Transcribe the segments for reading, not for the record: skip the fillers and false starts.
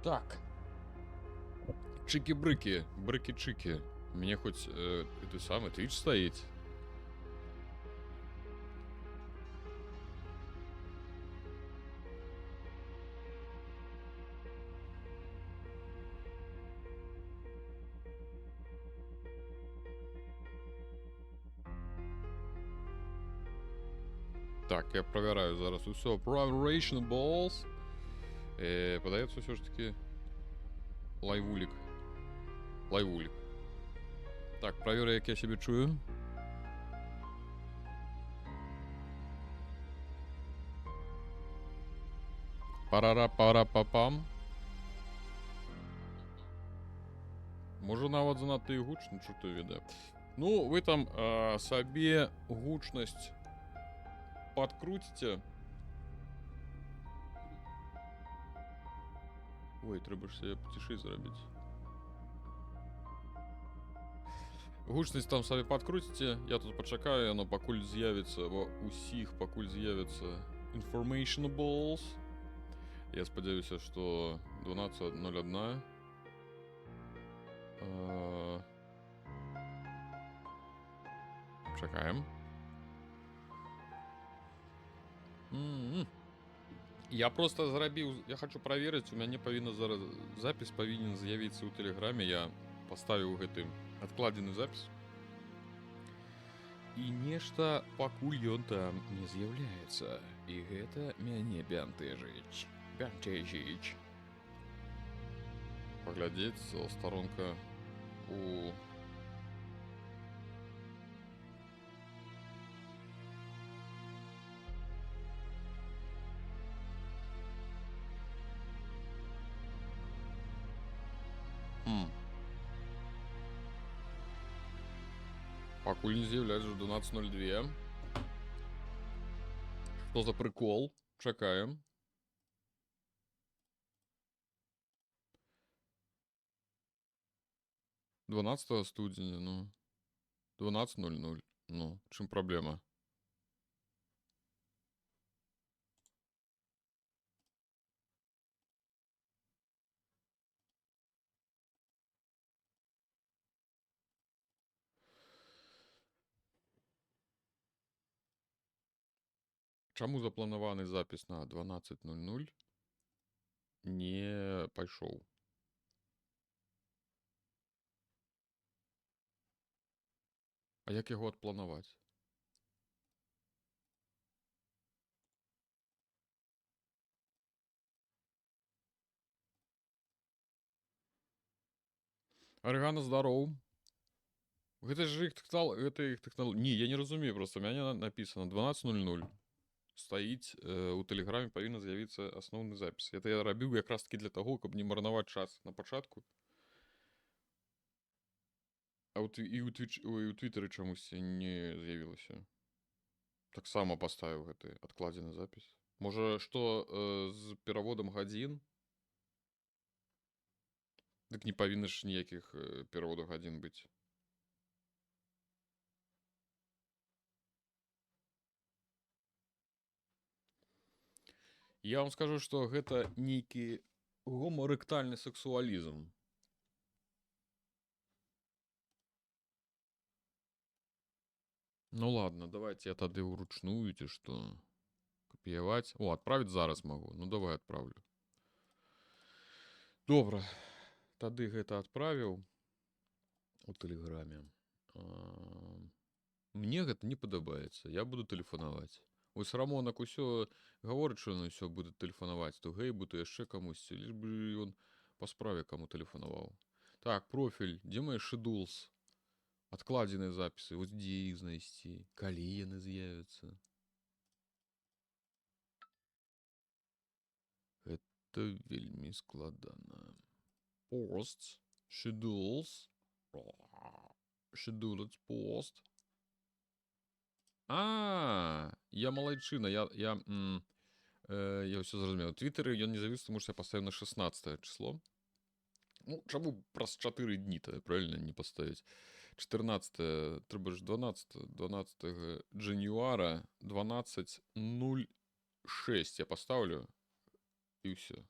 Так. Чики-брыки, брыки-чики. Мне хоть это самый Twitch стоит. Так, я проверяю зараз усё. Proviration Balls. Подається все ж таки лайвулік. Лайвулік. Так, проверю, як я себе чую. Парара-пара-папам. Може нават занадто і гучно, що то віде. Ну, ви там собі гучність подкрутите. Ой, треба ж себе потише зробити. Гучність там собі подкрутите. Я тут почекаю, воно покуль з'явиться во усіх, покуль з'явиться informationables. Я сподіваюся, що 12.01. Чекаємо. Я просто зробив, я хочу проверить, у меня повинна зараз запись повинен з'явиться у Телеграме. Я поставил гэты адкладзены запись. І нешта пакуль ён там не з'яўляецца. І гэта мяне бянтэжыць. Бянтэжыць. Паглядзець старонка у... Пакуль не з'яўляецца 12.02. Што за прикол? Чакаем. — 12 студзеня, ну. 12.00. Ну, чым праблема? Чаму запланаваны запіс на 12.00 не пайшоў? А як яго адпланаваць? Аргана, здароў. Гэта ж іх тэхнал... Не, я не разумею просто. У мяне написано 12.00. Стаіць у Тэлеграме павінна з'явіцца асноўны запіс. Это я рабіў якраз таки для таго, каб не марнаваць час на пачатку. А у Твиттері чамусьці не з'явілася. Таксама паставіў гэты адкладзены запіс. Можа, што з пераводам гадзін? Дык не павінна ж ніякіх пераводаў гадзін быць. Я вам скажу, што гэта нейкі гомарэктальны сексуалізм. Ну ладно, давайте я тады ўручную, ці што? Капіяваць. О, адправіць зараз магу. Ну давай адправлю. Добра. Тады гэта адправіў у Тэлеграме. Мне гэта не падабаецца. Я буду тэлефанаваць. Вось Рамонак усё гаворыць, што ён усё будзе тэлефанаваць. То Гейбу, то яшчэ камусьці. Ліж бы ён па справе каму тэлефанаваў. Так, профіль. Дзе мае шэдулс? Адкладзеныя запісы. Вось дзе іх знайсці? Калі яны з'явяцца? Гэта вельмі складана. Posts. Schedules. Scheduled post. Я малайчына. Я ўсё зразумеў. У Твиттері ён не завіс, тому што я паставіў на 16 число. Ну, чаму праз 4 дні то правильно не паставіць? 14, трэба ж 12 джанюара 12.06 я пастаўлю і ўсё.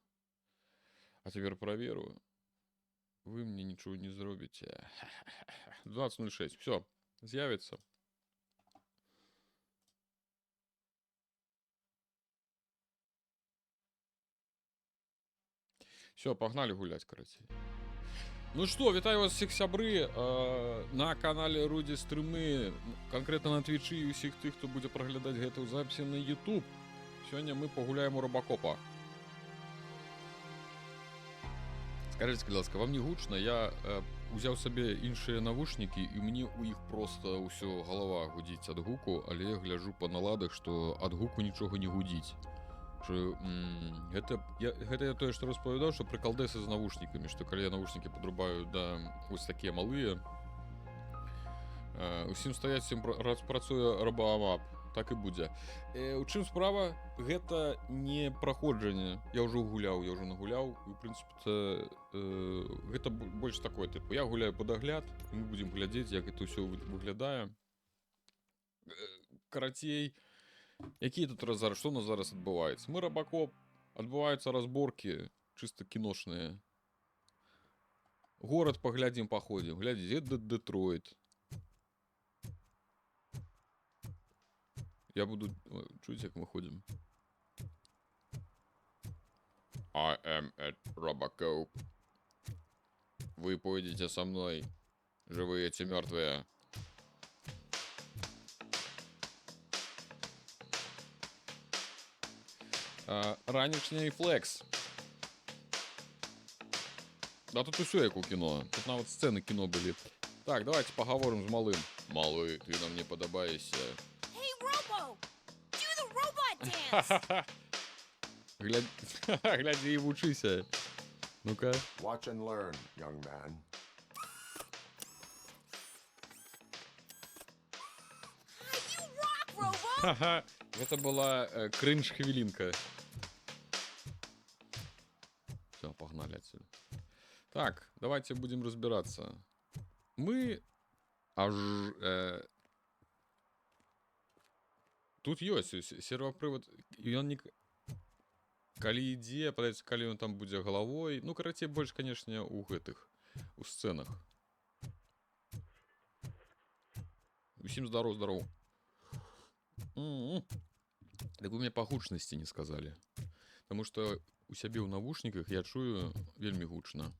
А теперь проверю. Вы мне ничего не зробите. 12:06. Все, з'явится. Все, погнали гулять, короче. Ну что, вітаю вас всіх сябры на канале Руді Стрымы, конкретно на Твічы і ўсіх тых, хто будзе праглядаць гэтую запіси на YouTube. Сёння мы пагуляем у Робакопа. Скажите, ласка, вам не гучно? Я узяў сабе іншыя навушнікі, і мне у іх просто ўсё голова гудзіць ад гуку, але я гляжу па наладах, што ад гуку нічога не гудзіць. Гэта я тое, што распавядаў, што прыкалдэсы з навушнікамі, што калі я навушнікі падрубаю да вось такія малыя, усім стаяць, усім працуе робамап, так і будзе. У чым справа? Гэта не праходжанне. Я ўжо гуляў, я ўжо нагуляў, і ў прынцыпе гэта больш такое тыпу. Я гуляю пад агляд, мы будзем глядзець, як гэта ўсё выглядае. Карацей, якія тут зараз, што у нас зараз адбываецца? Мы Робакоп, адбываюцца разборкі чыста кіношныя. Горад паглядзім, паходзім. Глядзіць, гэта Детройт. Я буду чуць, як мы ходзім. I am at Robocop. Вы пойдете со мной, живые ці мертвые. Ранішняй флекс. Да тут усё як у кіно. Тут нават сцэны кіно былі. Так, давайте паговорым з малым. Малы, ты нам не падабаешся. Hey, Robo! Do the robot dance! Глядзі і вучыся. Ну-ка. Watch and learn, young man. You rock, Robo! Гэта была кринж-хвилинка. Все, погнали отсюда. Так, давайте будем разбираться. Мы аж... Тут ёсць сервопривод, і ён не... Калі ідзе, падаецца, калі ён там будзе галавой. Ну, карацей, больш, канешне, у гэтых, у сцэнах. Усім здаров. Так вы мне па гучнасці не сказалі. Таму што у сябе ў навушніках я чую вельмі гучна.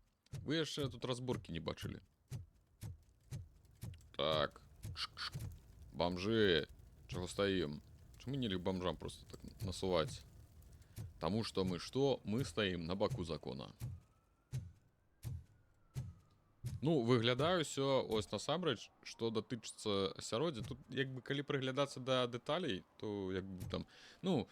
Вы яшчэ тут разборкі не бачылі. Так. Бомжы, чаго стаім? Чаму нельга бомжам просто так насуваць? Таму што мы што? Мы стаім на баку закона. Ну, выглядаю ўсё, ось насамрэч, што датычыцца асяроддзя. Тут, як бы, калі прыглядацца да дэталей, то, як бы, там, ну,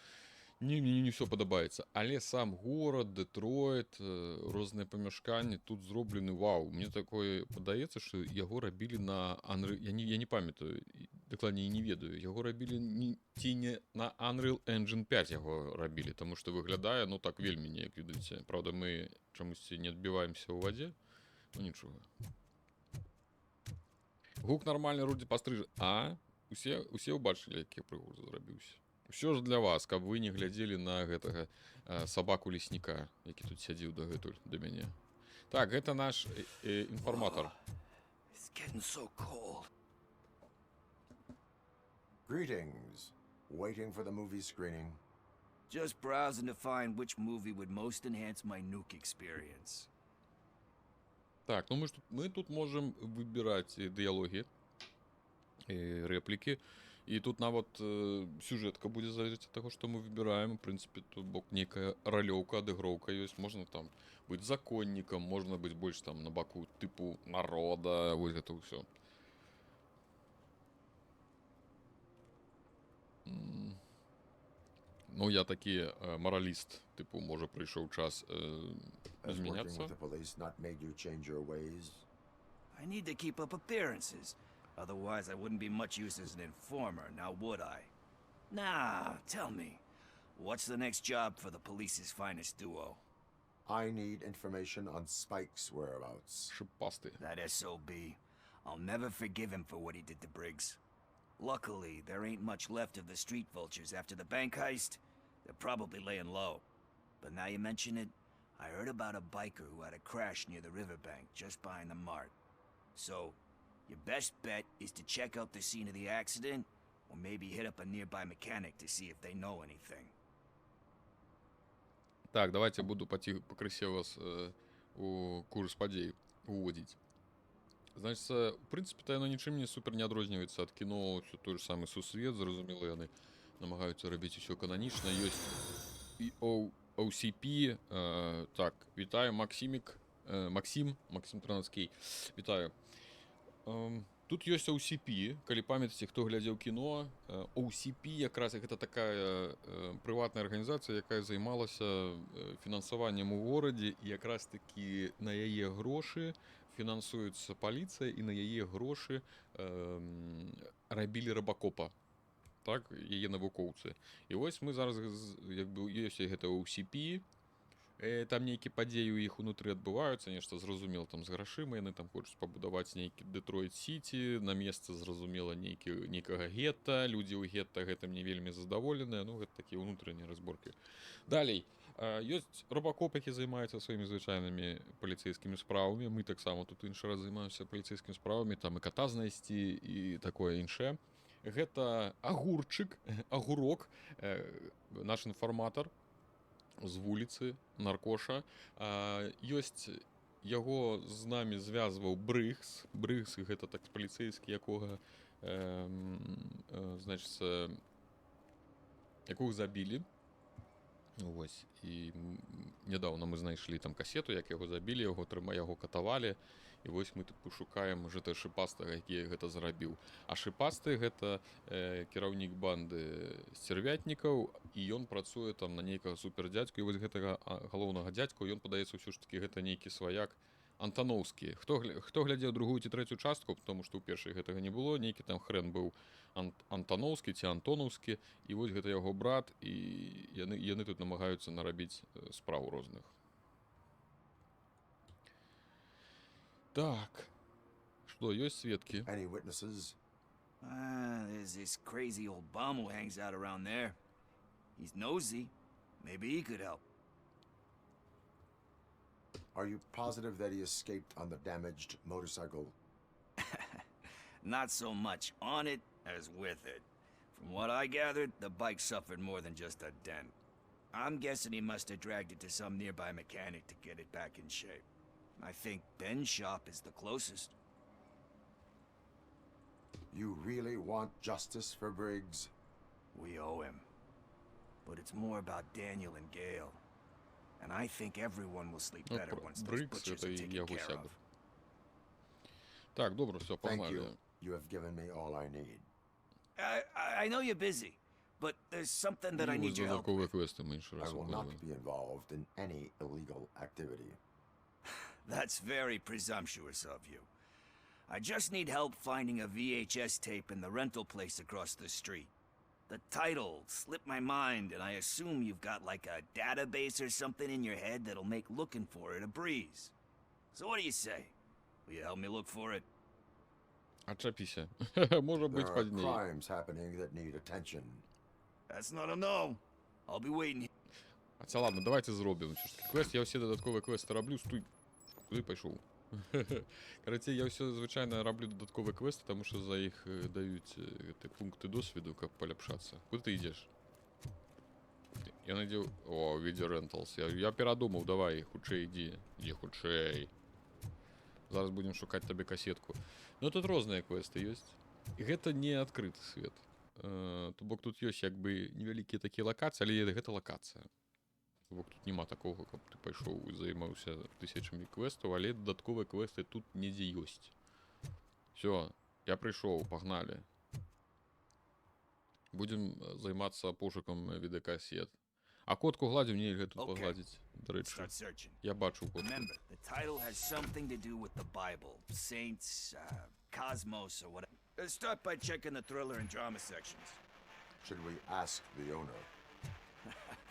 не ўсё падабаецца. Але сам горад, Детройт, розныя памяшканні тут зроблены, вау. Мне такое падаецца, што яго рабілі на Unreal... Я не памятаю, дакладней не ведаю. Яго рабілі ці не на Unreal Engine 5 яго рабілі, таму што выглядае, ну, так вельмі неяк, відаеце. Праўда, мы чамусьці не адбіваемся ў вадзе. Ну нічога. Гук нармальны, Руді пастрыжа. Усе ўбачылі, які прыгод зрабіўся. Усё ж для вас, каб вы не глядзелі на гэтага сабаку лесніка, які тут сядзіў дагэтуль да мяне. Так, гэта наш інфарматар. It's getting so cold. Greetings. Waiting for the movie screening. Just browsing to find which movie would most enhance my nuke experience. Так, ну мы тут можем выбирать дыялогі, рэплікі. І тут нават сюжэтка будзе залежаць ад таго, што мы выбіраем. У прынцыпе, тут бок нейкая ралёўка, адыгроўка ёсць. Можна там быць законнікам, можна быць больш там на баку тыпу народа, вось гэта ўсё. Ну, я такі мараліст, тыпу, можа, прыйшоў час змяняцца. I need to keep up appearances. Otherwise, I wouldn't be much use as an informer, now would I? Now, tell me, what's the next job for the police's finest duo? I need information on Spike's whereabouts. Шипастый. That SOB. I'll never forgive him for what he did to Briggs. Luckily, there ain't much left of the street vultures after the bank heist. They're probably laying low. But now you mention it, I heard about a biker who had a crash near the riverbank just behind the mart. So, your best bet is to check out the scene of the accident, or maybe hit up a nearby mechanic to see if they know anything. Так, давайте буду покрысе вас у курс падзей уводзіць. Значит, в прынцыпе-то яно нічым не супер не адрозніваецца ад кіно, ўсё той же самы сусвет, зразумела, яны намагаюцца рабіць усё кананічна. Ёсць і OCP, так, вітаю, Максім Транацкий, вітаю. Тут ёсць OCP, калі памятаеце, хто глядзеў кіно, OCP якраз гэта такая прыватная арганізацыя, якая займалася фінансаваннем у горадзе, і якраз такі на яе грошы фінансуецца паліцыя, і на яе грошы рабілі рабакопа, так, яе навукоўцы. І вось мы зараз, як бы, ёсць гэта OCP, там нейкія падзеі ў іх унутры адбываюцца, нешта зразумела там з грашыма, яны там хочуць пабудаваць нейкі Дэтройт-Сіці, на месцы, зразумела, нейкага гетта, людзі ў гетта гэтым не вельмі задаволеныя, ну, гэта такія ўнутраныя разборкі. Далей, ёсць робакоп, які займаецца сваімі звычайнымі паліцэйскімі справамі, мы таксама тут іншы раз займаемся паліцэйскімі справамі, там і кота знайсці, і такое іншае. Гэта агурок, наш інфарматар, з вуліцы, наркоша. Ёсць яго з намі звязваў Брыгс. Брыгс гэта так паліцэйскі, якога значыцца, якога забілі. Вось. І нядаўна мы знайшлі там касету, як яго забілі, яго катавалі. І вось мы тут пошукаем гэта шыпастага, які гэта зрабіў. А шыпасты гэта кіраўнік банды сцервятнікаў, і ён працуе там на нейкага супердзядзьку. І вось гэтага галоўнага дзядзьку, ён падаецца ўсё ж такі гэта нейкі сваяк Антаноўскі. Хто глядзеў другую ці трэцюю частку, тому што ў першай гэтага не было, нейкі там хрен быў Антаноўскі ці Антонаўскі, і вось гэта яго брат, і яны тут намагаюцца нарабіць справ розных. Так, что, есть сведки? Any witnesses? There's this crazy old bum who hangs out around there. He's nosy. Maybe he could help. Are you positive that he escaped on the damaged motorcycle? Not so much on it as with it. From what I gathered, the bike suffered more than just a dent. I'm guessing he must have dragged it to some nearby mechanic to get it back in shape. I think Ben's shop is the closest. You really want justice for Briggs? We owe him. But it's more about Daniel and Gale. And I think everyone will sleep better once those Брикс butchers это are и taken я care гусяк. of. Так, добро, все, Thank погнали. you. You have given me all I need. I know you're busy, but there's something that I need your help Додаткові with. квести ми інший I раз will обговоримо. not be involved in any illegal activity. That's very presumptuous of you. I just need help finding a VHS tape in the rental place across the street. The title slipped my mind, and I assume you've got like a database or something in your head that'll make looking for it a breeze. So what do you say? Will you help me look for it? Отчепися. Може There бути are позднее. crimes happening that need attention. That's not a no. I'll be waiting. А це ладно, давайте зробимо. Що ж таки, квест, я всі додаткові квести роблю. Стуй. Куди пішов? Короче, я все, звичайно, роблю додаткові квести, тому що за їх дають пункти досвіду, як поляпшатися. Куди ти йдеш? Я надію... О, Video Rentals. Я передумав, давай, худшей йди. Іди худшей. Зараз будемо шукати тобі касетку. Ну тут різні квести є. І гэта не відкритий світ. То бок тут є якби невеликі такі локації, але гэта локація. То бок тут нема такого, каб ти пайшов і займаўся тысячамі квестаў, але дадатковыя квесты тут недзе ёсць. Все, я прыйшоў, пагнали. Будем займацца пошукам відэакасет. А котку гладзім, нельга тут Okay. пагладзіць. До речі, Start searching. я бачу котку. Remember, the title has something to do with the Bible, saints, cosmos, or whatever. Start by checking the thriller and drama sections. Should we ask the owner?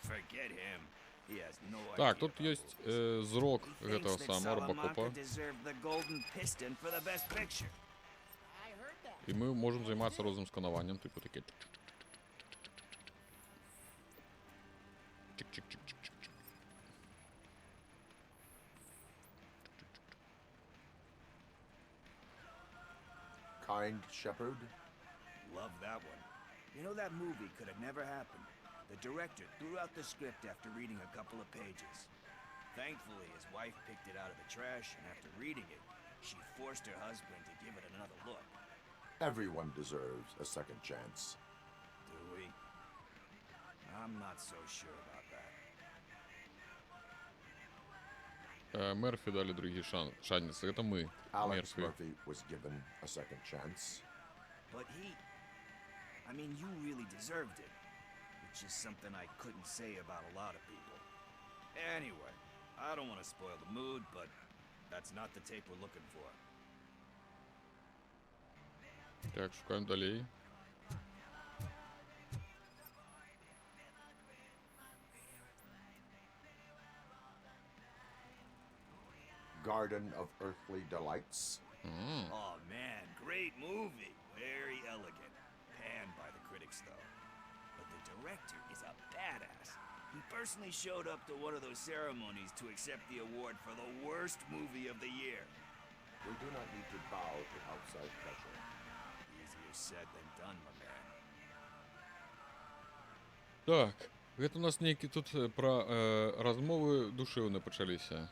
Forget him. He has no idea. Так, тут about є movies. зрок He гэтага thinks that самого Salamanca Робокопа. deserved the Golden Piston for the best picture. I heard that. І ми можемо займатися розним скануванням, типу таке. Чик-чик-чик-чик-чик. kind shepherd? Love that one. You know, that movie could have never happened. The director threw out the script after reading a couple of pages. Thankfully, his wife picked it out of the trash, and after reading it, she forced her husband to give it another look. Everyone deserves a second chance. Do we? I'm not so sure about that. Мерфи дали другие шансы. Это мы, Alex Мерфи. Murphy was given a second chance. But I mean, you really deserved it. Which is something I couldn't say about a lot of people. Anyway, I don't want to spoil the mood, but that's not the tape we're looking for. Так, шукаем далей. Garden of Earthly Delights. Oh man, great movie. Very elegant. Panned by the critics, though. But the director is a badass. He personally showed up to one of those ceremonies to accept the award for the worst movie of the year. We do not need to bow to outside pressure. Easier said than done, my man. Так, гэта у нас нейкі тут пра размовы душэўныя пачаліся.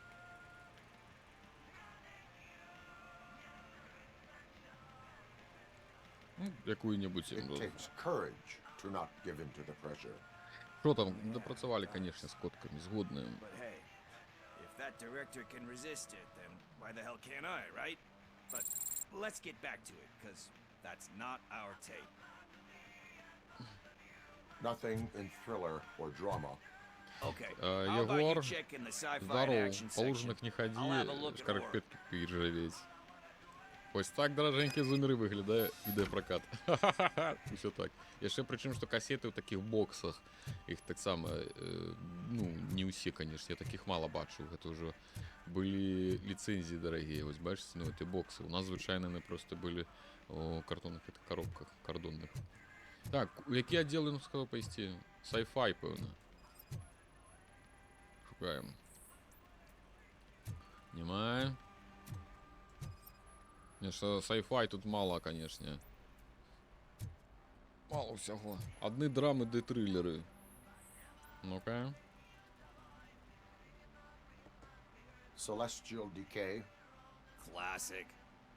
Якую-небудзь It takes courage to not give in to the pressure. Що там, допрацювали, конечно, з котками, згодним. But hey, if that director can resist it, then why the hell can't I, right? But let's get back to it, because that's not our tape. Nothing in thriller or drama. Okay, how about you Егор, check in the sci-fi and здорово, action по section? лужинах не ходи, I'll have a look at шкарпетки пережаветь. Ось так, дороженькі зумеры виглядає відеопрокат. І все так. Яшчэ прычым, што касеты ў такіх боксах, іх таксама, ну, не ўсе, конечно, я такіх мала бачыў. Гэта ўжо былі ліцэнзіі дарагія. Вось бачыце, ну, эти боксы. У нас звычайна яны просто былі у картонных этих коробках кардонных. Так, у які аддзел ён сказаў пайсці? Sci-fi, пэўна. Шукаем. Нема. Конечно, sci-fi тут мало, конечно. Мало всего. Одни драмы, да триллеры. Ну-ка. Celestial Decay. Classic.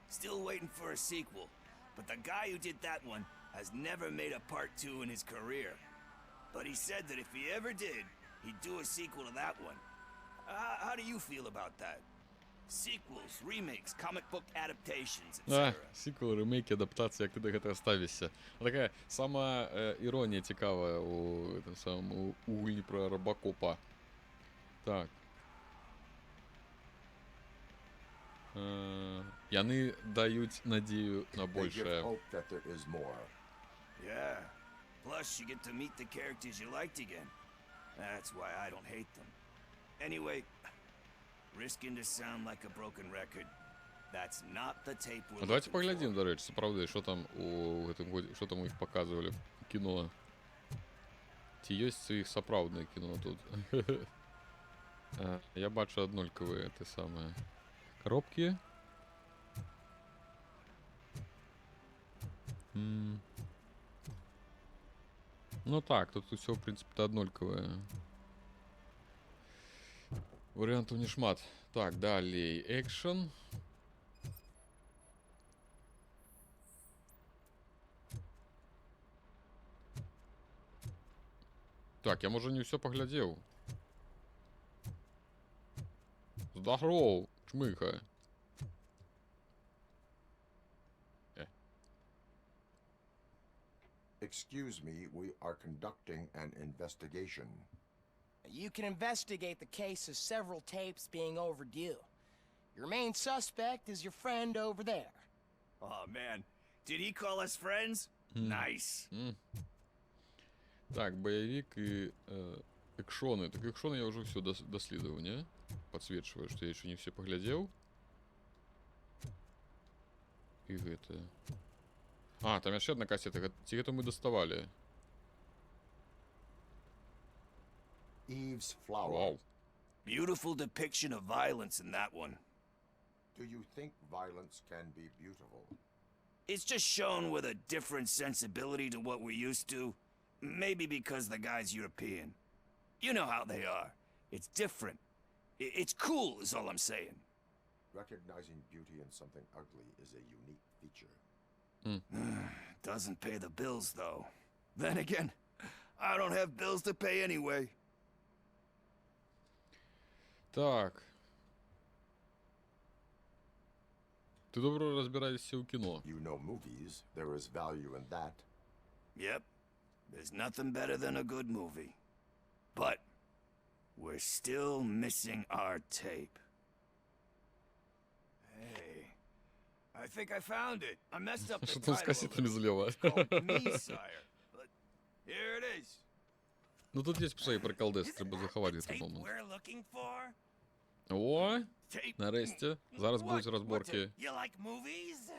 Still waiting for a sequel. But the guy who did that one has never made a part 2 in his career. But he said that if he ever did, he'd do a sequel to that one. How do you feel about that? Sequels, remakes, comic book adaptations, etc. Сиквел, ремейки, адаптації, як ти до гэтага ставішся. Така сама іронія цікава у этом самому углі про Робокопа. Так. Яны даюць надію на They give большее. hope that there is more. Yeah. Plus, you get to meet the characters you liked again. That's why I don't hate them. Anyway, risking to sound like a broken record, that's not the tape we're Давайте looking поглядім, for. до речі, справді, що там у гэтым годзе, що там у іх показували в кіно. Ці ёсць іх сапраўднае кіно тут. Я бачу аднолькавыя те самыя коробки. Ну так, тут все, в принципе-то однолькавае. Варыянтаў не шмат. Так, далей. Экшн. Так, я, можа, не ўсё паглядзеў. Здароў, чмыха. Excuse me, we are conducting an investigation. You can investigate the case of several tapes being overdue. Your main suspect is your friend over there. Oh man, did he call us friends? Nice. Так, боевик и экшоны. Так экшоны я уже все доследовал, не? Подсвечиваю, что я еще не все поглядел. И это... А, там еще одна кассета. Это мы доставали. Eve's Flower. Вау. Beautiful depiction of violence in that one. Do you think violence can be beautiful? It's just shown with a different sensibility to what we're used to. Maybe because the guy's European. You know how they are. It's different. It's cool, is all I'm saying. Recognizing beauty in something ugly is a unique feature. Doesn't pay the bills, though. Then again, I don't have bills to pay anyway. Так. Ти добре розбираєшся у кіно. You know movies. There is value in that. Yep. There's nothing better than a good movie. But we're still missing our tape. Hey, I think I found it. I messed up the Що там з title of касетами it. зліва? Called Me, Sire. But here it is. Ну тут є свої приколдес, Is треба that заховати the цей tape момент. we're looking for? О, Tape. нарешті. Зараз будуть What? розборки. You like movies?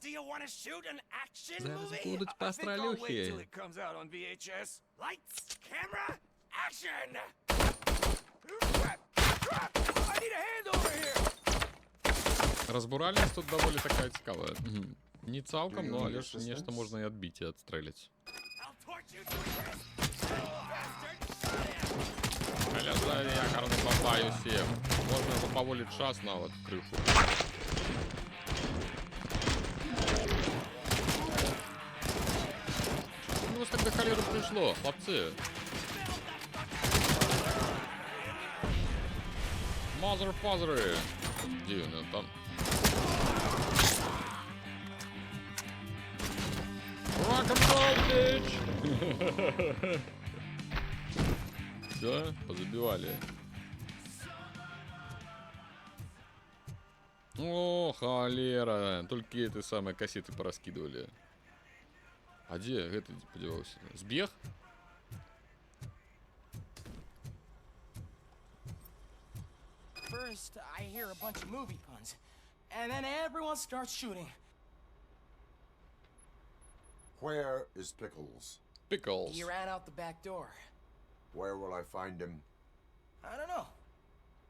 Do you want to shoot an action Зараз movie? будуть I think I'll wait till постралюхи. it comes out on VHS. Lights, camera, action! I need a hand over here! Розбиральність тут доволі така цікава. Мгм. Не цілком, Do you но need але ж, конечно, assistance? можна і відбити, і відстрілити. I'll torch you to a crisp! Bastard! Але за якор не попаю всіх. Можна запаволити час навіть в кришу. Ну ось так до холєри прийшло, хлопці. Мазер-фазери. Дивно там. Rock'n'roll, bitch! Все, позабивали. О, холера. Только эти самые кассеты пораскидывали. А где это подевался? Сбег? First, I hear a bunch of movie puns, and then everyone starts shooting. Where is Pickles? Pickles. He ran out the back door. Where will I find him? I don't know.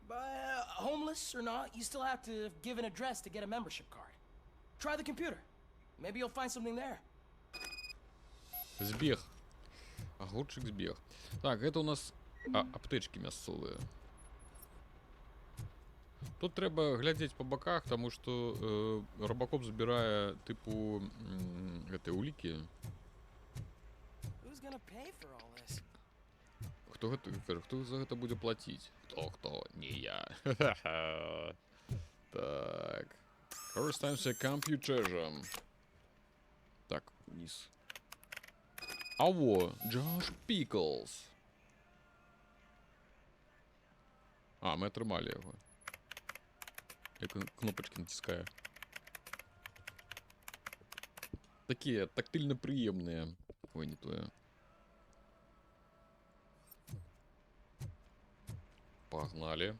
But homeless or not, you still have to give an address to get a membership card. Try the computer. Maybe you'll find something there. Сбег. Огурчик сбег. Так, это у нас аптечки мясцовые. Тут треба глядзець по боках, тому що Робокоп збирає, типу, гэтай улікі. Who's gonna pay for all this? Хто за гэта будзе плаціць? Хто? Не я. Так. Користаємося комп'ютером. Так, вниз. Аво, Джош Піклз. А, ми отримали його. Я кнопочки натискаю. Такие тактильно приємные. Ой, не то я. Погнали.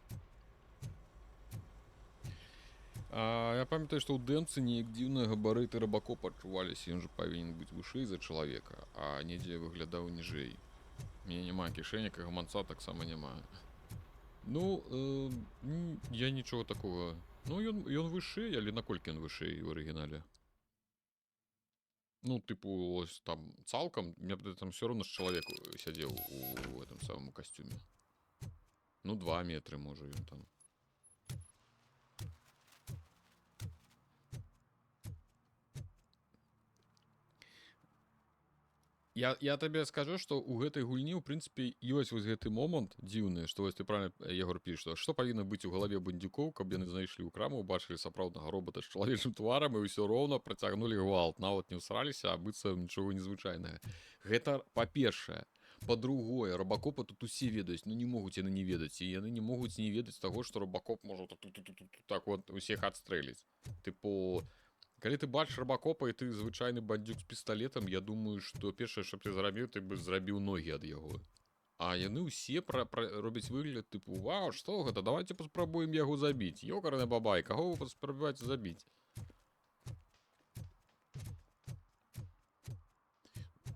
Я памятаю, что у Дэнса неяк дзіўна габарыты Робакопа адчуваліся, ён же павінен быць вышэй за чалавека, а недзе выглядаў ніжэй. У мяне няма кішэняк, і гаманца таксама няма. Ну, я нічого такого. Ну, ён вышэй, але наколькі ён вышэй у арыгінале? Ну, типу, ось там цалкам, мне б там все равно ж чалавек сядзеў у этом самом костюме. Ну, 2 метры, можа, ён там. Я табе скажу, што ў гэтай гульні, у прынцыпе, ёсць вось гэты момант дзіўны, што вось ты правильно, Егор, пішаш, што павінна быць у галаве бандзюкоў, каб яны знайшлі ў краму, убачылі сапраўднага робота з чалавечым тварам і ўсё роўна працягнулі гвалт, нават не ўсраліся, а быццам нічога незвычайнага. Гэта па-першае. Па-другое, Робакопа тут усе ведаюць, ну не могуць яны не ведаць, і яны не могуць не ведаць таго, што Робакоп можа так вот усіх адстрэліць. Тыпу, калі ты бачыш Робакопа і ты звычайны бандзюк з пісталетам, я думаю, што першае, што ты зрабіў, ты бы зрабіў ногі ад яго. А яны ўсе робяць выгляд, тыпу, вау, што гэта, давайте паспрабуем яго забіць. Ёкарны бабай, каго вы паспрабуеце забіць?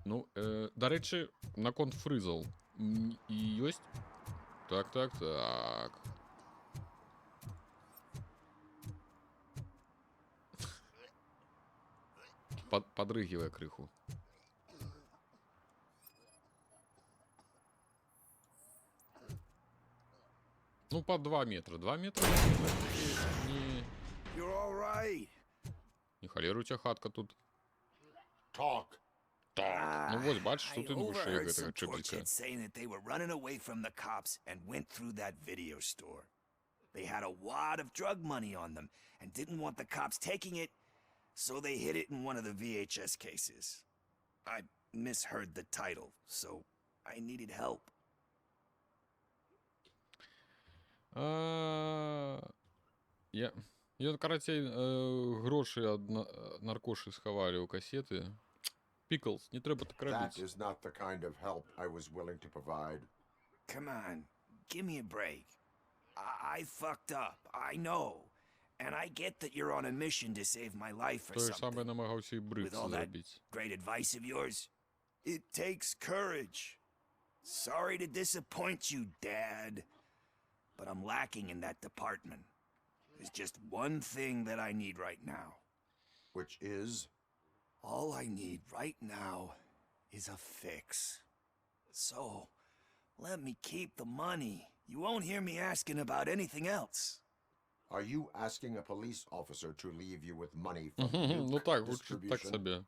Ну, дарэчы, наконт фрызаў. І ёсць? Так. подрыгивая крыху. Ну, по 2 метра. 2 метра не... You're all right. Не холера у тебя хатка тут. Talk. Так, ну вот, бачиш, I тут він вище overheard гэтага some чэпзіка. torchheads saying that they were running away from the cops and went through that video store. They had a wad of drug money on them and didn't want the cops taking it, so they hid it in one of the VHS cases. I misheard the title, so I needed help. Я карацей, грошы ад наркошы схавалі ў касеты. Піклс, не трэба так That рабіць. is not the kind of help I was willing to provide. Come on, give me a break. I fucked up, I know. And I get that you're on a mission to save my life or Тое самае something. намагаўся і With брыцца all that зрабіць. great advice of yours, it takes courage. Sorry to disappoint you, Dad. But I'm lacking in that department. There's just one thing that I need right now. Which is? All I need right now is a fix. So, let me keep the money. You won't hear me asking about anything else. Are you asking a police officer to leave you with money from Ну milk так, гучыць так distribution? сабе.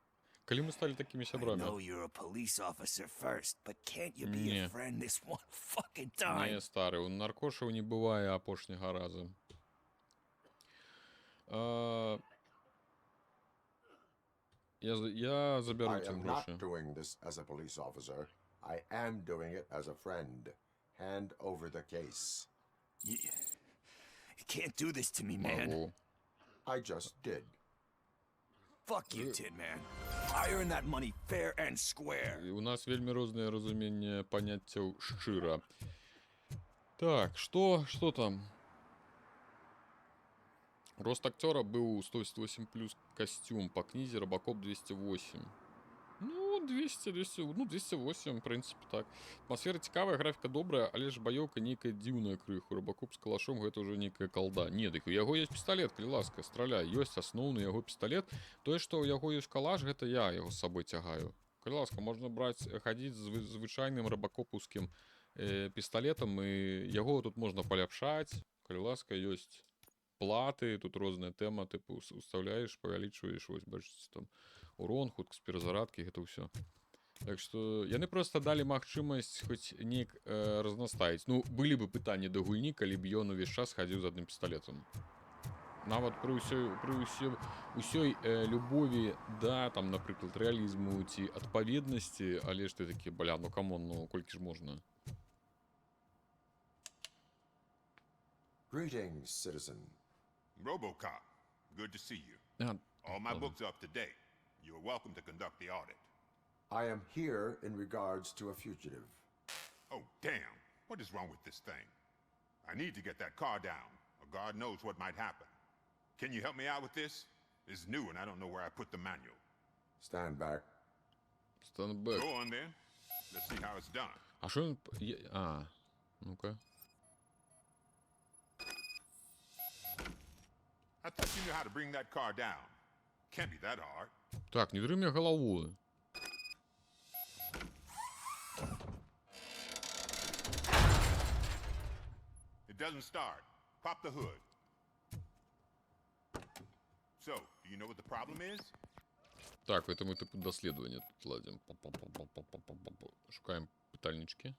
Калі мы сталі такімі I know сябрамі? you're a police officer first, but can't you be Не. a friend this one fucking Не, time? стары, у наркошаў не бывае апошняга разу. Я забяру I ці am грошы. not doing this as a police officer. I am doing it as a friend. Hand over the case. You can't do this to me, man. Магу. I just did. Fuck you, Tin Man. I earned that money fair and square. У нас вельмі рознае разуменне паняццяў шчыра. Так, што там? Рост актёра быў 188+, касцюм па кнізе Робокоп 208. Ну, 208, в прынцыпе, так. Атмасфера цікавая, графіка добрая, але ж баёўка нейкая дзіўная крыху. Робокоп з калашом гэта ўжо нейкая калда. Не, дык у яго ёсць пісталет, калі ласка, страляй. Ёсць асноўны яго пісталет. Тое, што ў яго ёсць калаш, гэта я яго з сабой цягаю. Калі ласка, можна браць, хадзіць з звычайным рабакопаўскім пісталетам, і яго тут можна паляпшаць. Калі ласка, ёсць платы, тут розная тэма, тыпу, устаўляеш, павялічваеш, вось, бачыце, там, урон, хуткасць перазарадкі, гэта ўсё. Так што яны проста далі магчымасць хоць неяк разнастаіць. Ну, былі бы пытанні да гульні, калі б ён увесь час хадзіў з адным пісталетам. Нават пры ўсёй любові да, там, напрыклад, рэалізму ці адпаведнасці, але ж ты такі, бля, ну камон, ну колькі ж можна? Greetings, citizen. RoboCop, good to see you. All my books are up to date. You're welcome to conduct the audit. I am here in regards to a fugitive. Oh, damn. What is wrong with this thing? I need to get that car down, or God knows what might happen. Can you help me out with this? It's new and I don't know where I put the manual. Stand back. Стендбек. Go on then. Let's see how it's done. А що він... ну-ка. I thought you knew how to bring that car down. Can't be that hard. Так, не дры мне голову. It doesn't start. Pop the hood. So, do you know what the problem is? Так, это мы типу доследование тут ладим. Шукаем пытальнички.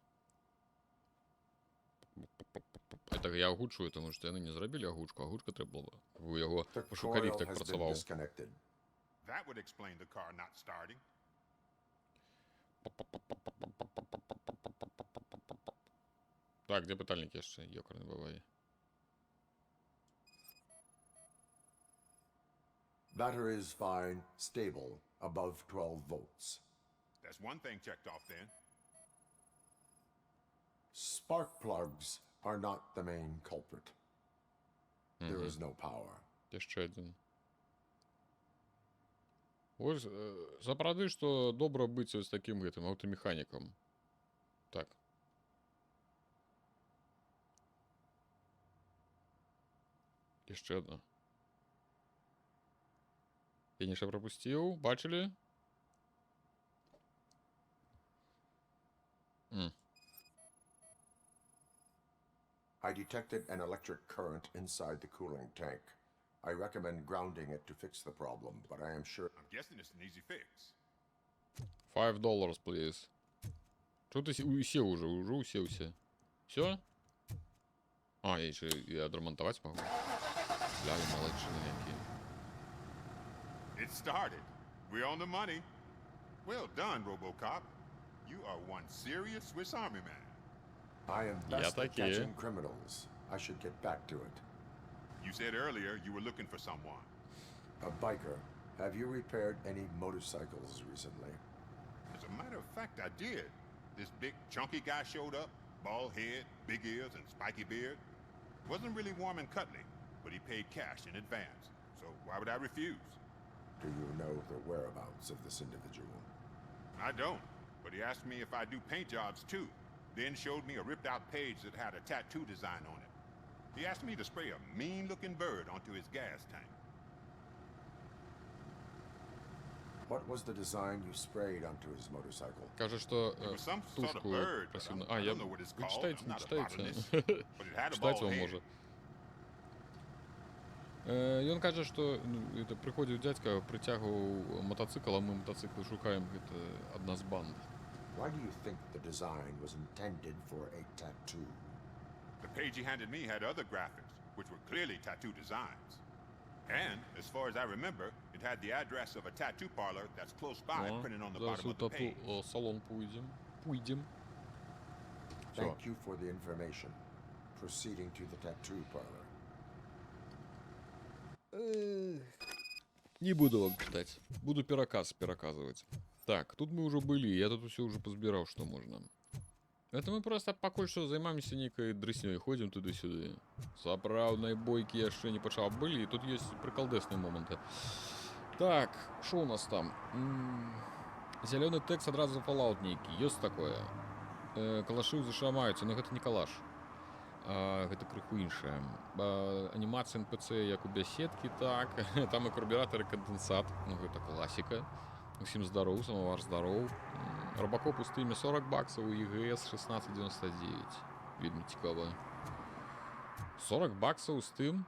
Это я агучую, тому що вони не зробили агучку. Агучка треба було. У його The пошукарів coil так has been працював. disconnected. That would explain the car not starting. Так, де питальники ще? Йокар не буває. Battery is fine, stable, above 12 volts. That's one thing checked off then. Spark plugs are not the main culprit. There is no power. Є ще один. Ось, запради, що добре бути ось таким гэтым автомеханіком. Так. Ще одна. Фініше пропустив. Бачили? I detected an electric current inside the cooling tank. I recommend grounding it to fix the problem, but I am sure I'm guessing it's an easy fix. $5, please. Что ты усел уже? Уже уселся. Все? А, я еще и отремонтовать могу. Бля, вы молодчины какие. It started. We're on the money. Well done, RoboCop. You are one serious Swiss Army man. I am Yeah, best at thank you. catching criminals. I should get back to it. You said earlier you were looking for someone. A biker. Have you repaired any motorcycles recently? As a matter of fact, I did. This big, chunky guy showed up. Bald head, big ears, and spiky beard. Wasn't really warm and cuddly, but he paid cash in advance. So why would I refuse? Do you know the whereabouts of this individual? I don't, but he asked me if I do paint jobs too. Then showed me a ripped out page that had a tattoo design on it. He asked me to spray a mean looking bird onto his gas tank. What was the design you sprayed onto his motorcycle? Каже, что It was some sort of тушку bird, but просил... I я... don't know what it's Вы called. читаете, I'm не not a читаете? botanist, but it had a Читать bald вам head. може. І він каже, що приходить дядька, притягував мотоцикл, а ми мотоцикли шукаємо, це одна з банд. Why do you think the design was intended for a tattoo? The page he handed me had other graphics, which were clearly tattoo designs. And, as far as I remember, it had the address of a tattoo parlor that's close by printed on the Зараз bottom у of the page. тату салон пойдем. Thank you for the information. Proceeding to the tattoo parlor. Не буду вам читать. Буду переказывать. Так, тут мы уже были, я тут все уже позбирал, что можно. Это мы просто пока что займаемся некой дресней, ходим туди-сюди. Заправной бойки я ще не почав. Были, и тут есть приколдесные моменты. Так, что у нас там? Зеленый текст одразу Fallout некий. Есть такое. Калаши зашамаються, но это не калаш. Гэта крыху іншае. Анімацыя НПЦ як у бяседкі, так. Там і карбюратор, і кандэнсат. Ну, гэта класіка. Усім здароў, самовар здароў. Робакоп у стыме $40, у ЕГС 16,99. Вельмі цікава. $40 у стым?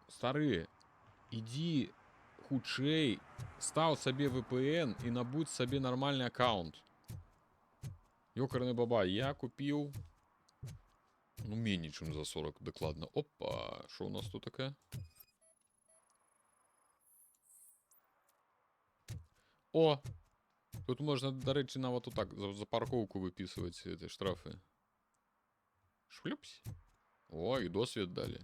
Стары, ідзі хутчэй, стаў сабе VPN і набудь сабе нармальны аккаунт. Ёкарны баба, я купил, ну, менее чем за 40, докладно. Опа, что у нас тут такое? О! Тут можно, до речі, на вот так, за парковку выписывать эти штрафы. Шлюпсь. О, и досвід дали.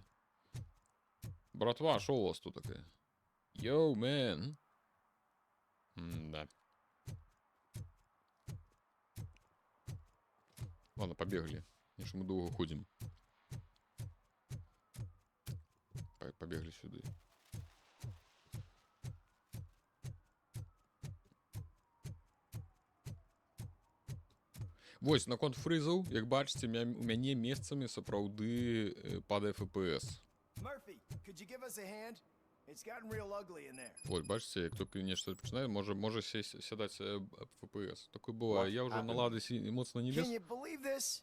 Братва, что у вас тут такое? Йоу, мэн. Да. Ладно, побегли. Конечно, мы долго ходим. Побегли сюда. Вось, наконт фрызаў, як бачыце, у мяне месцамі сапраўды падае FPS. Murphy, could you give us a hand? It's gotten real ugly in there. Ось, бачите, як тільки нечто починає, може сідати FPS. Таке буває. Я вже наладився моцно не Can лез. you believe this?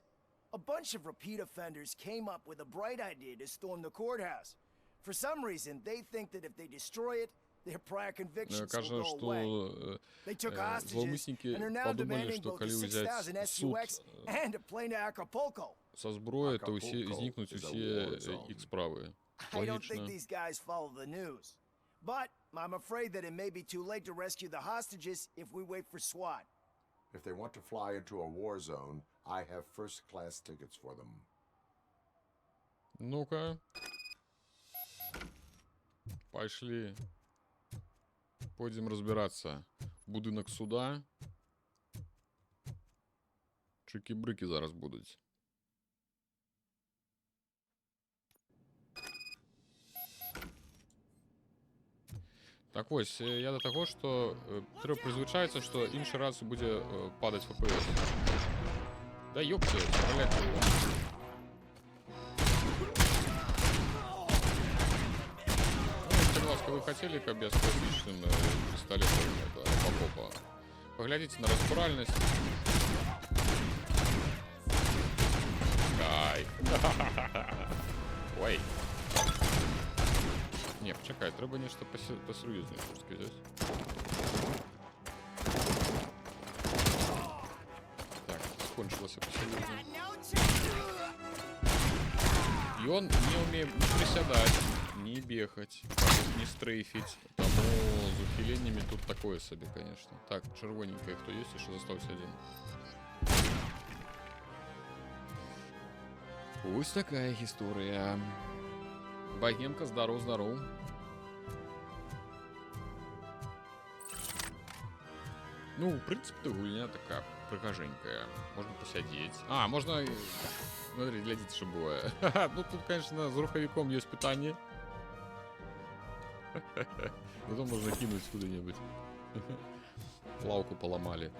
A bunch of repeat offenders came up with a bright idea to storm the courthouse. For some reason, they think that if they destroy it, their prior convictions will Каже, go away. що They took hostages зловмисники and are now подумали, demanding що both a коли 6,000 взять суд SUX and a plane to Acapulco. со зброї, то всі Acapulco зникнуть is a усі war zone. їх справи. I don't think Логічно. these guys follow the news. But I'm afraid that it may be too late to rescue the hostages if we wait for SWAT. If they want to fly into a war zone, I have first-class tickets for them. Ну-ка. Пошли. Пойдем разбираться. Будинок суда. Чики-брики зараз будуть. Так ось, я до того, що треба призвичається, що інший раз буде падати FPS. Да ёпте, стрелять. если вы хотели, каб я с классичным пистолетом это, Робокопа, поглядите на разбиральность. Кайф. Ой. Не, почекай, треба нечто посерйозніше сказати. Так, скончилося посерйозно. И он не умеет ни приседать, ни бегать, ни стрейфить. Тому с ухилениями тут такое себе, конечно. Так, червоненькая кто есть, еще остался один. Ось такая история. Богемка, здоров. Ну, в принципе, гульня такая прихоженькая. Можно посидеть. А, можно... Смотри, глядите, что бывает. Ну, тут, конечно, с руховиком есть питание. Потом можно кинуть куда-нибудь. Лавку поломали.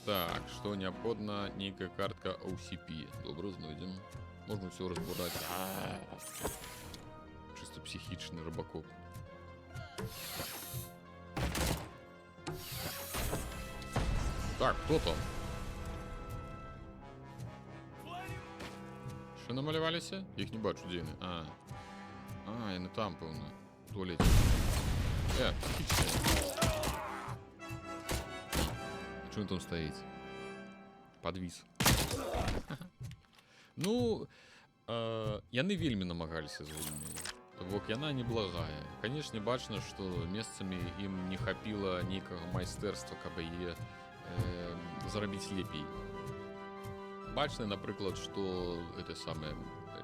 Так, что необходимо? Некая картка OCP. Добро, знайдем. Можно все разбирать. Чисто психичный Робокоп. Так, кто там? Що намалювалися? Їх не бачу, де вони. Я не там, певно. В туалеті. Психічний. Чого він там стоїть? Подвис. Ну, яны вельмі намагаліся з гульней. То бок яна неблагая. Конечно, бачна, што месцамі ім не хапіла нейкага майстэрства, каб яе зарабіць лепей. Бачна, напрыклад, што это самае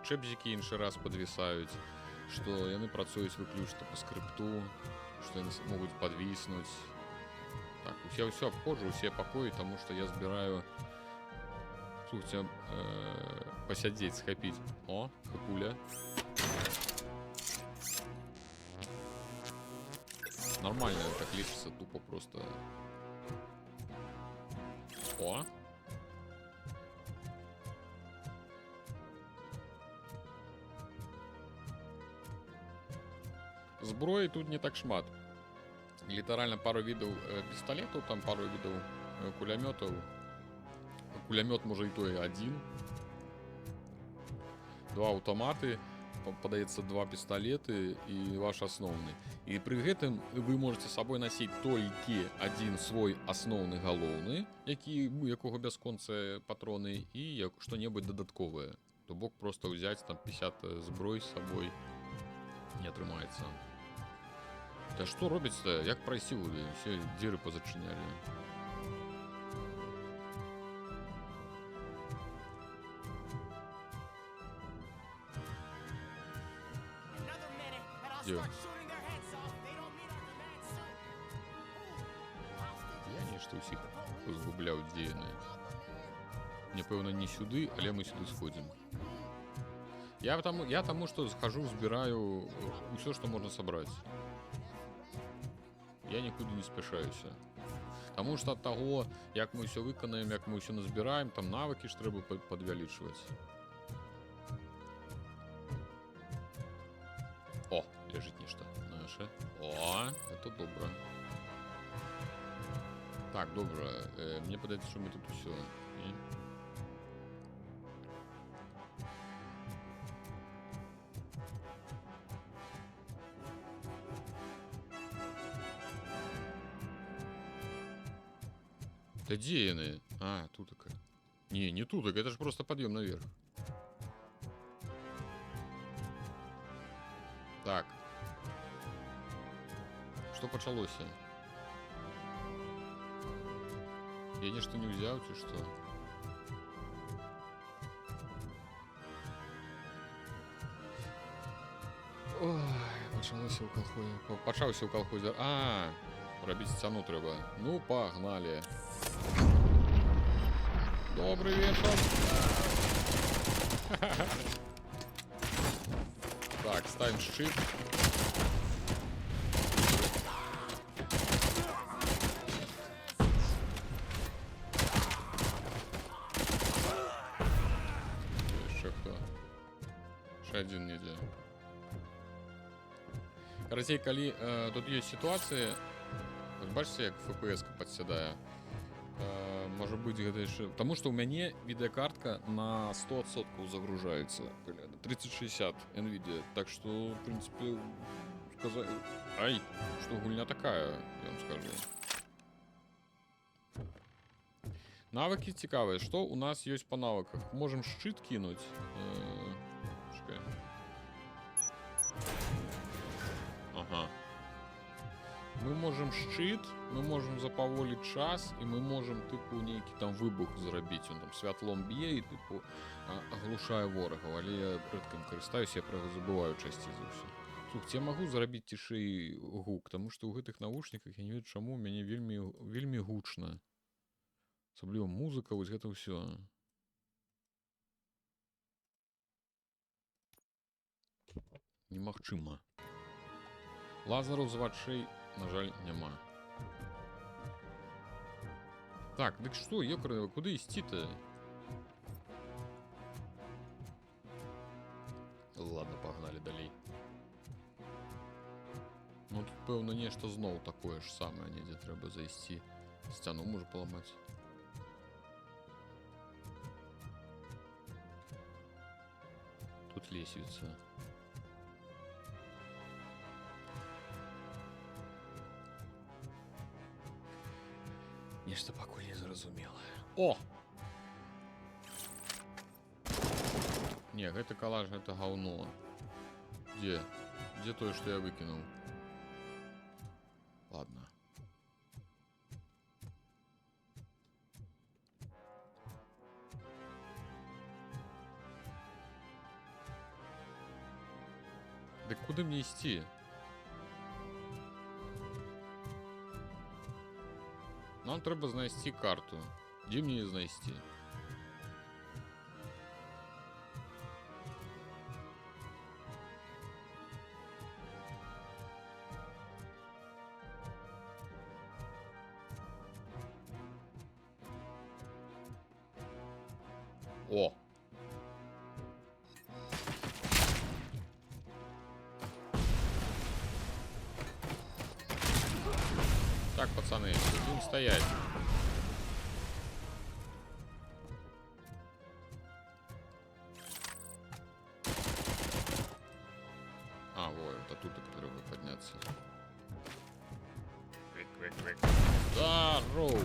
чэпзікі іншы раз падвісаюць, што яны працуюць выключна па скрыпту, што яны могуць падвіснуць. Так, усе ўсё абходжу, усе пакоі, таму што я збіраю, слухайце, пасядзець, схапіць. О, хапуля. Нормально так лечится, тупо просто. О. Зброі тут не так шмат. Літаральна пару відаў пісталетаў, там пару відаў кулямётаў. Кулямёт можа і той адзін. 2 аўтаматы, падаецца 2 пісталеты і ваш асноўны. І пры гэтым вы можете з сабой насіць толькі адзін свой асноўны галоўны, якога бясконцыя патроны, і што-небудзь дадатковае. То бок просто ўзяць там 50 зброй з сабой не атрымаецца. Та што робіць-то? Як прайсці вы? Все дзеры пазачынялі. Дзе? Я нешта ўсіх згубляў, дзе яны. Напэўна, не сюды, але мы сюды сходзім. Я таму, што схожу, збіраю ўсё, што можна сабраць. Я нікуды не спяшаюся. Таму што ад таго, як мы ўсё выканаем, як мы ўсё назбіраем, там навыкі ж трэба падвялічваць. О, ляжыць нешта наше. О, это добра. Так, добра. Мне падаецца, што мы тут усё. Да где яны? А, тутака. Не тутака, это же просто подъем наверх. Так. Что пачалося? Я нечто не взял, ці что? Ой, пачалося ў колхозе. Пачаўся ў колхозе. Рабіць сцяну трэба. Ну, погнали. Добрый вечер. Так, ставим щит. Еще кто? Яшчэ адзін недзе. Карацей, калі тут ёсць сітуацыі, вось бачыце, як FPS падсядае. Можа быць, гэта яшчэ... Таму што ў мяне відэакартка на 100% загружаецца. 3060 NVIDIA. Так што, в прынцыпе, сказаць... Ай, што гульня такая, я вам скажу. Навыкі цікавыя. Што у нас ёсць па навыках? Можам шчыт кінуць. Чакай. Ага. Мы можем шчыт, мы можем запаволіць час, і мы можем, тыпу, нейкі там выбух зрабіць. Он там святлом б'е і, тыпу, аглушае ворагаў. Але я рэдка ім карыстаюся, я пра яго забываю часцей за ўсё. Слухайте, я магу зрабіць цішэй гук, таму што ў гэтых навушніках я не ведаю, чаму ў мяне вельмі гучна. Асабліва музыка, вось гэта ўсё. Немагчыма. Лазараў з вачэй, на жаль, няма. Так, дык што, ёкарова, куды ісці-то? Ладно, пагналі далей. Ну, тут, пэўна, нешта зноў такое ж самае, недзе трэба зайсці. Сцяну можа паламаць. Тут лесвіца. Нешта пакуль не зразумелае. О! Не, гэта калаш, гэта гаўно. Дзе? Дзе тое, што я выкінуў? Ладно. Дык куды мне ісці? Нам трэба знайсці карту. Дзе мне яе знайсці? О! Так, пацаны, будем стоять. А, вот, это тут треба подняться. Здорово!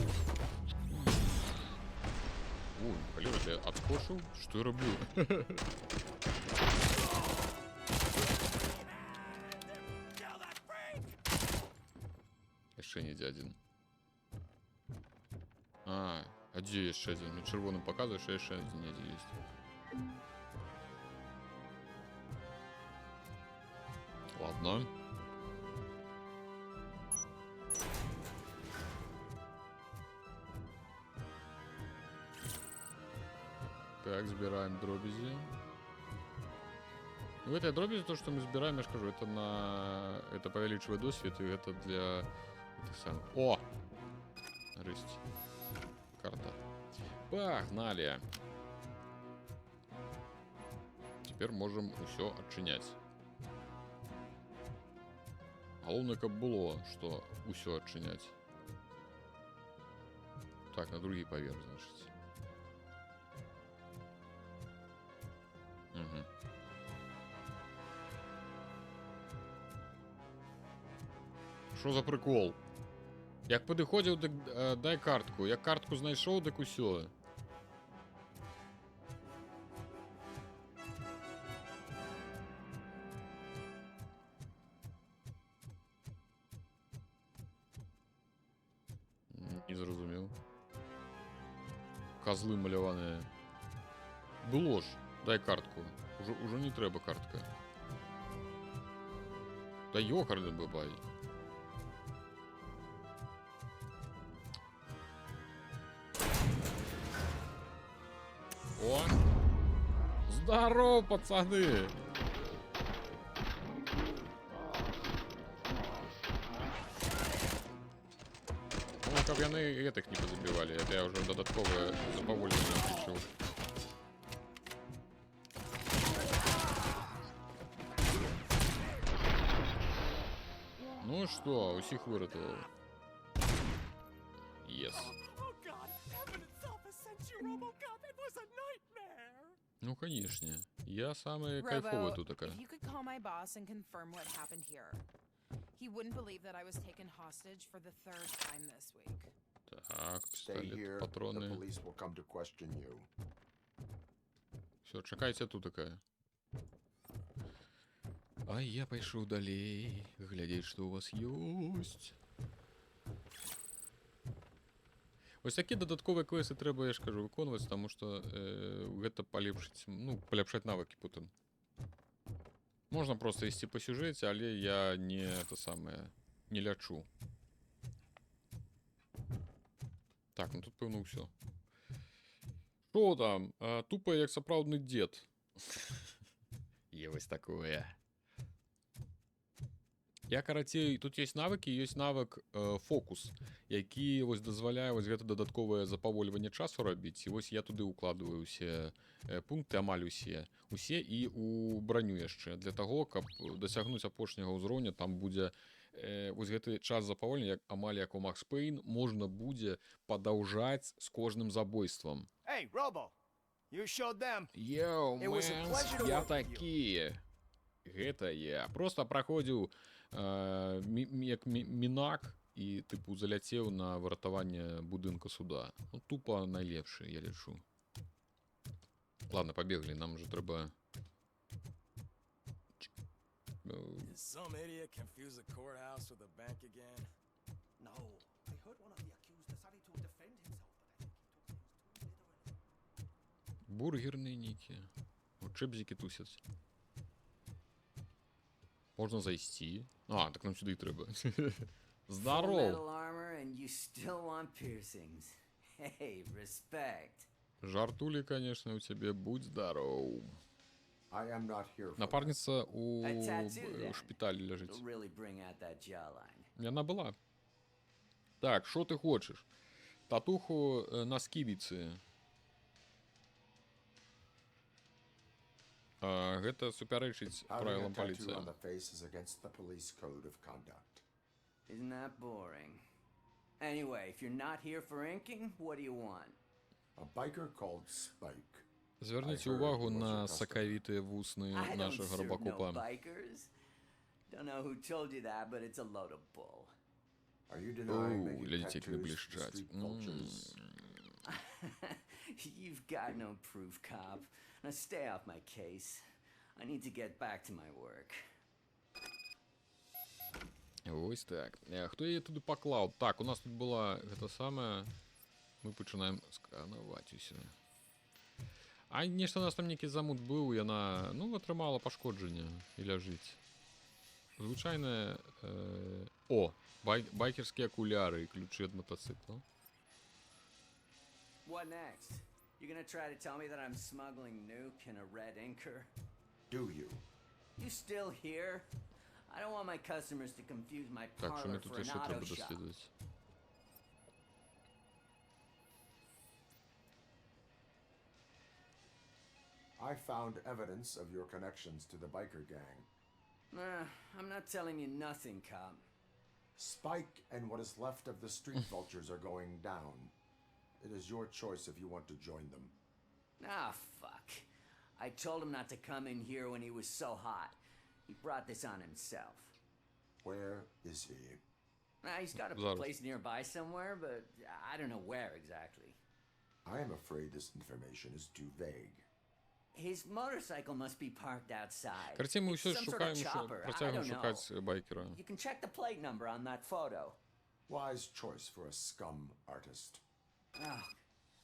Ой, Калюра, ты отскочил? Что я роблю? Яшчэ недзе адзін. А дзе яшчэ адзін? Мне чырвоным паказвае, што яшчэ адзін недзе ёсць. Ладно. Так, збираем дробязі. В этой дробязі то, что мы збираем, я ж кажу, это павялічвае досвед, і гэта для этих самых. О! Нарэшце. Карта. Погнали! Теперь можем усё адчыняць. Галоўнае, каб было, што усё адчыняць. Так, на другі паверх, значыць. Угу. Що за прикол? Як падыходзіў, дык дай картку. Як картку знайшоў, дык усё. Не зразумеў. Козлы маляваныя. Было ж. Дай картку. Уже не трэба картка. Да ёкарны бабай. О! Здорово, пацаны! Ну, каб яны гэтых не позабівалі, это я уже дадатковае запаволенне включыў. що, усіх вирятував. Єс. Oh God, heaven itself has sent you, RoboCop. It was a nightmare. Ну, конечно. Я самый кайфовый тут такая. if you could call my boss and confirm what happened here. He wouldn't believe that I was taken hostage for the third time this week. Так, Stay пистолет, here. The патроны. police will come to question you. Все, чекайте тут такая. А я пайшоў далей, глядзець, што у вас ёсць. Вось такія дадатковыя квесты трэба, я ж кажу, выконваць, таму што гэта палепшыць, ну, паляпшаць навыкі потым. Можна проста ісці па сюжэце, але я не это самае, не лячу. Так, ну тут пэўна ўсё. Што там? Тупа як сапраўдны дзед. Є вось такое. Я, карацей, тут ёсць навыкі, ёсць навык фокус, які вось дазваляе вось гэта дадатковае запавольванне часу рабіць. І вось я туды укладываю ўсе пункты, амаль усе і у броню яшчэ. Для таго, каб дасягнуць апошняга ўзроўня, там будзе вось гэты час запавольвання, як амаль як у Макс Пейн, можна будзе падаўжаць з кожным забойствам. Hey, Robo, you showed them. Йоу, It was a мэнс, pleasure to я work with you. такі. Гэта я. Просто праходзіў як мінак і, тыпу, заляцеў на выратаванне будынка суда. Ну, тупо найлепшы, я лічу. Ладно, пабеглі, нам же трэба... Did some idiot confuse the courthouse with a bank again? No, I heard one of the accused decided to defend himself, but I think he took things too literally. Бургерні нікі. О, чепзіки тусяць. Можна зайсці. А, так нам сюди й треба. Full metal Здоров! armor and you still want piercings. Hey, respect. Жартулі, конечно, у тебе. Будь здоров. I am not here for Напарниця у A tattoo, then. шпиталі лежить. It'll really bring out that jawline. Яна була. Так, що ти хочеш? Татуху на сківіці. Гэта супярэчыць Having a правілам tattoo паліцыі. on the face is against the police code of conduct. Isn't that boring? Anyway, if you're not here for inking, what do you want? A biker called Spike. Зверніть I heard увагу he was на your customer. сакавітыя вусны I don't нашого serve no робокопа. bikers. Don't know who told you that, but it's a load of bull. Are you denying making глядите, як вони tattoos for блищать. street vultures? You've got no proof, cop. Now stay off my case. I need to get back to my work. Ось так. Хто її туди поклав? Так, у нас тут була гэта самая. Ми починаємо сканувати усе. А нешта у нас там нейкі замут быў, яна, ну, атрымала пашкоджанне і ляжыць. Звычайнае... О, байкерскія акуляры і ключы ад матацыкла. What next? You're gonna try to tell me that I'm smuggling nuke in a red inker? Do you? You still here? I don't want my customers to confuse my Так, що parlor мені for тут an ще auto треба shop. дослідувати? I found evidence of your connections to the biker gang. I'm not telling you nothing, cop. Spike and what is left of the street vultures are going down. It is your choice if you want to join them. Ah, fuck. I told him not to come in here when he was so hot. He brought this on himself. Where is he? He's got a Zaraz. place nearby somewhere, but I don't know where exactly. I am afraid this information is too vague. His motorcycle must be parked outside. Карці, ми It's все some sort of шукаємо, chopper. I працягуємо don't know. шукати байкера. You can check the plate number on that photo. Wise choice for a scum artist. Ugh,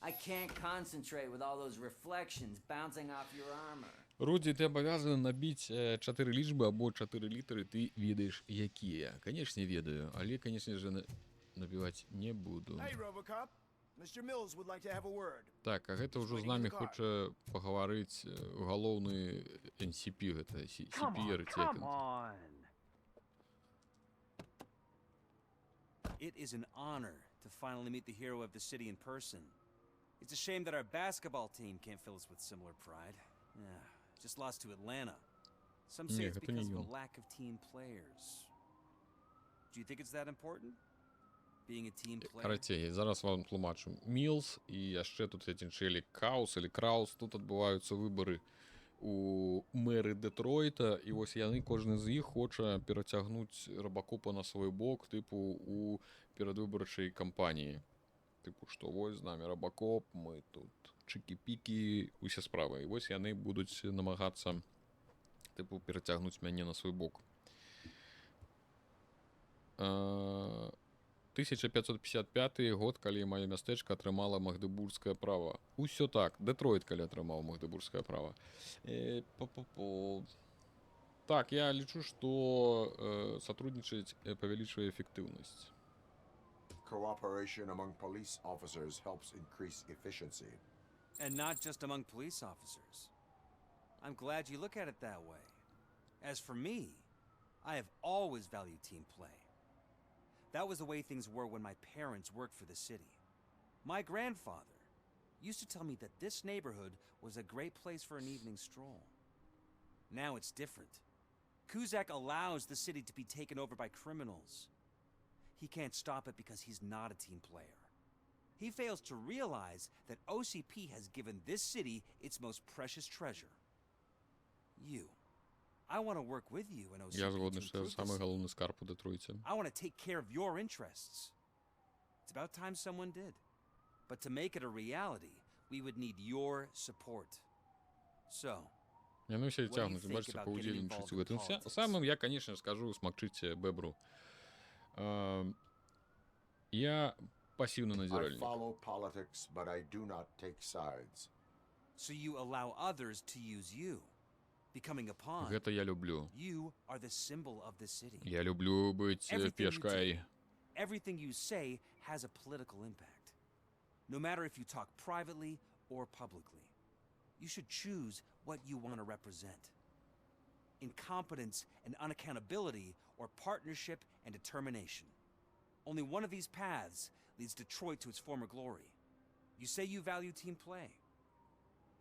I can't concentrate with all those reflections bouncing off your armor. Руді, ти обов'язаний набити 4 лічби або 4 літери, ти ведаєш, які. Конечно, ведаю, але, конечно же, набивати не буду. Hey, Robocop. Mr. Mills would like to have a word. Так, а гэта ўжо з намі хоча пагаварыць галоўны NCP, гэта CPR Tekken. on. It is an honor to finally meet the hero of the city in person. It's a shame that our basketball team can't fill us with similar pride. Yeah, just lost to Atlanta. Some say Не, it's гэта не because of ён. a lack of team players. Do you think it's that important? Being a team player? Карацей, зараз вам тлумачу. Мілс і яшчэ тут адзін чэлік Каус или Краус. Тут адбываюцца выбары у мэры Детройта, і вось яны, кожны з іх хоча перацягнуць Рабакопа на свой бок, тыпу у перадвыбарчай кампаніі. Тыпу, што вось з намі Рабакоп, мы тут чыкі-пікі, усе справы. І вось яны будуць намагацца, тыпу, перацягнуць мяне на свой бок. 1555 год, калі маё мястэчка атрымала магдыбургскае права. Усё так, Детройт, калі атрымаў магдыбургскае права. Так, я лічу, што сотрудничаць павялічвае эфектыўнасць. Cooperation among police officers helps increase efficiency. And not just among police officers. I'm glad you look at it that way. As for me, I have always valued team play. That was the way things were when my parents worked for the city. My grandfather used to tell me that this neighborhood was a great place for an evening stroll. Now it's different. Kuzak allows the city to be taken over by criminals. He can't stop it because he's not a team player. He fails to realize that OCP has given this city its most precious treasure. You. I want to work with you in OCP Я to згодны, што improve самы this. галоўны скарб у Детройце. I want to take care of your interests. It's about time someone did. But to make it a reality, we would need your support. So, Яны ўсе What do you цягнуць, think бачыце, about паўдзельнічаць getting у гэтым. involved in Самым я, конечно, скажу, смакчыце бэбру. Я пассіўны I назіральнік. follow politics, but I do not take sides. so you allow others to use you, becoming a pawn. Гэта я люблю. You are the symbol of the city. Я люблю быць Everything you пешкай. Everything you say has a political impact. No matter if you talk privately or publicly. You should choose what you want to represent. Incompetence and unaccountability, or partnership and determination. Only one of these paths leads Detroit to its former glory. You say you value team play.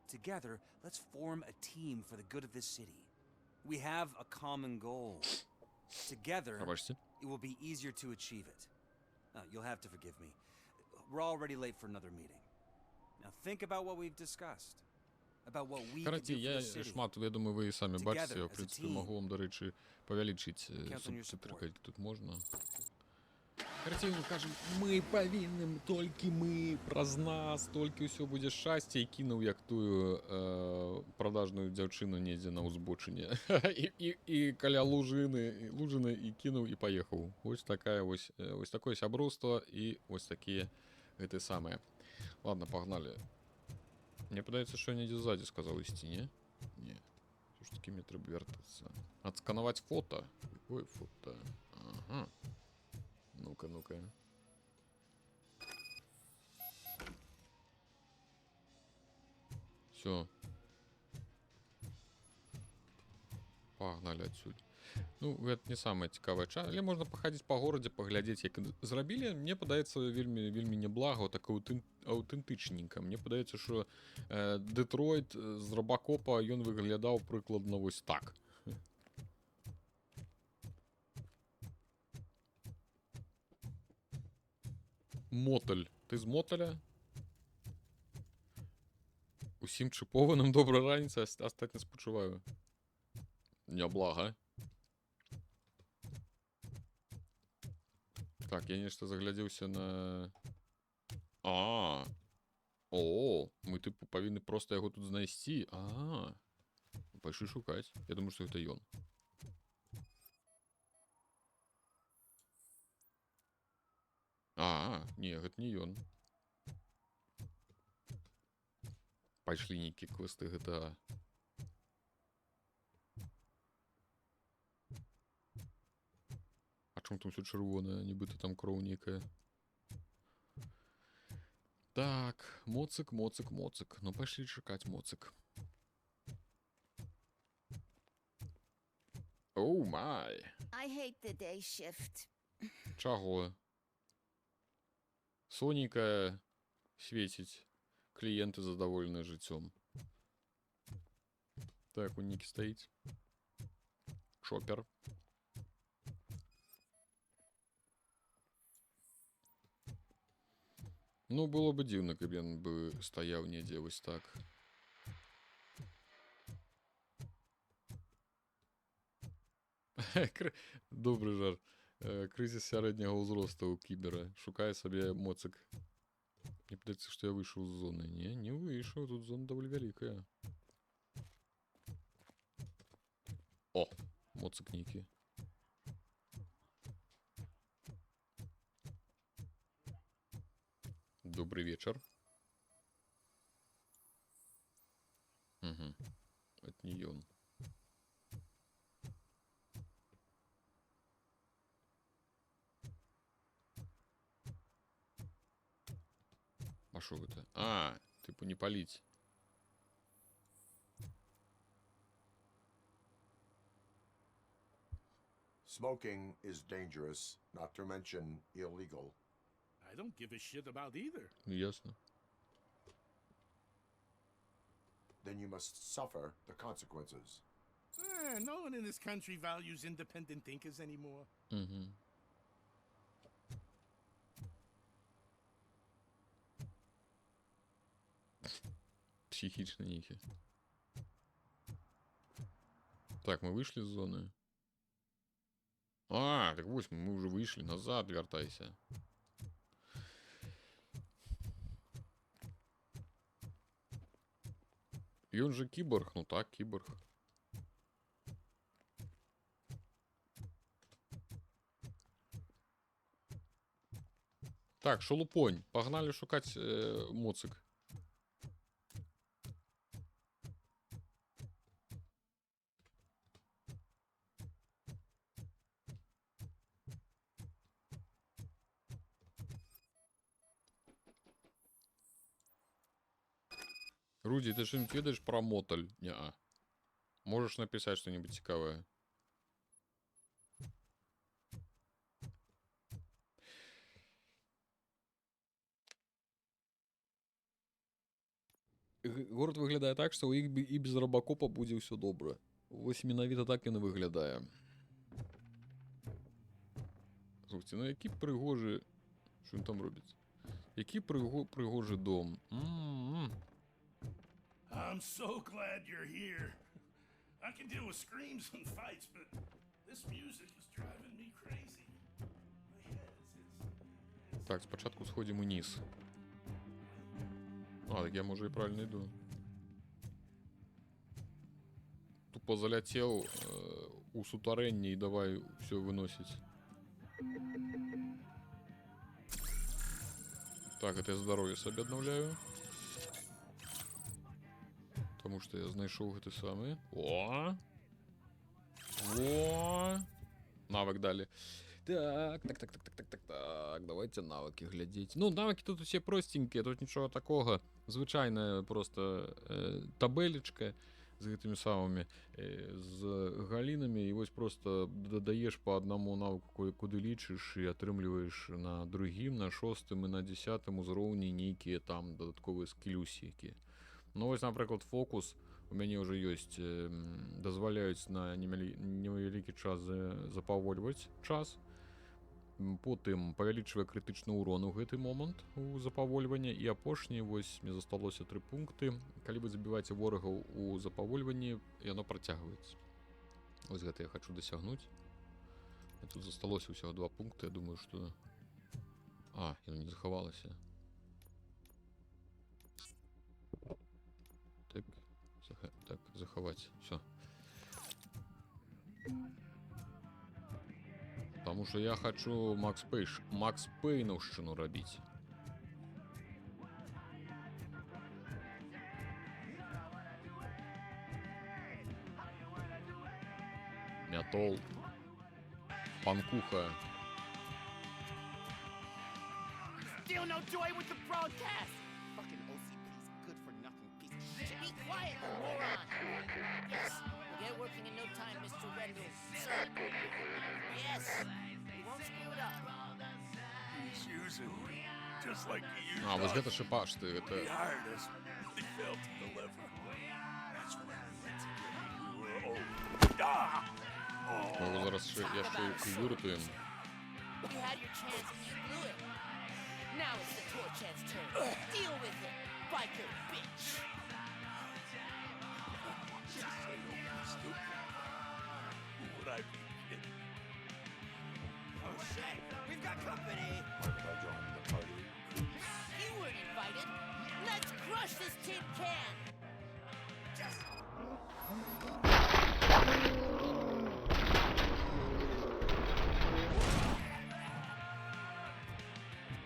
Together, let's form a team for the good of this city. We have a common goal. Together, Пробачце. it will be easier to achieve it. You'll have to forgive me. We're already late for another meeting. Now think about what we've discussed. About what we can Карацей, do for я the city. шмат, я думаю, вы і самі Together, бачыце, я, в as a прынцыпе, team. магу вам, дарэчы, павялічыць Count on your субтитры, калі тут можна. Карацей, мы кажам, мы павінны, толькі мы, праз нас, толькі ўсё будзе шчасце, і кінуў як тую продажную дзяўчыну недзе на ўзбочыне. І каля лужыны і кінуў і паехаў. Вось такая вось такое сяброўства і вось такія гэтыя самыя. Ладно, погнали. Мне падаецца, што я недзе ззаді сказаў ісці, не? Не. Все ж таки мне трэба вяртацца. Адсканаваць фото. Какое фото? Ага. Ну-ка, ну-ка. Все. Погнали отсюда. Ну, гэта не самая цікавая часть, але можна пахадзіць па горадзе, паглядзець, як зрабілі. Мне падаецца вельмі няблага, так аўтэнтычненька. Мне падаецца, што Детройт з Рабакопа ён выглядаў прыкладна вось так. Моталь. Ты з Моталя? Усім чыпованым добра раніца, астатне спачуваю. Няблага. Так, я нешта заглядзеўся на... О, мы тыпу павінны проста яго тут знайсці. Пайшлі шукаць. Я думаю, што гэта ён. Не, гэта не ён. Пайшлі нейкія квесты GTA. Чому там все червоне, нібито там кров нікає. Так, моцик. Ну, пошли шукать моцик. Оу, май. I hate the day shift. Чого? Сонька світить. Клієнти задоволені життям. Так, у Ніки стоїть. Шопер. Ну, было бы дзіўна, каб ён бы стаяў недзе вось так. Добры жарт. Крызіс сярэдняга ўзросту ў кібера. Шукае сабе моцык. Мне падаецца, што я выйшаў з зоны. Не выйшаў, тут зона даволі вялікая. О, моцык нейкі. Добрый вечер. Угу. Это не он. А что это? А, типа не палить. Smoking is dangerous, not to mention illegal. I don't give a shit about either. Ясно. Then you must suffer the consequences. No one in this country values independent thinkers anymore. Угу. Психичные нихи. Так, мы вышли из зоны. А, так вот, мы уже вышли. Назад вертайся. И он же киборг. Ну так, киборг. Так, шелупонь. Погнали шукать моцик. Руди, ты что-нибудь ведаешь про моталь? Не-а. Можешь написать что-нибудь цікавое? Город выглядае так, што ў іх і без рабакопа будзе ўсё добра. Вось менавіта так ён і выглядае. Слухайте, ну які прыгожы... Што ён там робіць? Які прыгожы дом. I'm so glad you're here. I can deal with screams and fights, but this music is driving me crazy. My head is... Так, спочатку сходимо униз. А, так я, може, і правильно йду. Тупо залетел у сутаренні і давай все виносить. Так, это я здоровье себе обновляю. Потому что я знайшов гэты самый. О! О! Навык дали. Так, давайте навыки глядеть. Ну, навыки тут все простенькие, тут ничего такого. Звычайная просто табелечка з гэтымі самымі з галінамі, і вось просто дадаеш по одному навыку, куды лічыш, і атрымліваеш на другім, на 6-м і на 10-м узроўні нейкія там дадатковыя скілюсікі. Ну вось, напрыклад, фокус у мяне ўжо ёсць, дазваляюць на невялікі час запавольваць час. Потым павялічвае крытычны ўрон у гэты момант у запавольвання, і апошні, вось мне засталося 3 пункты. Калі вы забіваеце ворагаў у запавольванні, яно працягваецца. Вось гэта я хочу дасягнуць. Тут засталося ўсяго 2 пункты, я думаю, што... А, яно не захавалася. Так, захаваць, все. Потому что я хочу Макс Пейнаўшчыну рабіць. Мятол. Панкуха. Still no joy with the broadcast. Fucking OCP's good for nothing piece of shit. Be quiet, moron. Yes, we'll get working in no time, Mr. Rendell. Sir. Yes, we won't screw it up. He's using me, just like he used А, вот us. гэта шипаш ты, это... He hired us, but he failed to deliver. That's when we went together. We were old. Ah! Мы его зараз я ще і вирятуємо. You had your chance and you blew it. Now it's the Torchad's turn. Deal with it, biker bitch. Stupid. Who would I be kidding? Oh shit! We've got company! Why would I join the party? You weren't invited. Let's crush this tin can.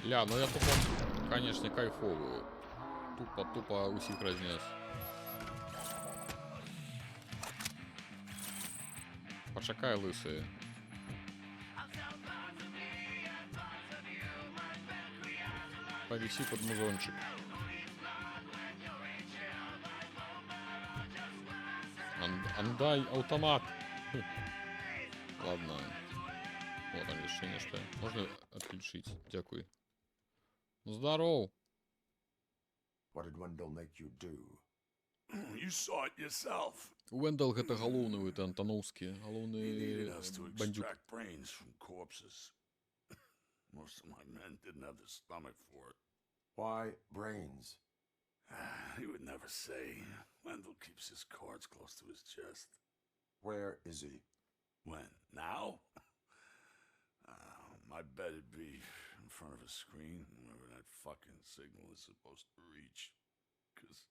Ля, ну я тупо, конечно, кайфовую. Тупо усіх разнес. Почекай, лысые. Повиси под музончик. Андай автомат. Ладно. Вот там решение, что можно отключить. Дякую. Ну, здоров. What did Wendell make you do? You saw it yourself. Уэндал гэта галоўны, это Антоновскі, He галоўны needed us to бандюк. extract brains from corpses. Most of my men didn't have the stomach for it. Why brains? He would never say. Wendell keeps his cards close to his chest. Where is he? When? Now? I bet it'd be in front of a screen, wherever that fucking signal is supposed to reach. 'Cause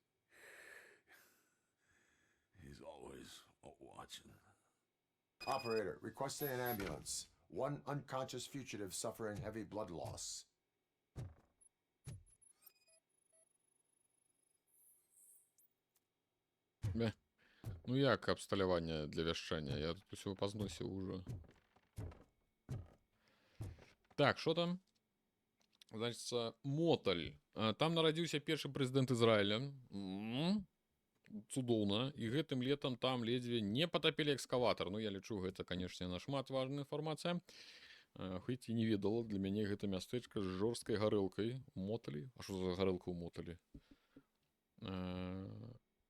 he's always watching. Operator, requesting an ambulance. One unconscious fugitive suffering heavy blood loss. Ну як абсталяванне для вяшчання? Я тут усё пазносіў ужо. Так, що там? Значится, Моталь. Там нарадзіўся першы прэзідэнт Ізраіля. Цудоўна. І гэтым летам там ледзьве не патапілі экскаватар. Ну, я лічу, гэта, канешне, нашмат важная інфармацыя. Хоць і не ведала, для мяне гэта мястэчка з жорсткай гарэлкай у Моталі. А што за гарэлка ў Моталі?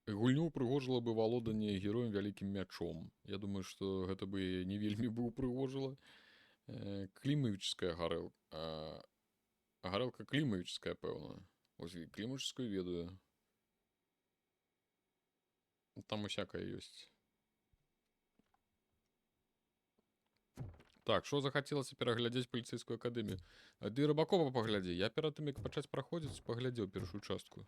Гульню упрыгожыла бы валоданне героем вялікім мячом. Я думаю, што гэта бы не вельмі бы упрыгожыла. Клімавічская гарэлка. Гарэлка клімавічская, пэўна. Ось клімавічскую ведаю. Там усякае ёсць. Так, што захацелася пераглядзець паліцэйскую акадэмію? Ды Рыбакова паглядзі. Я перад тым, як пачаць праходзіць, паглядзеў першую частку.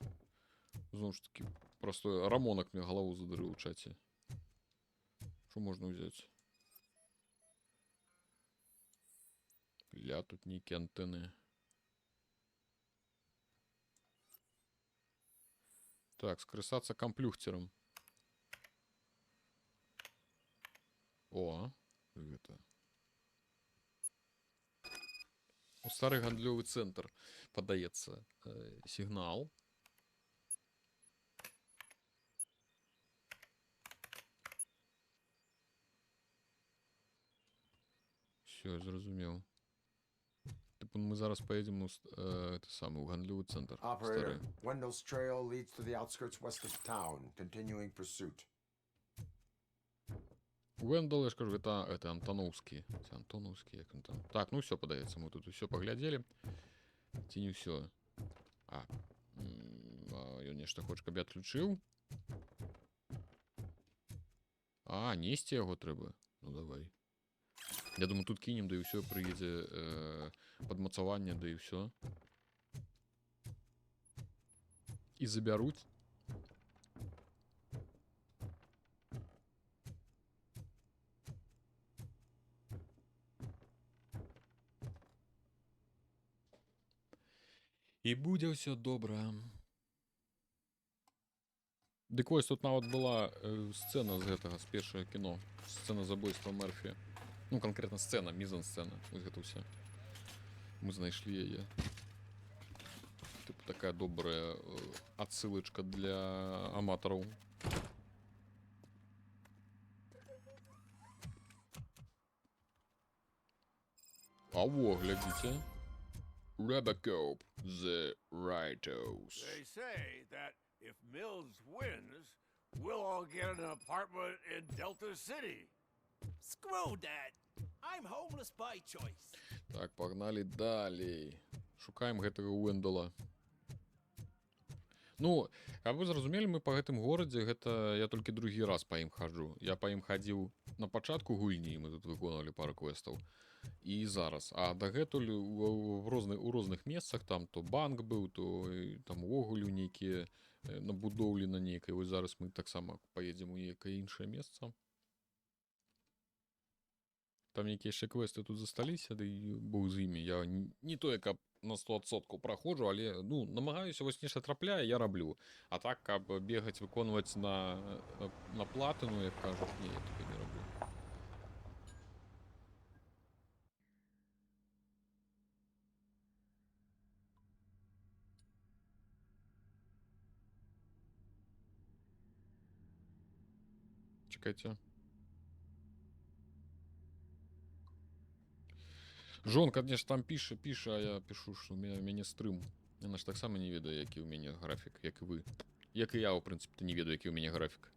Зноў ж таки, просто Рамонак мне галаву задарыў у чаце. Што можна ўзяць? Ля, тут нейкія антэны. Так, скрысацца камплюхцерам. О, гэта. У стары гандлёвы цэнтр падаецца сігнал. Все, зразумеў. Типу, мы зараз поедем у гандлёвы центр. Operator, Wendell's trail leads to the outskirts west of town, continuing pursuit. Уэндал, я ж кажу, это Антоновскі. Це Антоновскі, як він там. Так, ну все, подається, ми тут все поглядели. Ці не все. Ён нешта хоча, каб я адключыў. Несці яго трэба. Ну, давай. Я думаю, тут кинем, да і все, прыедзе падмацаванне, да і все. І забяруць. І будзе ўсё добра. Дык вось, тут нават была сцэна з гэтага, з першага кіно. Сцэна забойства Мерфі. Ну, конкретно сцена, мизансцена. Вось гэта ўсё. Мы знайшлі яе. Типа такая добрая адсылачка для аматараў. А во, глядзіце. Rebacop, the Rightos. They say that if Mills wins, we'll all get an apartment in Delta City. Screw that. I'm homeless by choice. Так, погнали далей. Шукаем гэтага Уэндала. Ну, каб вы зразумелі, мы па гэтым горадзе, гэта я толькі другі раз па ім хаджу. Я па ім хадзіў на пачатку гульні, мы тут выконвалі пару квестаў. І зараз. А дагэтуль у розных месцах, там то банк быў, то там увогуле нейкія набудоўлі на нейкай. Вось зараз мы таксама паедзем у нейкае іншае месца. Там нейкія яшчэ квесты тут засталіся, ды бог з імі. Я не тое, каб на 100% праходжу, але ну, намагаюся, вось нешта трапляе, я раблю. А так, каб бегаць, выконваць на платыну, як кажуць, не, я таке не раблю. Чекайте. Жонка, конечно, там піша, а я пишу, що у мяне стрым. Яна ж таксама не ведае, які ў мяне графік, як і вы. Як і я, у прынцыпе, не ведаю, які ў мяне графік.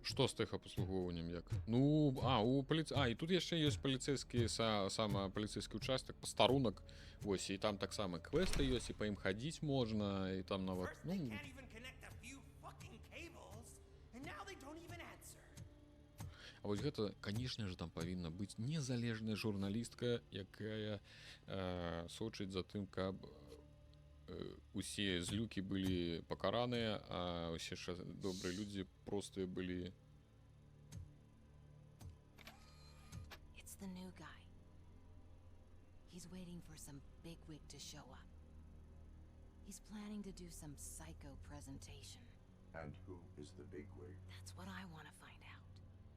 Што з тэхапаслугоўваннем як? Ну, і тут яшчэ ёсць паліцэйскі, сама паліцэйскі участак, пастарунак. Вось, і там таксама квесты ёсць, і па ім хадзіць можна, і там нават, ну... А вось гэта, канешне ж, там павінна быць незалежная журналістка, якая сочыць за тым, каб усе злюкі былі пакараныя, а ўсе добрыя людзі простыя былі. It's the new guy. He's waiting for some bigwig to show up. He's planning to do some psycho presentation. And who is the bigwig? That's what I want to find out.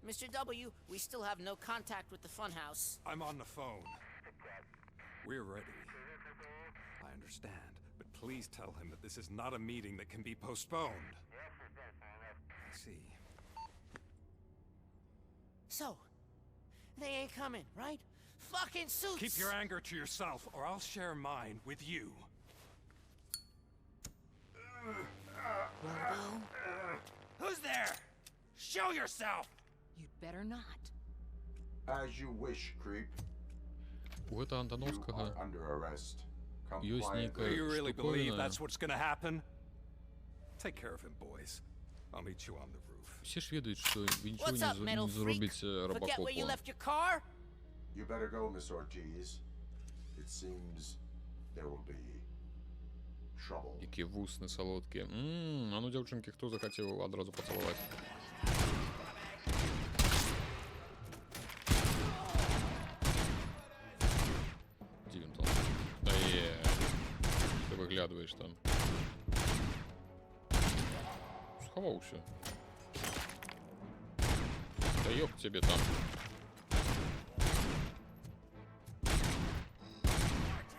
Mr. W, we still have no contact with the funhouse. I'm on the phone. We're ready. I understand, but please tell him that this is not a meeting that can be postponed. I see. So, they ain't coming, right? Fucking suits! Keep your anger to yourself, or I'll share mine with you. Robo? Who's there? Show yourself! You'd better not. As you wish, creep. У гэта Антановскага Under arrest. ёсць Do нейкая you really believe штуковіна. that's what's gonna happen? Take care of him, boys. I'll meet you on the roof. Усе ж ведаюць, што вы нічого What's up, не metal freak? зробіце Forget where you Рабакопу. left your car? You better go, Miss Ortiz. It seems there will be trouble. Які вусны салодкія. А ну, дзяўчынкі, хто захацеў адразу пацалаваць? Дзе ён там? Ты выглядваеш там. Схаваўся. Да ёб цябе там.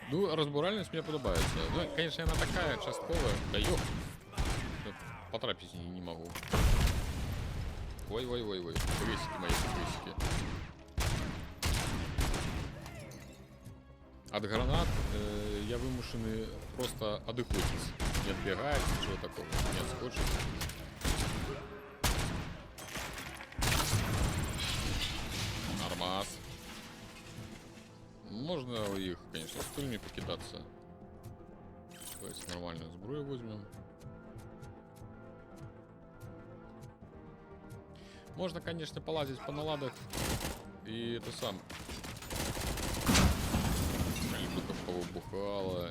Ну, разбуральність мне падабаецца. Ну, конечно, она такая частковая. Да ёб. Потрапіць не могу. Ой. Крысики мои, крысики. От гранат я вымушены просто адыходзіць. Не отбегать, ничего такого. Не отскочить. Нормас. Можно у их, конечно, стульми покидаться. Давайте нормальную сброю возьмем. Можно, конечно, полазить по наладах. И это сам. Калибриков повыбухало.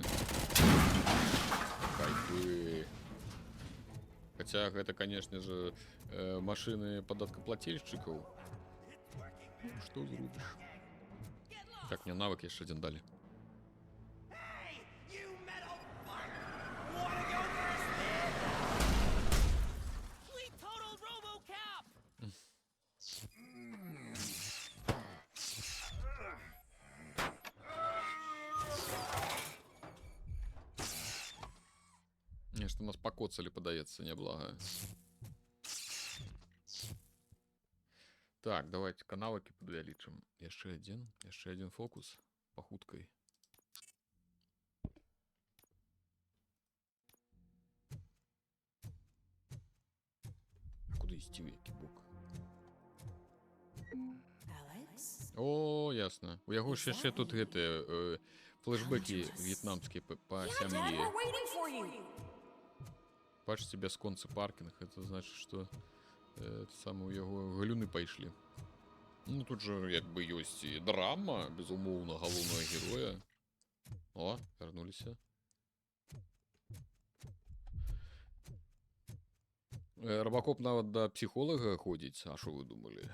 Кайфы. Хотя это, конечно же, машины податкоплательщиков. Что зрубишь? Так, мне навык еще один дали. Нешта нас покоцали, падаецца, неблаго. Так, давайте каналыкі падвялічым. Яшчэ один фокус па хуткай. Христі, який бок. Alex? О, ясно. У яго ж ще тут флешбеки в'єтнамські по сям'ї. Бачите, бясконцы паркінг, это значит, что саме у яго галюны пайшлі. Ну, тут же, як бы, ёсць і драма, безумоўна, галоўнага героя. О, вярнуліся. Рабакоп нават да псіхолага ходзіць, а што вы думалі?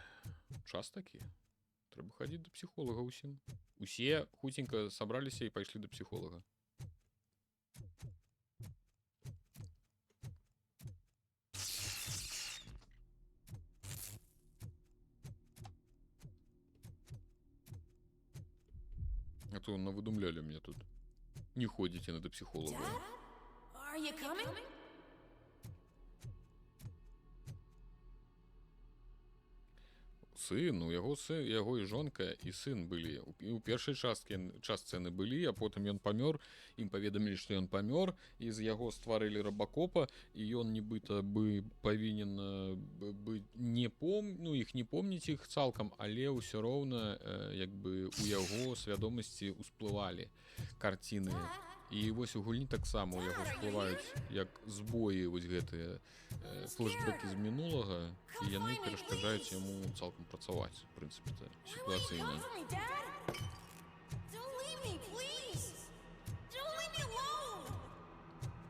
Час такі? Трэба хадзіць да псіхолага ўсім. Усе хуценька сабраліся і пайшлі да псіхолага. А то навыдумляли мне тут. Не ходите на до психолога. Are you coming? Сын, у яго і жонка і сын былі. І ў першай частцы яны былі, а потым ён памёр. Ім паведамілі, што ён памёр, і з яго стварылі рабакопа, і ён нібыта бы павінен быць іх не помніць іх цалкам, але ўсё роўна як бы у яго свядомасці ўсплывалі карціны. І вось у гульні таксама у яго всплываюць як збоі вось гэтыя флешбекі з мінулага, і яны перашкаджаюць яму цалкам працаваць, в прынцыпе, сітуацыйна.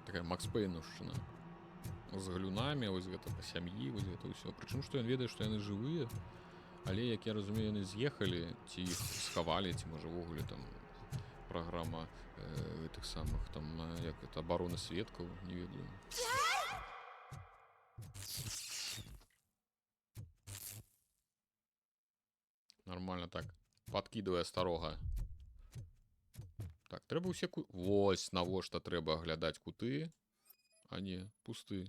Такая Макс Пэйнаўшчына. З галюнамі, вось гэта па сям'і, вось гэта ўсё. Прычым, што ён ведае, што яны жывыя, але, як я разумею, яны з'ехалі, ці іх схавалі, ці, можа, ввогуле там праграма гэтых самых, там, як это, абароны сведкаў, не ведаю. Нормально так. Подкидывая старога. Так, трэба ўсе вось навошта трэба аглядаць куты, а не пусты.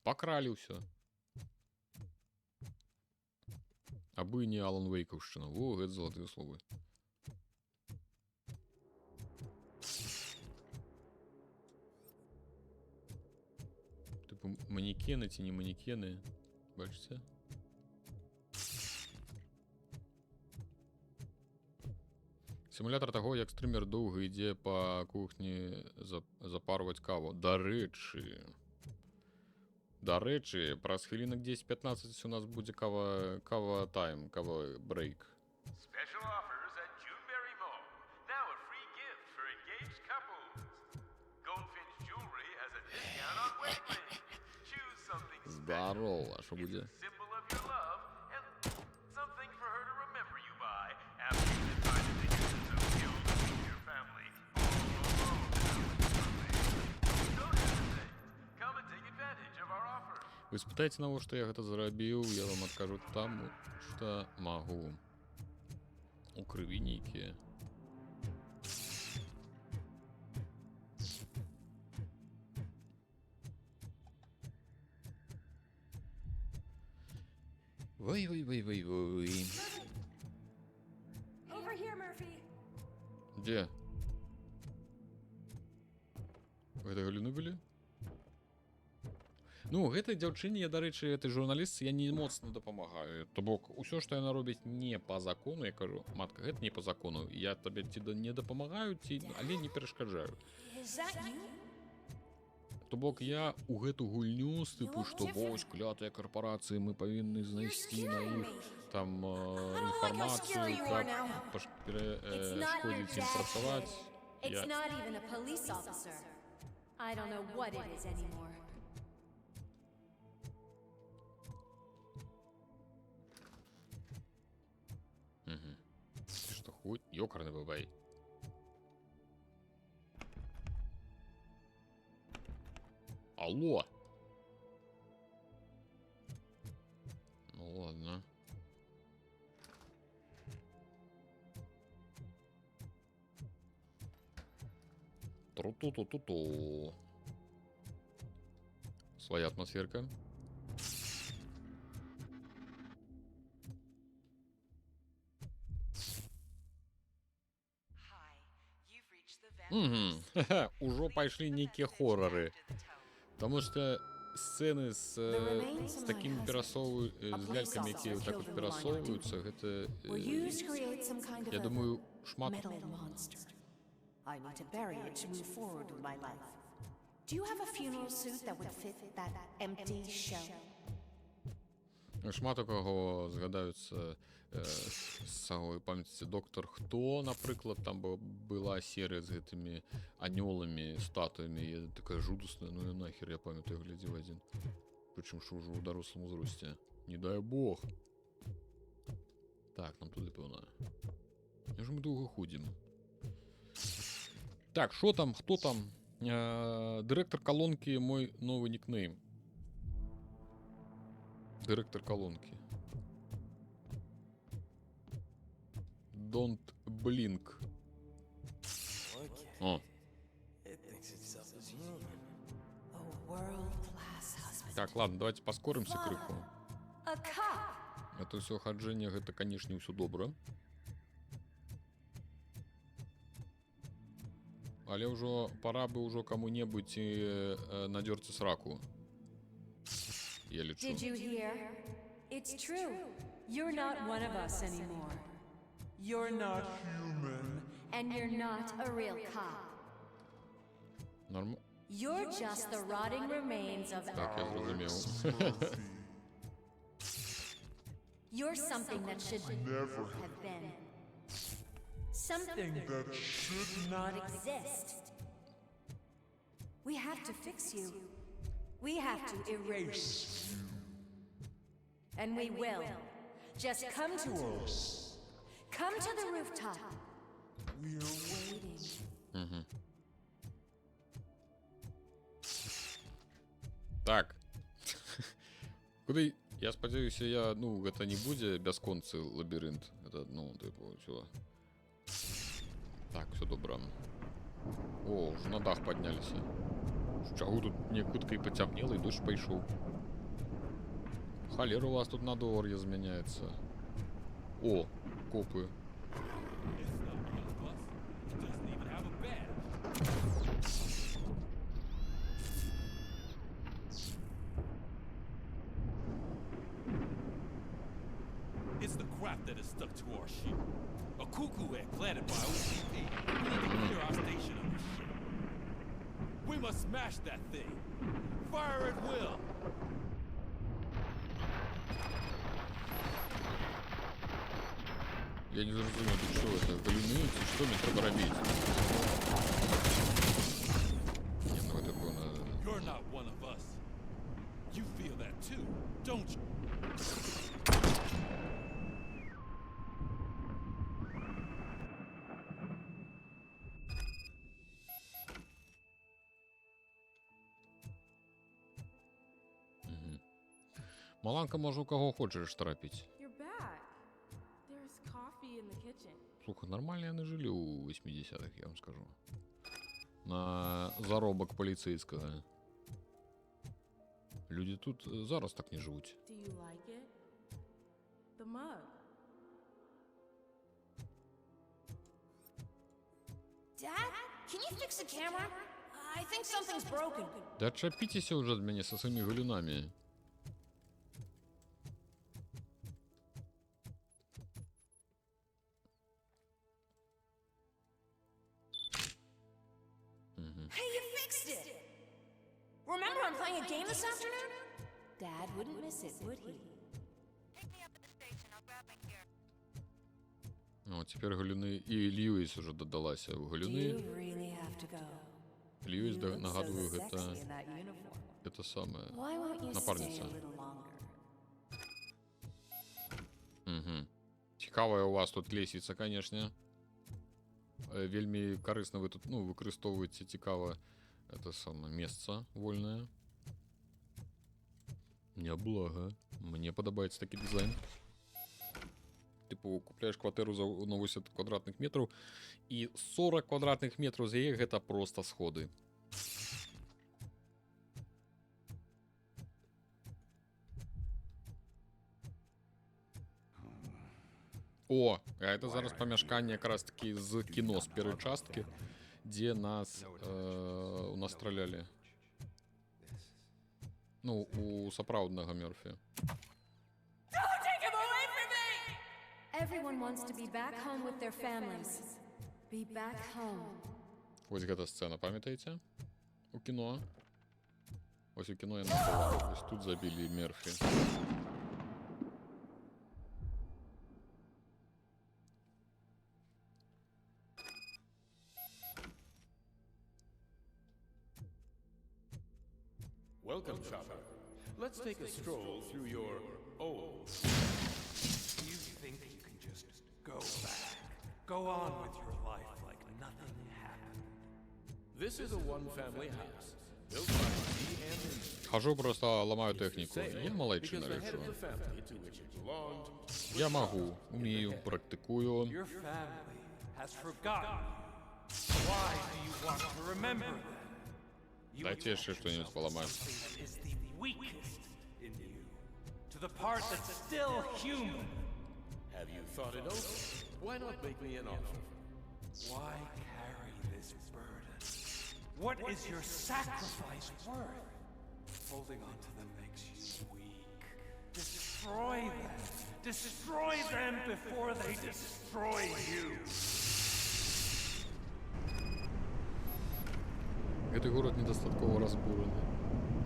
Пакралі ўсё. Абы не Алан Вейкаўшчына. Во, гэта залатыя словы. Типу, манекены ці не манекены. Бачыце? Сімулятор таго, як стрымер доўга ідзе па кухні запарваць каву. Дарэчы, праз хвілінак 10-15 у нас будзе кава тайм, кава брейк. Special offers at Juneberry Mall. Now a free gift for engaged couples. Goldfinch Jewelry has a discount on wedding rings. Choose something Здорово, а що буде? symbol of your love and something for her to remember you by after you decided to use it to build your family. Don't hesitate. Come and take advantage of our offer. Вы спытаеце, навошта я гэта зрабіў, я вам адкажу таму, што магу. У крыві нейкія. Вой. Over here, Murphy. Дзе? Гэта галюны былі? Ну, гэтай дзяўчыне, я, дарэчы, гэтай журналістцы, я не моцна дапамагаю. То бок, усё, што яна робіць не па закону, я кажу, матка, гэта не па закону. Я табе ці не дапамагаю, але не перашкаджаю. То бок, я у гэту гульню з тыпу, што вось, клятыя карпорацыі, мы павінны знайсці на іх там інфармацыю, каб перашкодзіць ім працаваць. It's not even a police officer. I don't know what it is anymore. Ты што, хуй? Ёкарны бабай. Алло! Ну ладно. Тру-ту-ту-ту-ту. Своя атмосферка. Ужо пайшлі нейкія хорары. Таму што сцэны з такімі з лялькамі, якія так от перасоўваюцца, гэта, я думаю, шмат. I need to bury it to move forward with my life. Do you have a funeral suit that would fit that empty shell? Шмат у каго згадаюцца з самой памяці доктор Хто, напрыклад, там была серыя з гэтымі анёламі, статуямі, я такая жудасная, ну і нахер, я памятаю, глядзеў адзін. Прычым, што ўжо ў дарослым узросце. Не дай бог. Так, нам туды, пэўна. Як жа мы доўга ходзім? Так, што там, хто там? Дырэктар калонкі, мой новы нікнейм. Дырэктар калонкі. Don't blink. О. Так, ладно, давайте паскорымся крыху. А то ўсё хаджэнне, гэта, канешне, ўсё добра. Але ўжо пора бы ўжо каму-небудзь надзёрці сраку. Я лічу. Did you hear? It's true. You're not one of us anymore. You're not human. And you're not a real cop. Норм... You're just the rotting remains of... Так, я зрозумів. You're something that should never have been. Something that should not exist. We have to fix you. We have to erase you. And we will. Just come to us. Come to the rooftop. We're waiting. Так. Куды? Я спадзяюся, гэта не будзе бясконцы лабірынт. Это, ўсё. Так, все добра. О, уже на дах поднялись. Чего тут мне хутка и потемнело, и дождь пошел. Холера, у вас тут надворье изменяется. О, копы. It's the crap that is stuck to our ship. A cuckoo egg planted by OCP. We need to clear our station of this shit. We must smash that thing. Fire at will. Я не зрозумів, що це? Галюмінується, що мені треба робити? Ні, ну це повно... You're not one of us. You feel that too, don't you? Маланка може у кого хочеш трапить. Слухай, нормально яны жылі у 80-х, я вам скажу. На заробак поліцейскага. Люди тут зараз так не живуть. Dad, can you fix the camera? I think something's broken. Да отчепитесь уже от меня со своими галюнами. Hey, you fixed it! Remember I'm playing a game this afternoon? Dad wouldn't miss it, would he? О, теперь галюны... И Льюис уже додалась в галюны. Льюис, нагадываю, это самое... Напарница. Угу. Цікавая у вас тут лесвіца, конечно. Вельмі карысна вы тут, выкарыстоўваеце цікава это самое месца вольнае. Няблага. Мне падабаецца такі дызайн. Типу, купляеш кватэру за 80 квадратных метраў і 40 квадратных метраў з яе гэта проста сходы. О, а это зараз памяшканне якраз таки з кіно з першай часткі, где нас у нас стреляли. Ну, у сапраўднага Мёрфі. Everyone wants to be back home with their families. Be back home. Ось гэта сцэна, памятаеце? У кіно. Ось у кіно яна была. Ось тут забілі Мерфі. Welcome, Chopper. Let's take a stroll through your old. You think you can just go back, go on with your life like nothing happened? This is a one-family house, built by me and me. Хожу, просто ламаю техніку. Я малеччина Because the head лечу. of the family to which it belonged. Я можу, вмію, практикую. Your family has forgotten you. Why do you want to remember them? You Дайте ще щось поламаю. something that is the weakest in you, to the part that's still human. Have you thought it over? Why not make me an offer? Why carry this burden? What is your sacrifice worth? Holding on to them makes you weak. Destroy them. Destroy them before they destroy you. Этот город недостатково разбуренный.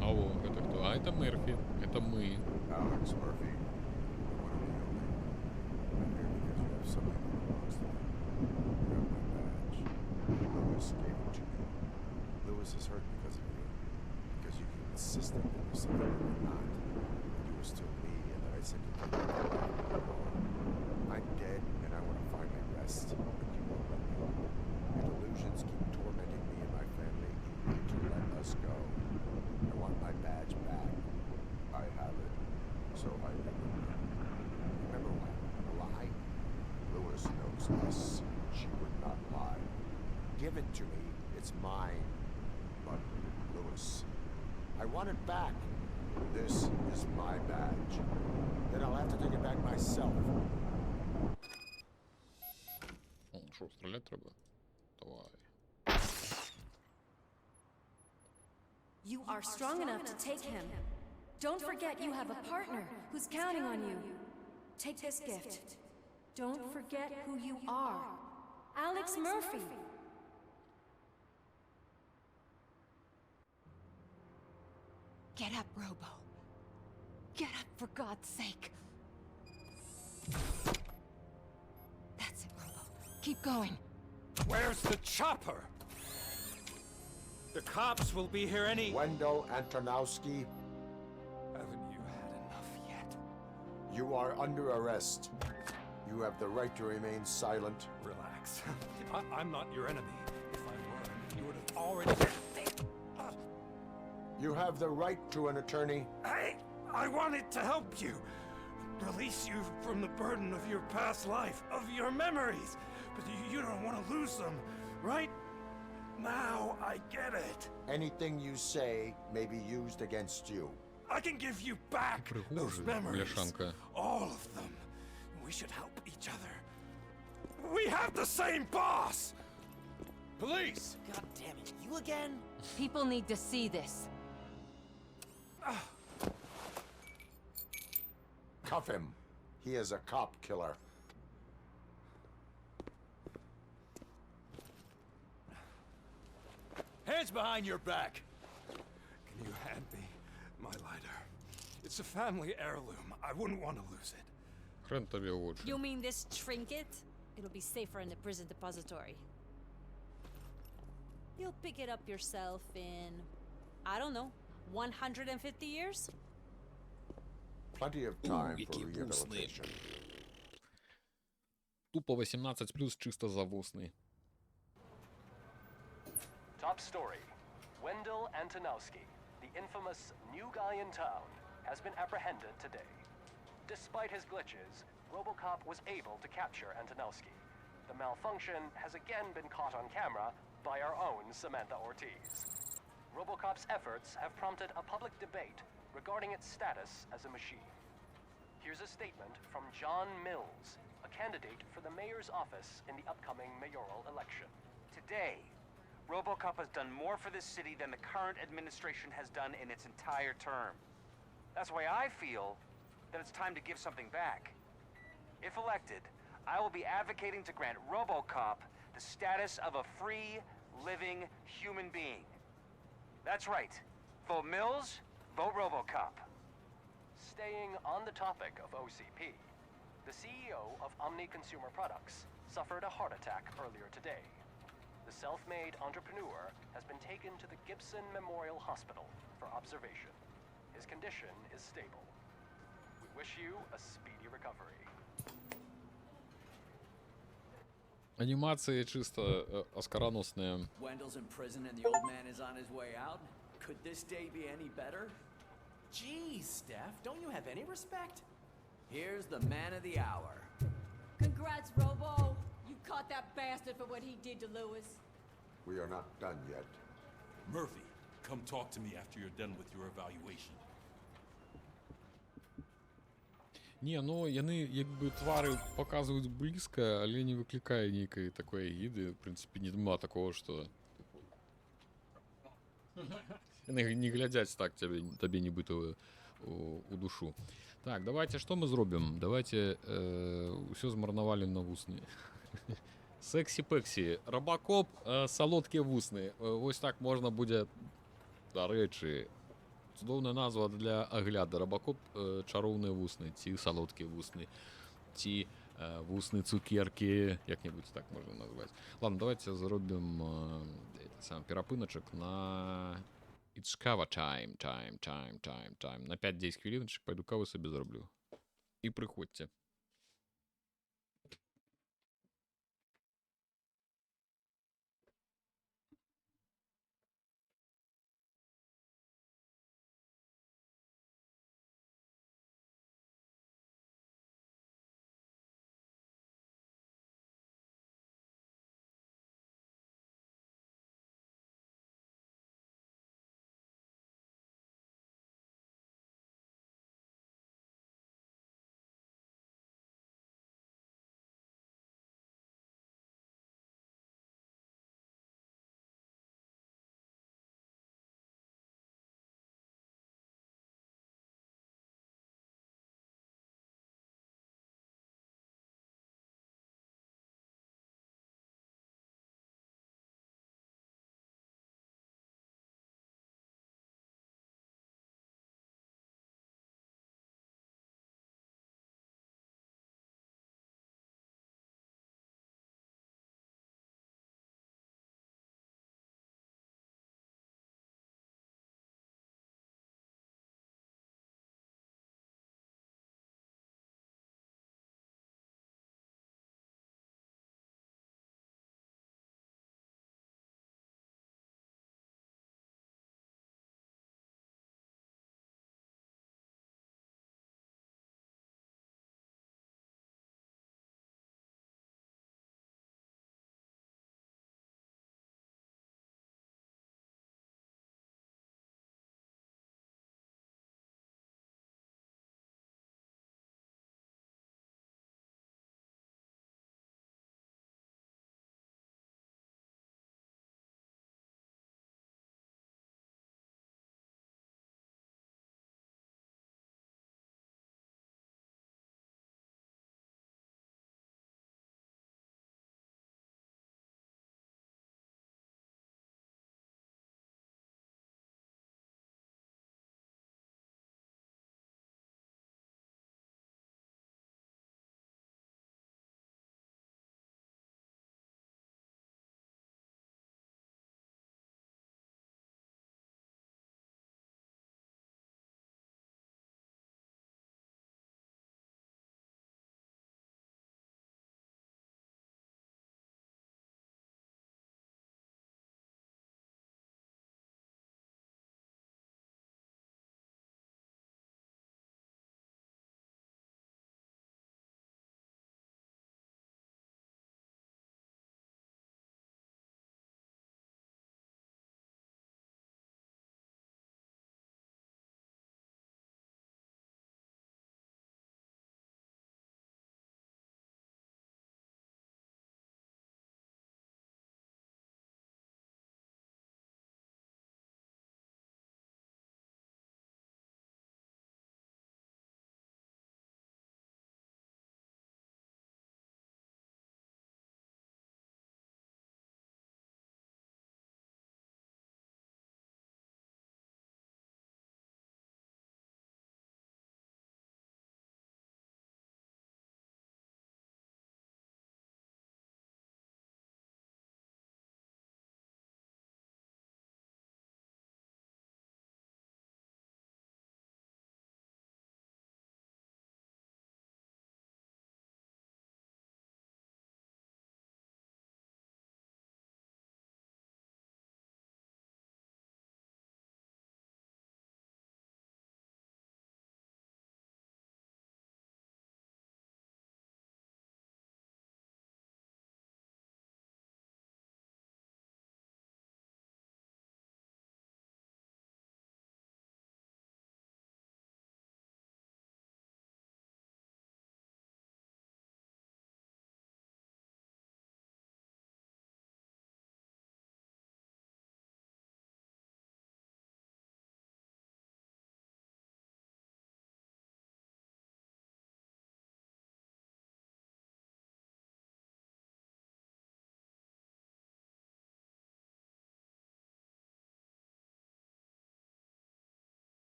Алло, это кто? А это Мерфи. Это мы. Alex Murphy, one of the only. I'm here because you have something that belongs to me. You have my badge. Lewis gave it to me. Lewis is hurt because of you. Because you insisted that you're something that you're not. That you were still me and that I simply couldn't get away from you all. I'm dead and I want to finally rest, but you won't let me. Your delusions keep tormenting me and my family. You need to let us go. I want my badge back. I have it. So I remember. Remember when? Lie? Lewis knows us. She would not lie. Give it to me. It's mine. But, Lewis, I want it back. This is my badge. Then I'll have to take it back myself. О, що, стріляти треба? Давай. You are strong enough to take him. Don't forget you have a partner who's counting on you. Take this gift. Don't forget who you are. Alex Murphy. Get up, Robo. Get up, for God's sake. That's it, Robo. Keep going. Where's the chopper? The cops will be here any... Wendell Antonowski, Haven't you had enough yet? you are under arrest. You have the right to remain silent. Relax. I'm not your enemy. If I were, you would have already... You have the right to an attorney. I wanted to help you. Release you from the burden of your past life, of your memories. But you don't want to lose them, right? Now I get it. Anything you say may be used against you. I can give you back those Пригожий, memories. бляшанка. All of them. We should help each other. We have the same boss! Police! God damn it, you again? People need to see this. Cuff him. He is a cop killer. Hands behind your back. Can you hand me my lighter? It's a family heirloom. I wouldn't want to lose it. Хрен тобі в очі. You mean this trinket? It'll be safer in the prison depository. You'll pick it up yourself in, I don't know, 150 years? Plenty of time for rehabilitation. Тупо 18+, чисто завусний. Top story. Wendell Antonowski, the infamous new guy in town, has been apprehended today. Despite his glitches, RoboCop was able to capture Antonowski. The malfunction has again been caught on camera by our own Samantha Ortiz. RoboCop's efforts have prompted a public debate regarding its status as a machine. Here's a statement from John Mills, a candidate for the mayor's office in the upcoming mayoral election. Today, RoboCop has done more for this city than the current administration has done in its entire term. That's why I feel that it's time to give something back. If elected, I will be advocating to grant RoboCop the status of a free, living human being. That's right. Vote Mills, vote RoboCop. Staying on the topic of OCP, the CEO of Omni Consumer Products suffered a heart attack earlier today. The self-made entrepreneur has been taken to the Gibson Memorial Hospital for observation. His condition is stable. We wish you a speedy recovery. Анимация чисто оскароносная. Wendell's in prison and the old man is on his way out. Could this day be any better? Geez, Steph, don't you have any respect? Here's the man of the hour. Congrats, Robo. You caught that bastard for what he did to Lewis. We are not done yet. Murphy, come talk to me after you're done with your evaluation. Ні, ну яны якби твары показваюць блізка, але не выклікае нейкай такой агіды. В прынцыпе, нема такого, што яны не глядзяць так табе нібыта у душу. Так, давайте што мы зробім? Давайте ўсё змарнавалі на вусны. Сексі-пексі. Рабакоп, салодкія вусны. Вось так можна будзе, дарэчы, цудоўная назва для агляду. Рабакоп, чароўныя вусны, ці салодкія вусны, ці вусны цукеркі, як-небудзь так можна назваць. Ладно, давайте зробім сам перапыначак на It's cover time. На 5-10 хвіліночак пайду каву сабе зроблю. І прыходзьце.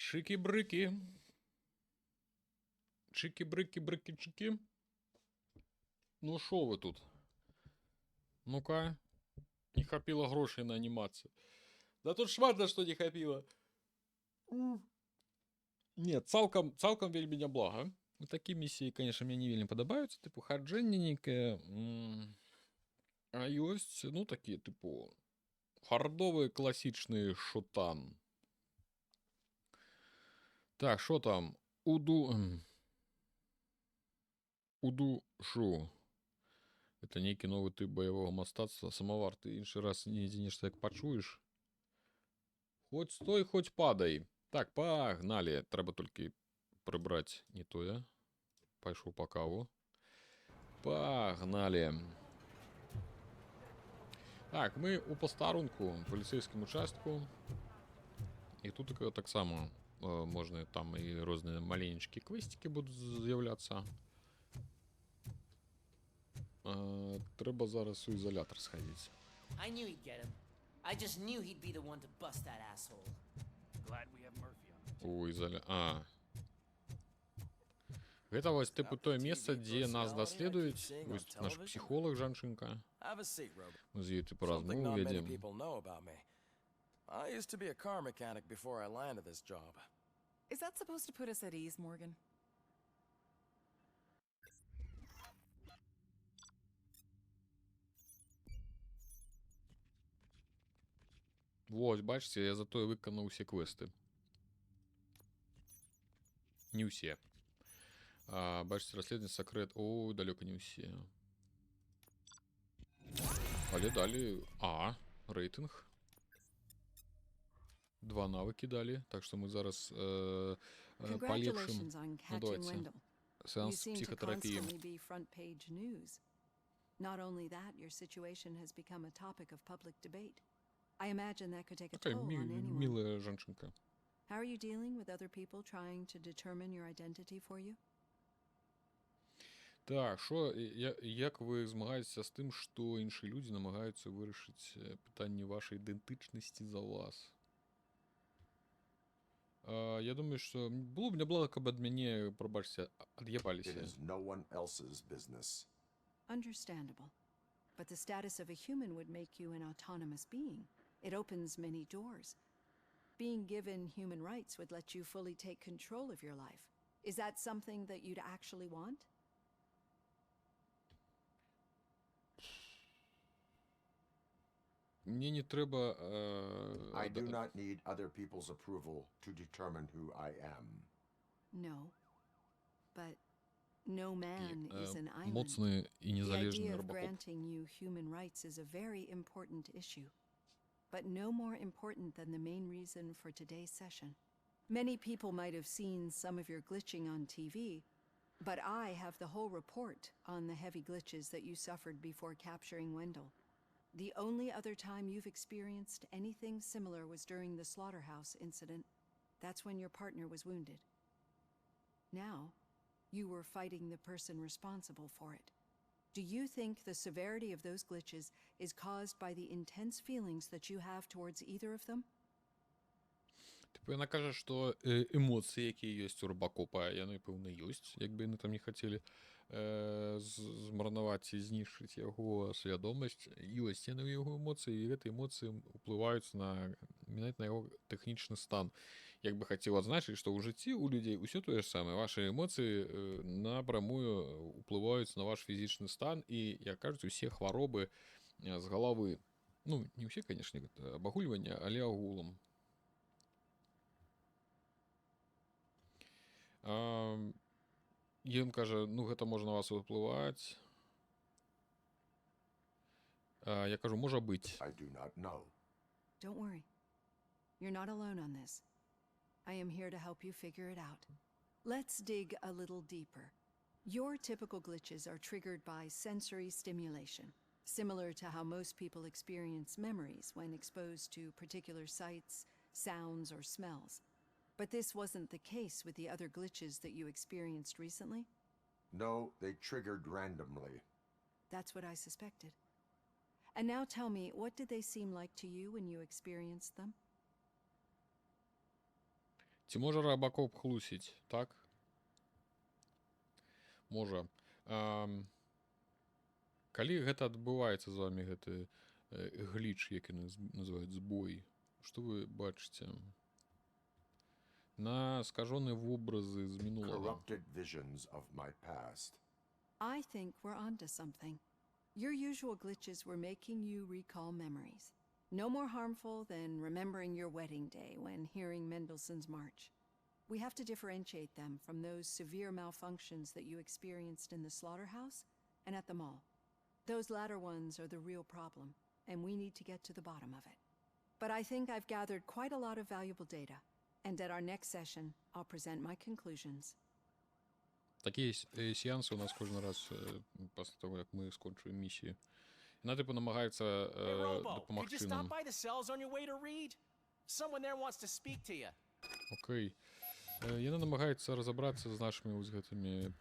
Чики-брики. Чики-брики-брики-чики. Ну шо ви тут? Ну-ка. Не хапило грошей на анімацію. Да тут шмат на що не хапило. Нет, цалкам вельмі няблага. Такі місії, конечно, мне не вельмі падабаюцца, типу хаджэнненькая. А ёсць, ну, такія, типу, хардовые классичные шутан. Так, що там? Уду-шу. Это некий новый тип бойового мастацтва. Самовар, ти інший раз не денешься, як почуєш. Хоть стой, хоть падай. Так, погнали. Треба тільки прибрати не то я. Пойшов по каву. Погнали. Так, ми у постарунку, поліцейському участку. І тут так само можна там і різні маленькі квестики будуть з'являтися. Треба зараз у ізолятор сходити. I knew he'd get him. I just knew he'd be the one to bust that asshole. Glad we have Murphy on. У ізолятор. Гэта вось типу тое месца, дзе нас даследуюць. Вось наш псіхолог, жанчынка. Мы з ёй типу размову вядзем. I used to be a car mechanic before I landed this job. Is that supposed to put us at ease, Morgan? Вось, бачите, я зато і виконав усі квести. Не усі. Бачите, розслідування секрет. О, далеко не усі. Але далі... рейтинг. 2 навики дали. Так що ми зараз поліпшимо. Ну, давайте. Сеанс психотерапії. Not only that, your situation has become a topic of public debate. I imagine that could take a Такая toll on anyone. милая женщинка. How are you dealing with other people trying to determine your identity for you? Так, як ви змагаєтеся з тим, що інші люди намагаються вирішити питання вашої ідентичності за вас? Я думаю, що було б неплохо, коли б від мене, пробачте, від'їбалися. It is no one else's business. Understandable. But the status of a human would make you an autonomous being. It opens many doors. Being given human rights would let you fully take control of your life. Is that something that you'd actually want? Мне не треба... I do not need other people's approval to determine who I am. No. But no man is an island. Моцний і The незалежний idea of робокоп. granting you human rights is a very important issue. But no more important than the main reason for today's session. Many people might have seen some of your glitching on TV, but I have the whole report on the heavy glitches that you suffered before capturing Wendell. The only other time you've experienced anything similar was during the slaughterhouse incident. That's when your partner was wounded. Now, you were fighting the person responsible for it. Do you think the severity of those glitches is caused by the intense feelings that you have towards either of them? Типу, вона каже, що емоції, які є у Робокопа, вони, певно, є, якби вони там не хотіли змарнувати і знищити його свідомість. Є на його емоції, і ці емоції впливають на його технічний стан. Як би хотів відзначити, що у житті у людей усе те ж саме. Ваші емоції напрямую впливають на ваш фізичний стан і, як кажуть, усі хвороби з голови. Ну, не всі, звісно, обагулювання, але огулом. І він каже, ну, гэта можа на вас уплываць. Я кажу, можа быць. I do not know. Don't worry. You're not alone on this. I am here to help you figure it out. Let's dig a little deeper. Your typical glitches are triggered by sensory stimulation, similar to how most people experience memories when exposed to particular sights, sounds, or smells. But this wasn't the case with the other glitches that you experienced recently? No, they triggered randomly. That's what I suspected. And now tell me, what did they seem like to you when you experienced them? Ці можа Робокоп хлусіць, так? Можа. Калі гэта адбываецца з вами, гэты гліч, які называюць збой, што вы бачыце? На скажоныя вобразы з мінулага. Corrupted visions of my past. I think we're onto something. Your usual glitches were making you recall memories. No more harmful than remembering your wedding day when hearing Mendelssohn's March. We have to differentiate them from those severe malfunctions that you experienced in the slaughterhouse and at the mall. Those latter ones are the real problem, and we need to get to the bottom of it. But I think I've gathered quite a lot of valuable data, and at our next session, I'll present my conclusions. Такі сеанси у нас кожен раз після того, як ми скончуємо місію. Вона типу намагається допомогти нам. Окей. Яна намагається розібратися з нашими ось гэтымі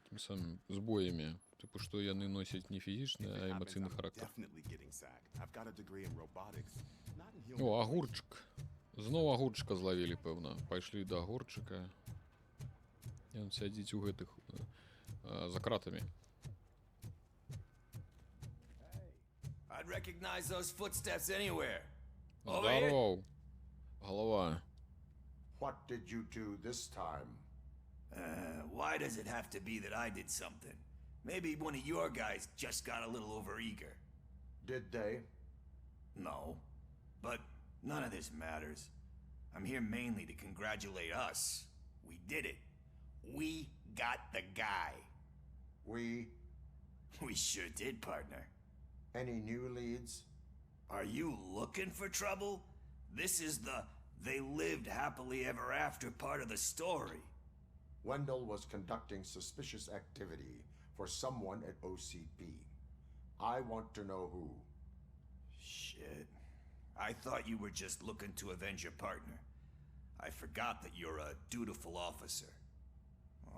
тими самими збоями. Типу, що яны носять не фізичний, а емоційний характер. О, огурчик. Знову огурчика зловили, певно. Пайшли до огурчика. І він сядить у гэтых за кратами. I'd recognize those footsteps anywhere. Здоров, голова. What did you do this time? Why does it have to be that I did something? Maybe one of your guys just got a little overeager. Did they? No. But none of this matters. I'm here mainly to congratulate us. We did it. We got the guy. We sure did, partner. Any new leads? Are you looking for trouble? This is the they lived happily ever after part of the story. Wendell was conducting suspicious activity for someone at OCP. I want to know who. Shit. I thought you were just looking to avenge your partner. I forgot that you're a dutiful officer.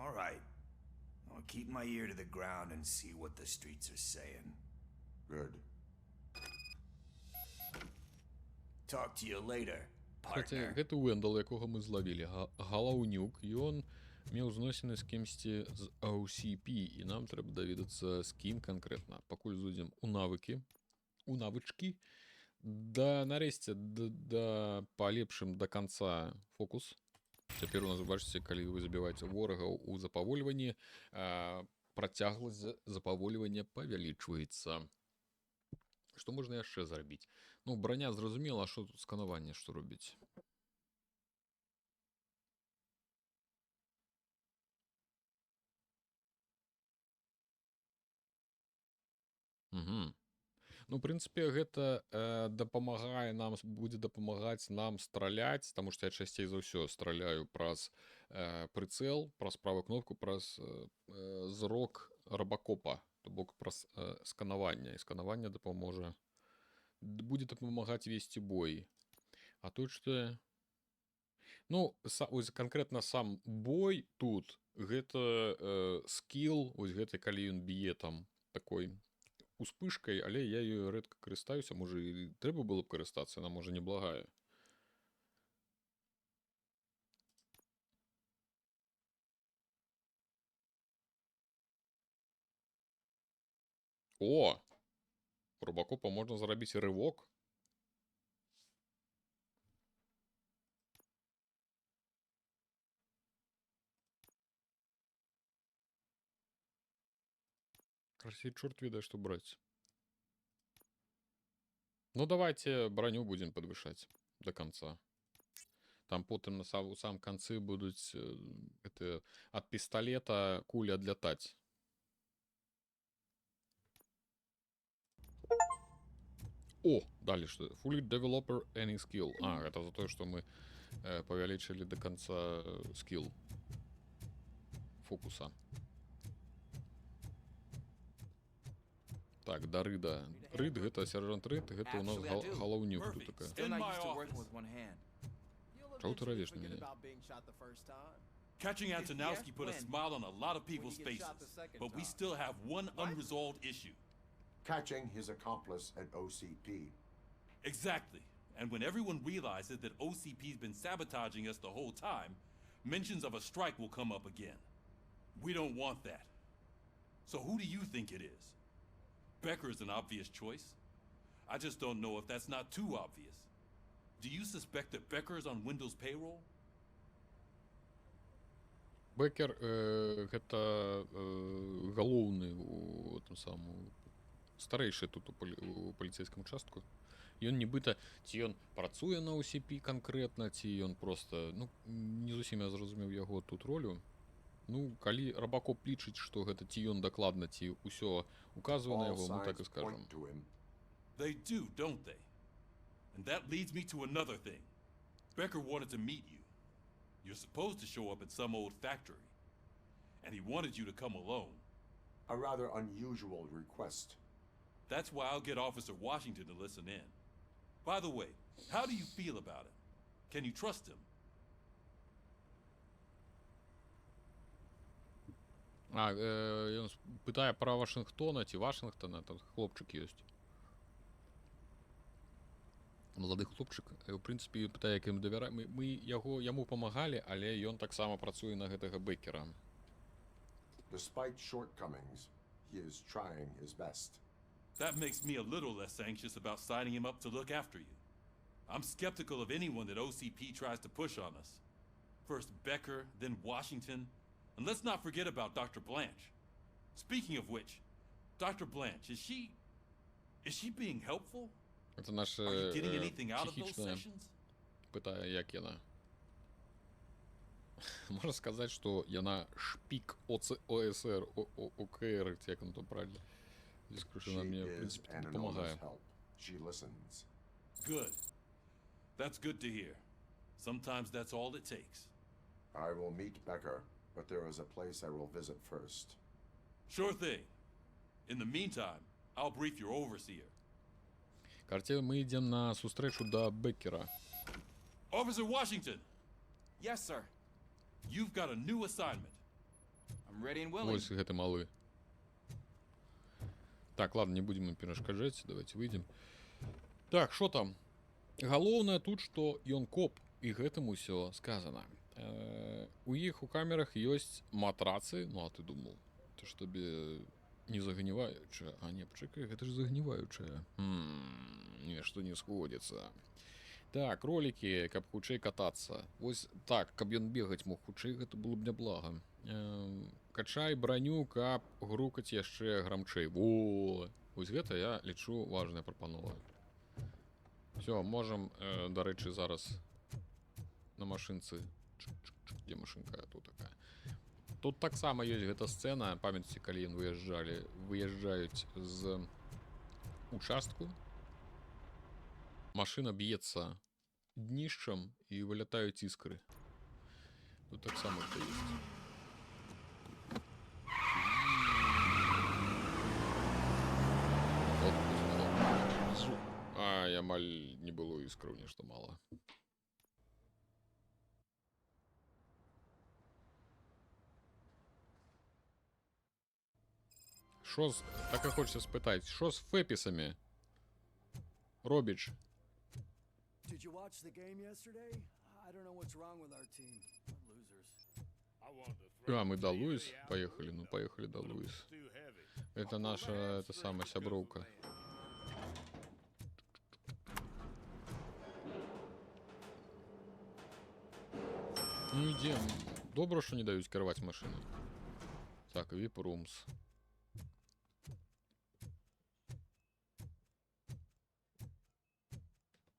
All right. I'll keep my ear to the ground and see what the streets are saying. Good. Talk to you later, Кстати, partner. гэта Уэндал, якога мы зловілі. Галаўнюк, і ён меў зносіны з кімсьці з OCP, і нам трэба даведацца, з кім канкрэтна. Пакуль зойдзем у навычкі. Да, нарэшце, палепшым да канца фокус. Цяпер у нас, бачыце, калі вы забіваеце ворагаў у запавольванні, працягласць запавольвання павялічваецца. Што можна яшчэ зрабіць? Ну, броня зразумела, а што тут сканаванне, што робіць? Угу. Ну, в прынцыпе, гэта дапамагае нам, будзе дапамагаць нам страляць, таму што я часцей за ўсё страляю праз прыцэл, праз правую кнопку, праз зрок Робокопа, то бок праз сканаванне. І сканаванне дапаможа, будзе дапамагаць весці бой. А тут што... Ну, ось канкрэтна сам бой тут, гэта скіл, ось гэта калі ён б'е там такой успышкай, але я ёю рэдка карыстаюся, можа і трэба было б карыстацца, яна можа неблагая. О! У Робокопа можна зрабіць рывок. Красить черт ведает, что брать. Ну, давайте броню будем подвышать до конца. Там потом у самом конце будут это, от пистолета кули отлетать. О, далее что? Fully developer any skill. А, это за то, что мы повеличили до конца скилл фокуса. Так, да Рыда. Рыд, гэта сержант Рыд, гэта у нас галаўнюк тут такая. Чего ты равишь на меня? Catching Antonowski put a smile on a lot of people's faces, but we still have one unresolved issue. Catching his accomplice at OCP. Exactly. And when everyone realizes that OCP's been sabotaging us the whole time, mentions of a strike will come up again. We don't want that. So who do you think it is? Becker is an obvious choice. I just don't know if that's not too obvious. Do you suspect that Becker is on Wendell's payroll? Бекер гэта галоўны у тым самым старэйшы тут у паліцейскім участку. Ён нібыта ці ён працуе на OCP канкрэтна, ці ён просто, ну, не зусім я зразумеў яго тут ролю. Ну, калі Рабакоп лічыць, што гэта ці ён дакладна, ці ўсё указвае на яго, мы так і скажам. They do, don't they? And that leads me to another thing. Becker wanted to meet you. You're supposed to show up at some old factory. And he wanted you to come alone. A rather unusual request. That's why I'll get Officer Washington to listen in. By the way, how do you feel about him? Can you trust him? Ён пытае пра Вашынгтона ці Вашынгтона, там хлопчык ёсць. Малады хлопчык, у прынцыпе, пытае, як ім давяраем. Мы яму памагалі, але ён таксама працуе на гэтага Беккера. Despite shortcomings, he is trying his best. That makes me a little less anxious about signing him up to look after you. I'm skeptical of anyone that OCP tries to push on us. First Becker, then Washington. And let's not forget about Dr. Blanche. Speaking of which, Dr. Blanche, is she being helpful? Это наше психічнае пытае, як яна. Можна сказаць, што яна шпік ОСР, ОКР, як он там правильно. Она мне, в принципе, помогает. Good. That's good to hear. Sometimes that's all it takes. I will meet Becker, but there is a place I will visit first. Sure thing. In the meantime, I'll brief your overseer. Карце, мы идем на сустрэчу до Беккера. Officer Washington! Yes, sir. You've got a new assignment. I'm ready and willing. Вось гэты малы. Так, ладно, не будем им перашкаджаць, давайте выйдем. Так, что там? Галоўнае тут, што ён коп, і гэтым усё сказано. У іх у камерах ёсць матрацы, ну а ты думал, то што тебе не загніваючая. А не, пачакай, гэта ж загніваючая. Нешта не сходится. Так, ролики, каб хутчэй катацца. Вось так, каб ён бегаць мог хутчэй, гэта было б няблага. Качай броню, каб грукаць яшчэ грамчэй. Во! Вось гэта я лічу важная прапанова. Всё, можам, дарэчы, зараз на машынцы. Дзе машынка? Тут такая. Тут таксама ёсць гэта сцэна, памятаеце, калі ён выязджаюць з участку. Машына б'ецца днішчам і вылятаюць іскры. Тут таксама это ёсць. Ай, амаль не было іскраў, нешта мала. Шо з... Так і хочеться спитати, що з фепісами? Робіч. Did you watch the game yesterday? I don't know what's wrong with our team. We're losers. А, мы до Луис поехали? Ну, поехали до Луис. Это наша, это самая сябровка. Ну, ідем. Добре, що не дають керувати машину. Так, VIP Rooms.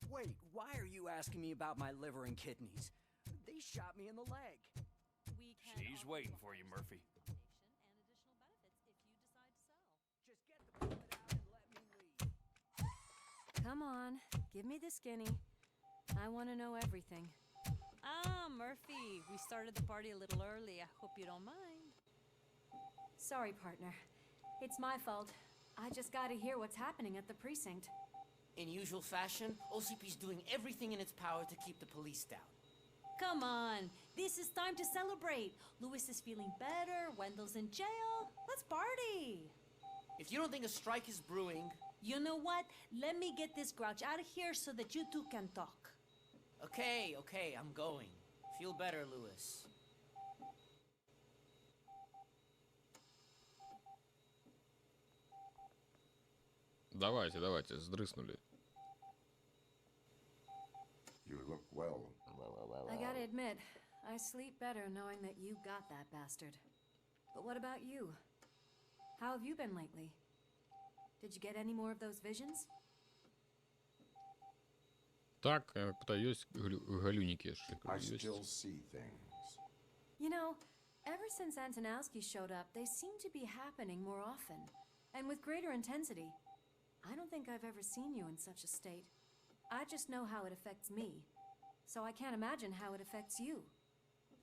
Wait, why are you asking me about my liver and kidneys? They shot me in the leg. She's waiting for you, Murphy. Come on, give me the skinny. I want to know everything. Ah, Murphy, we started the party a little early. I hope you don't mind. Sorry, partner. It's my fault. I just gotta hear what's happening at the precinct. In usual fashion, OCP's doing everything in its power to keep the police down. Come on, this is time to celebrate. Louis is feeling better, Wendell's in jail. Let's party. If you don't think a strike is brewing, You know what? Let me get this grouch out of here so that you two can talk. Okay, okay, I'm going. Feel better, Lewis. Давайте, давайте, сдрыснули. You look well. I gotta admit, I sleep better knowing that you got that bastard. But what about you? How have you been lately? Did you get any more of those visions? Так, есть галюники, I still see things. You know, ever since Antonowski showed up, they seem to be happening more often, and with greater intensity. I don't think I've ever seen you in such a state. I just know how it affects me, so I can't imagine how it affects you.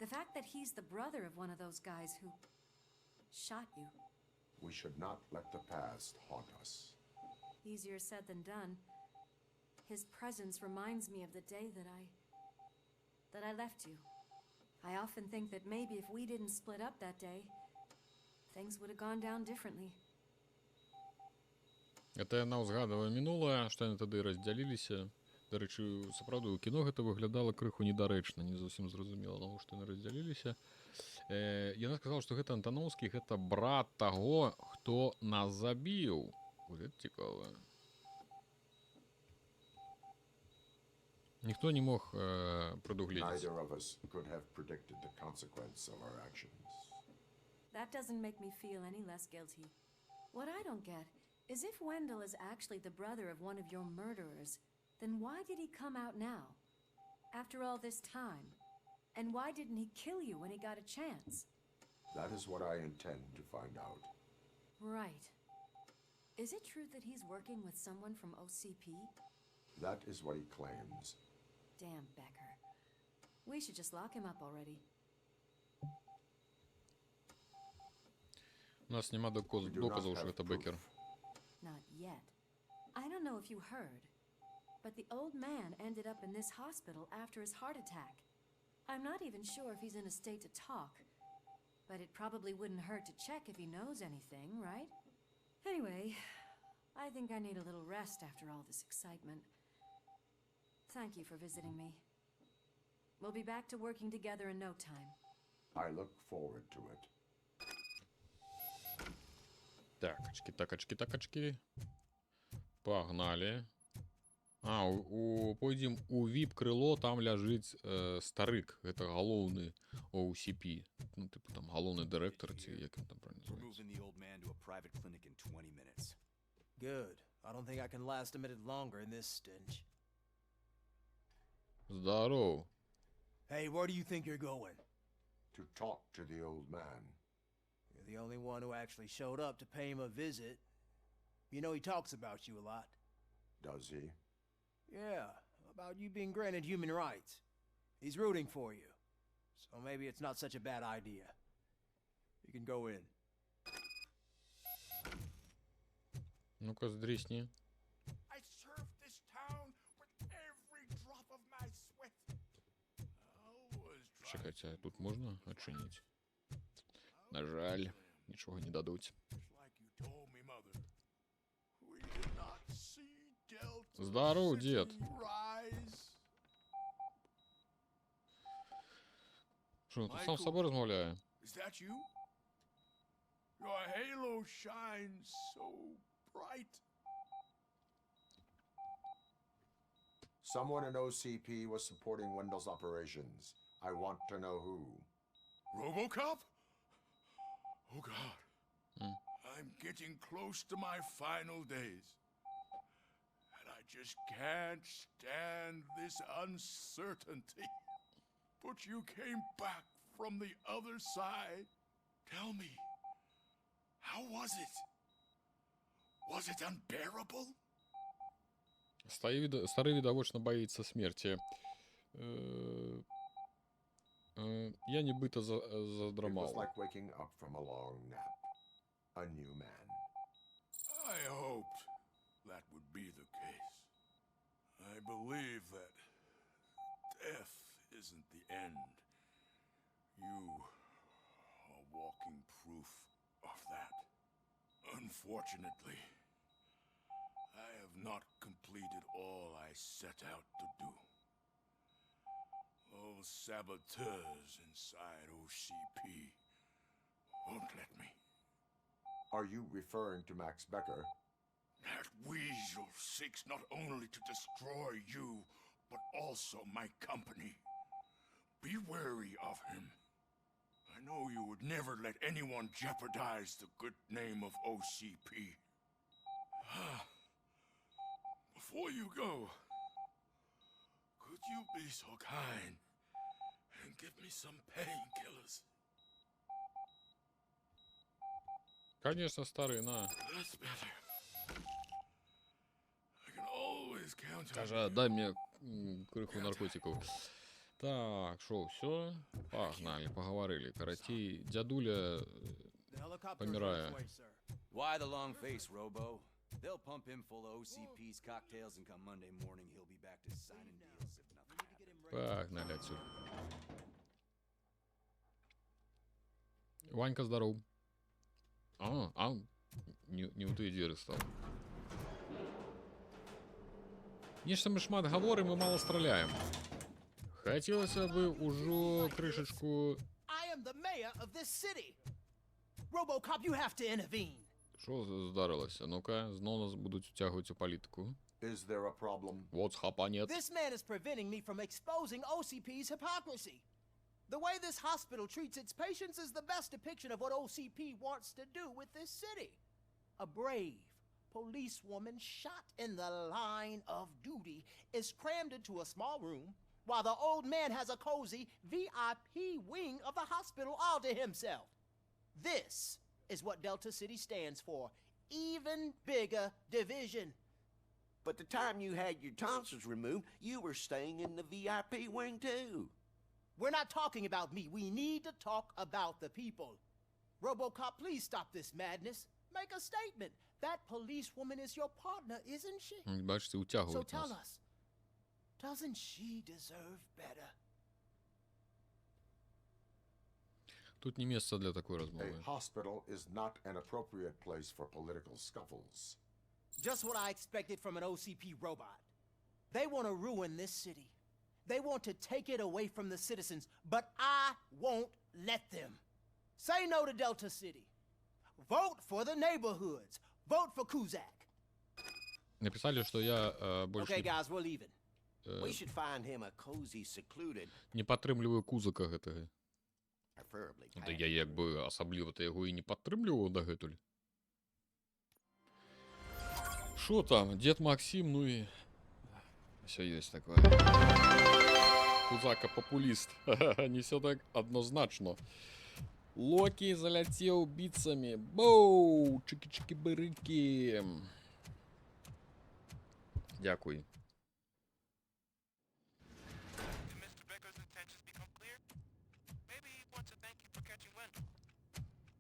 The fact that he's the brother of one of those guys who shot you. We should not let the past haunt us. Easier said than done. His presence reminds me of the day that I left you. I often think that maybe if we didn't split up that day, things would have gone down differently. Это яна ўзгадвае мінулае, што яны тады раздзяліліся. Дарэчы, сапраўды, у кіно гэта выглядала крыху недарэчна, не зусім зразумела, навошта яны раздзяліліся. Яна сказала, што гэта Антаноўскі, гэта брат таго, хто нас забіў. Гэта цікава. Ніхто не мог прадугледзець. Neither of us could have predicted the consequence of our actions. That doesn't make me feel any less guilty. What I don't get is if Wendell is actually the brother of one of your murderers, then why did he come out now? After all this time? And why didn't he kill you when he got a chance? That is what I intend to find out. Right. Is it true that he's working with someone from OCP? That is what he claims. Damn Becker. We should just lock him up already. У нас нема доказаў, што гэта Бекер. Not yet. I don't know if you heard, but the old man ended up in this hospital after his heart attack. I'm not even sure if he's in a state to talk, but it probably wouldn't hurt to check if he knows anything, right? Anyway, I think I need a little rest after all this excitement. Thank you for visiting me. We'll be back to working together in no time. I look forward to it. Так, очки. Погнали. Пойдем у VIP-крыло, там ляжыць старык. Гэта галоўны OCP. Ну, типу там галоўны дырэктар, ці як ён там правильно называецца. Good. I don't think I can last a minute longer in this stench. Здорово. Hey, where do you think you're going? To talk to the old man. You're the only one who actually showed up to pay him a visit. You know he talks about you a lot. Does he? Yeah, about you being granted human rights. He's rooting for you. So maybe it's not such a bad idea. You can go in. Ну-ка, сдрисни. I served this town with every drop of my sweat. Чекайте, тут можно отчинить? На жаль, ничего не дадуть. Здорово, дед. Що, тут сам з собою розмовляє? Is that you? Your halo shines so bright. Someone in OCP was supporting Wendell's operations. I want to know who. RoboCop? Oh God. I'm getting close to my final days. And I just can't stand this uncertainty. But you came back from the other side. Tell me, how was it? Was it unbearable? Старый відавочна боится смерти. Я нібито задрамав. It was like waking up from a long nap. A new man. I hoped that would be the case. I believe that death isn't the end. You are walking proof of that. Unfortunately, have not completed all I set out to do. Those saboteurs inside OCP won't let me. Are you referring to Max Becker? That weasel seeks not only to destroy you, but also my company. Be wary of him. I know you would never let anyone jeopardize the good name of OCP. Before you go, could you be so kind and give me some painkillers? Конечно, старый, на. That's better. I can always count on Каже, дай мне крыху наркотиков. Так, шо, все? Погнали, поговорили. Короче, дядуля помирая. Why the long face, Robo? They'll pump him full of OCP's cocktails, and come Monday morning, he'll be back to signing deals if nothing happens. Погнали отсюда. Ванька, здоров. Не у той двери стал. Нечто мы шмат говорим и мало стреляем. Хотелось бы уже крышечку... I am the mayor of this city. RoboCop, you have to intervene. Що здарилося? Ну-ка, знову нас будуть втягувати у політику. Is there a problem? What's happening? This man is preventing me from exposing OCP's hypocrisy. The way this hospital treats its patients is the best depiction of what OCP wants to do with this city. A brave policewoman shot in the line of duty is crammed into a small room, while the old man has a cozy VIP wing of the hospital all to himself. This is what Delta City stands for. Even bigger division. But the time you had your tonsils removed, you were staying in the VIP wing too. We're not talking about me. We need to talk about the people. RoboCop, please stop this madness. Make a statement. That policewoman is your partner, isn't she? Бачите, So утягують tell нас. us, doesn't she deserve better? Тут не место для такой A розмови. hospital is not an appropriate place for political scuffles. Just what I expected from an OCP robot. They want to ruin this city. They want to take it away from the citizens, but I won't let them. Say no to Delta City. Vote for the neighborhoods. Vote for Kuzak. Написали, что я больше Okay, guys, we're leaving. э, We should find him a cozy, secluded, не підтримую Кузака гэтага. preferably Ну, то я якби особливо-то його і не підтримлював дагэтуль. Що там? Дед Максим, ну и... Все есть такое. Кузака популист. Не все так однозначно. Локи залетел бицами. Боу! Чики-чики-бырыки. Дякую.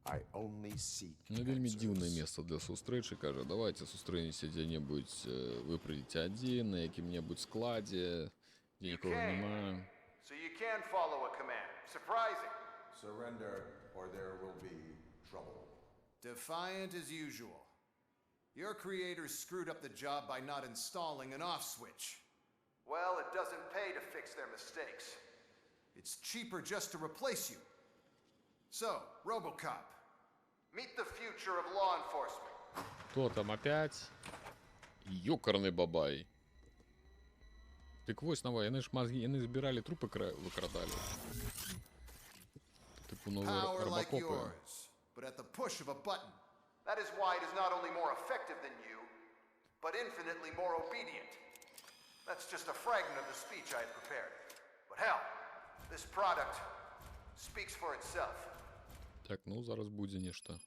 I only seek Ну, вельмі дзіўнае месца для сустрэчы, кажа, давайте сустрэнемся дзе-небудзь, вы прыйдзеце адзін, на якім-небудзь складзе, дзе нікога няма. So you can follow a command. Surprising. Surrender, or there will be trouble. Defiant as usual. Your creators screwed up the job by not installing an off switch. Well, it doesn't pay to fix their mistakes. It's cheaper just to replace you. So, RoboCop, meet the future of law enforcement. Кто там опять? Ёкарный бабай. Так вось, давай, яны ж мозги, яны збіралі трупы выкрадалі. Типу новые Power like робокопы. yours, but at the push of a button. That is why it is not only more effective than you, but infinitely more obedient. That's just a fragment of the speech I had prepared. But hell, this product speaks for itself. Так, ну зараз будзе нешта.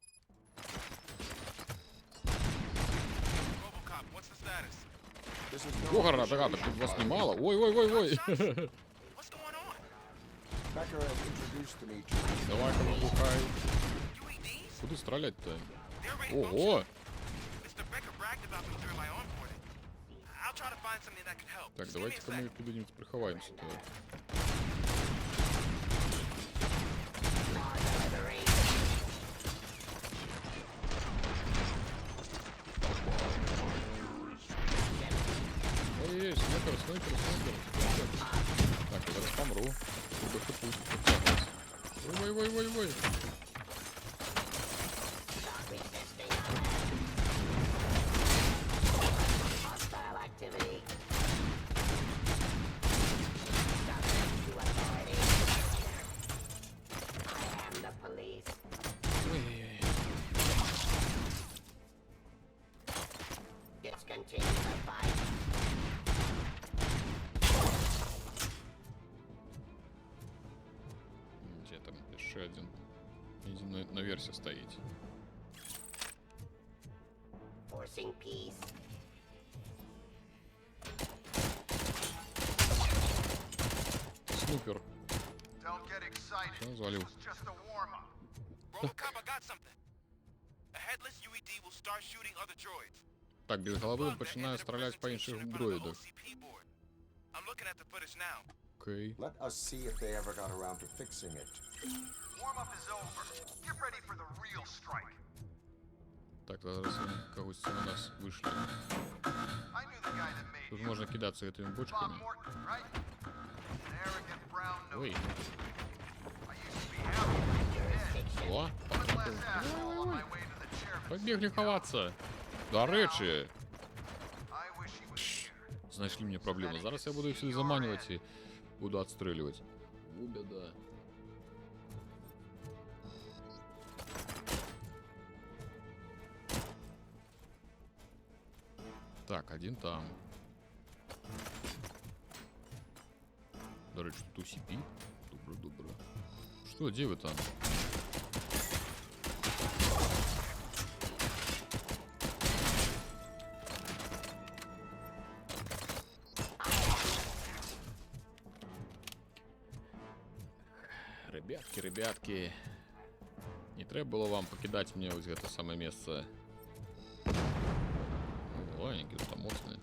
RoboCop, what's the status? Ёкарна, так тут вас немало. Ой. Becker has introduced me to... Давай-ка набухай. Куди стрелять-то? Ого! Так, давайте-ка мы куда-нибудь приховаемся-то. снайпер. Так, я зараз помру. Ой. Hostile activity. I am the police. Ой-ой-ой. Discontinue the fight. Где там еще один? Иди наверсе стоите. Forcing peace. Снупер. Don't get excited. Все, завалил. It's just a warm-up. Robocop, I got something. A headless UED will start shooting other droids. Так, без голови починаю стріляти по інших дроїдах. I'm looking at the footage now. Окей. Let us see if they ever got around to fixing it. Warm-up is over. Get ready for the real strike. Так, зараз вони когось на нас вийшли. I knew the guy that made Тут you. можна кидатися цими Bob бочками. Morton, right? An arrogant brown nose. Ой. I used to be happy when he was dead. О, One less asshole on my way to the chairman's. побігли ховатися. До речі, I wish he was here. знайшли мені проблему. Зараз я буду їх сюди заманювати і буду відстрілювати. Беда. Так, один там. До речі, тут UCP. Добре. Что, где вы там? Ребятки. Не треба було вам покидати мені ось це саме місце. Ой, які там моцні.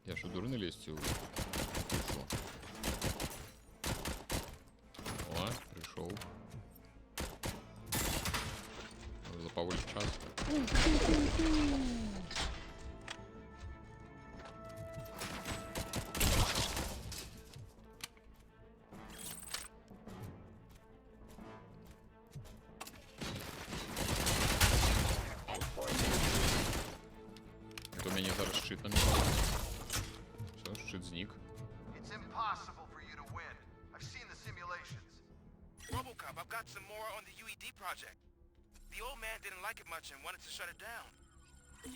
Я що, дурний лізти? О, прийшов. Може заповолить час. Это у меня зараз щит на меня. Все, щит зник. It's impossible for you to win. I've seen the simulations. Robocop, I've got some more on the UED project. The old man didn't like it much and wanted to shut it down.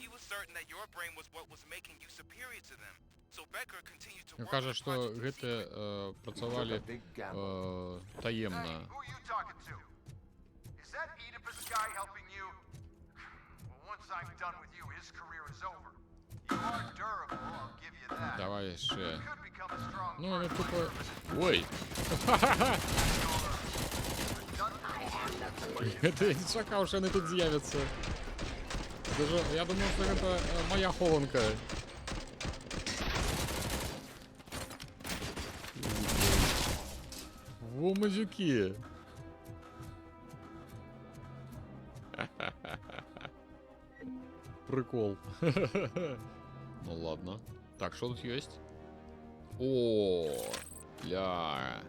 He was certain that your brain was what was making you superior to them. So Becker continued to Він work каже, on the що project. гети працювали таємно. Hey, who are you talking to? Is that Oedipus guy helping you? Well, once I'm done with you, his career is over. You are durable, I'll give you that. Давай ще. Could become a strong Ну, вони partner. тупо... Ой! Я не чекав, що вони тут з'являться. Даже, я думав, що це моя хованка. Во, мужики! Прикол. Ну ладно. Так, что тут есть? О, ля.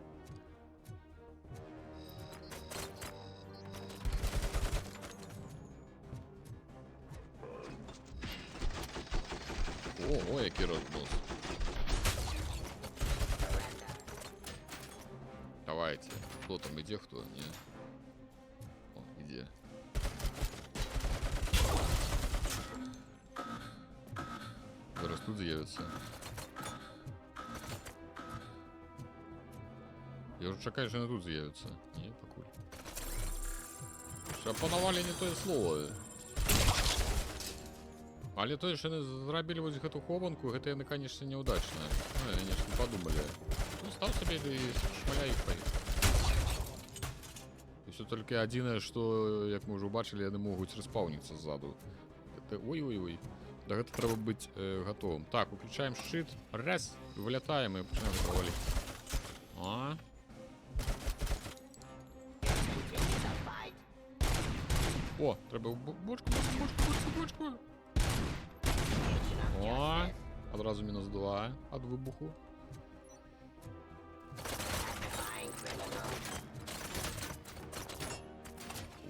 О, який розбос. Давайте. Кто там, где кто? Не. О, где? Зараз тут з'явиться. Я вже чекаю, що не тут з'явиться. Ні, покуль. Що опанували не те слово. Але то, що не зробили ось гэту хованку, гэта яны, конечно, неудачно. Ну, они ж не подумали. Ну, став себе і шмаляй їх поїхав. І все тільки єдине, що, як ми вже бачили, вони можуть респаунитися ззаду. Ой-ой-ой. До этого треба быть готовым. Так, выключаем щит. Раз. Вылетаем и начинаем провалить. О, треба бочку. О, одразу мінус 2 від вибуху.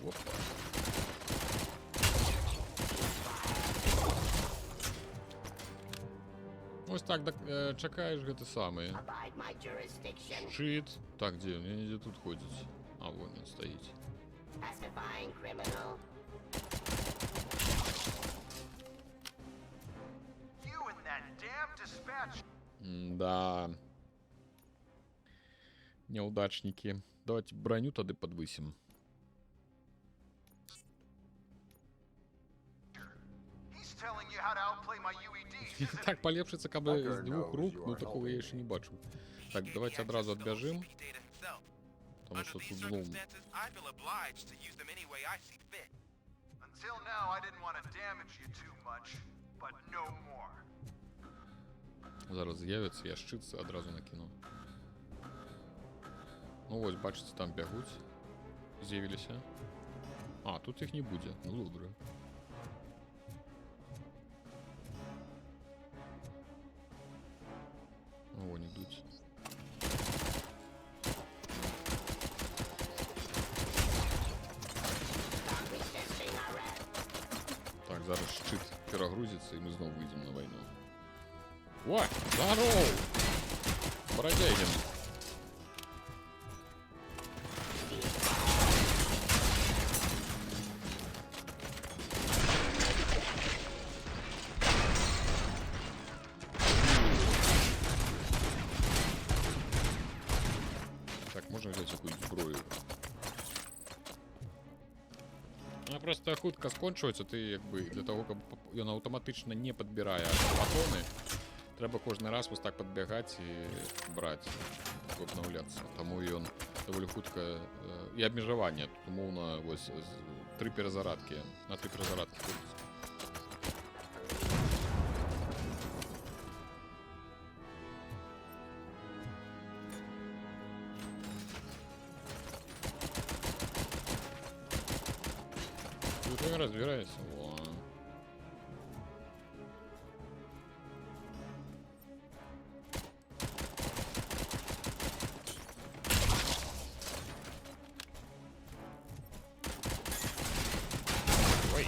Опа. Ось так, чекаєш гэта самое. Щит. Так, где он? Я не тут ходить. А, вон он стоит. Да. Неудачники. Давайте броню тогда подвысим. Так полепшится, как бы с 2 рук, ну такого я еще не бачу. Так, давайте одразу отбежим. Потому что тут злом. Зараз з'явиться, я щит одразу накину. Ну ось, бачите, там бягуть. З'явилися. А, тут їх не буде. Ну добре. Вон ідуть. Так, зараз щит перегрузиться і ми знову вийдемо на війну. Ой, здорово! Бродягин. Так, можна взяти якусь зброю. Вона просто хутко скончується, ти якби для того, щоб він автоматично не підбирає патрони, треба кожен раз ось так підбігати і брати, щоб обновлятися. Тому і він доволі хутко, і обмежування, тому на ось 3 перезарядки, на 3 перезарядки ходить. Ты разбирайся. Во. Ой.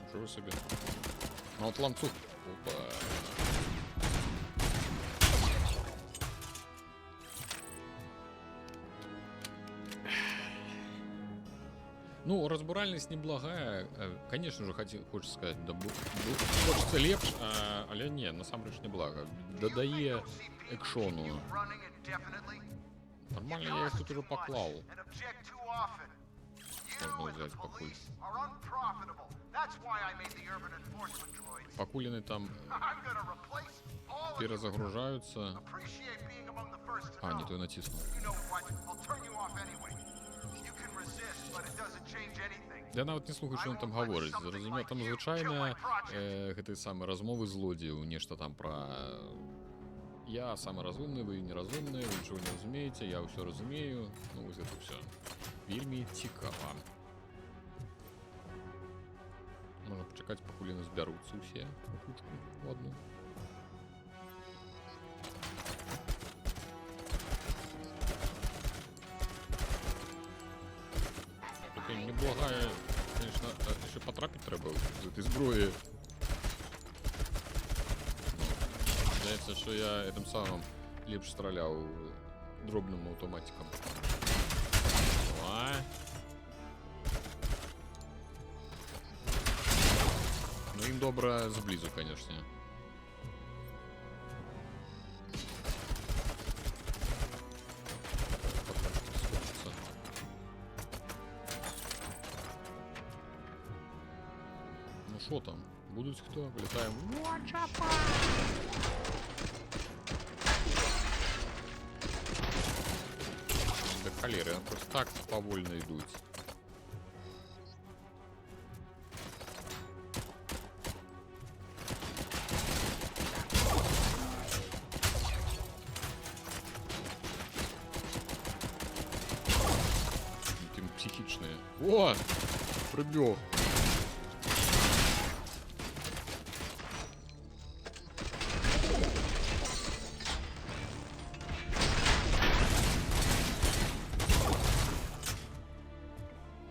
Ничего себе. Ну вот ланцуг. Опа. Ну, разбуральность неблагая, конечно же, хочется сказать, да, хочется лепш, але не, насамрэч неблага. Додае экшону. Нормально, я их тут уже поклал. Можно взять пакуль. Пакулины там перезагружаются. А, не то я натиснул. Я навіть не слухаю, що він там говорить. Зрозуміло, там звичайно гэтай самай размовы злодзеяў, нешта там про я самый разумны, вы неразумны, вы нічого не разумееце, я ўсё разумею. Ну вось гэта ўсё. Вельмі цікава. Можна пачакаць, пакуль яны збяруцца ўсе у кучку у одну. Неблагая, конечно, еще потрапить треба з этой зброї. Здається, що я этим самым лепш стріляв дробним автоматиком. Ну їм добре зблизу, конечно. Що там? Будуть хто? Вилітаємо. До холери, просто так повольно йдуть. психічныя. О! Прыбег.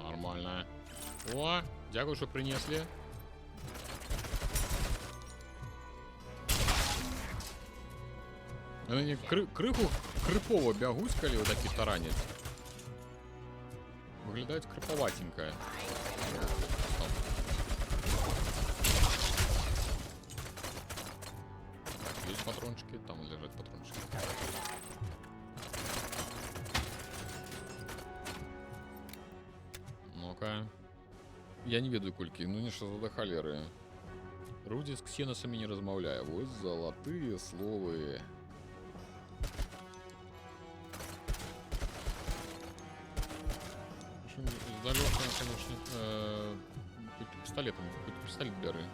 Нормально. О, дякую, що принесли. Они крыху крыпово бягусь, калі вот такі таранец. Выглядает крыповатенькая. Так, есть патрончики, там лежат патрончики. Ну-ка. Я не ведаю колькі, ну не що за халеры. Руді з ксеносами не размаўляе. Вось золотые словы. Далёко, конечно, пистолетом, хоть пистолет бери.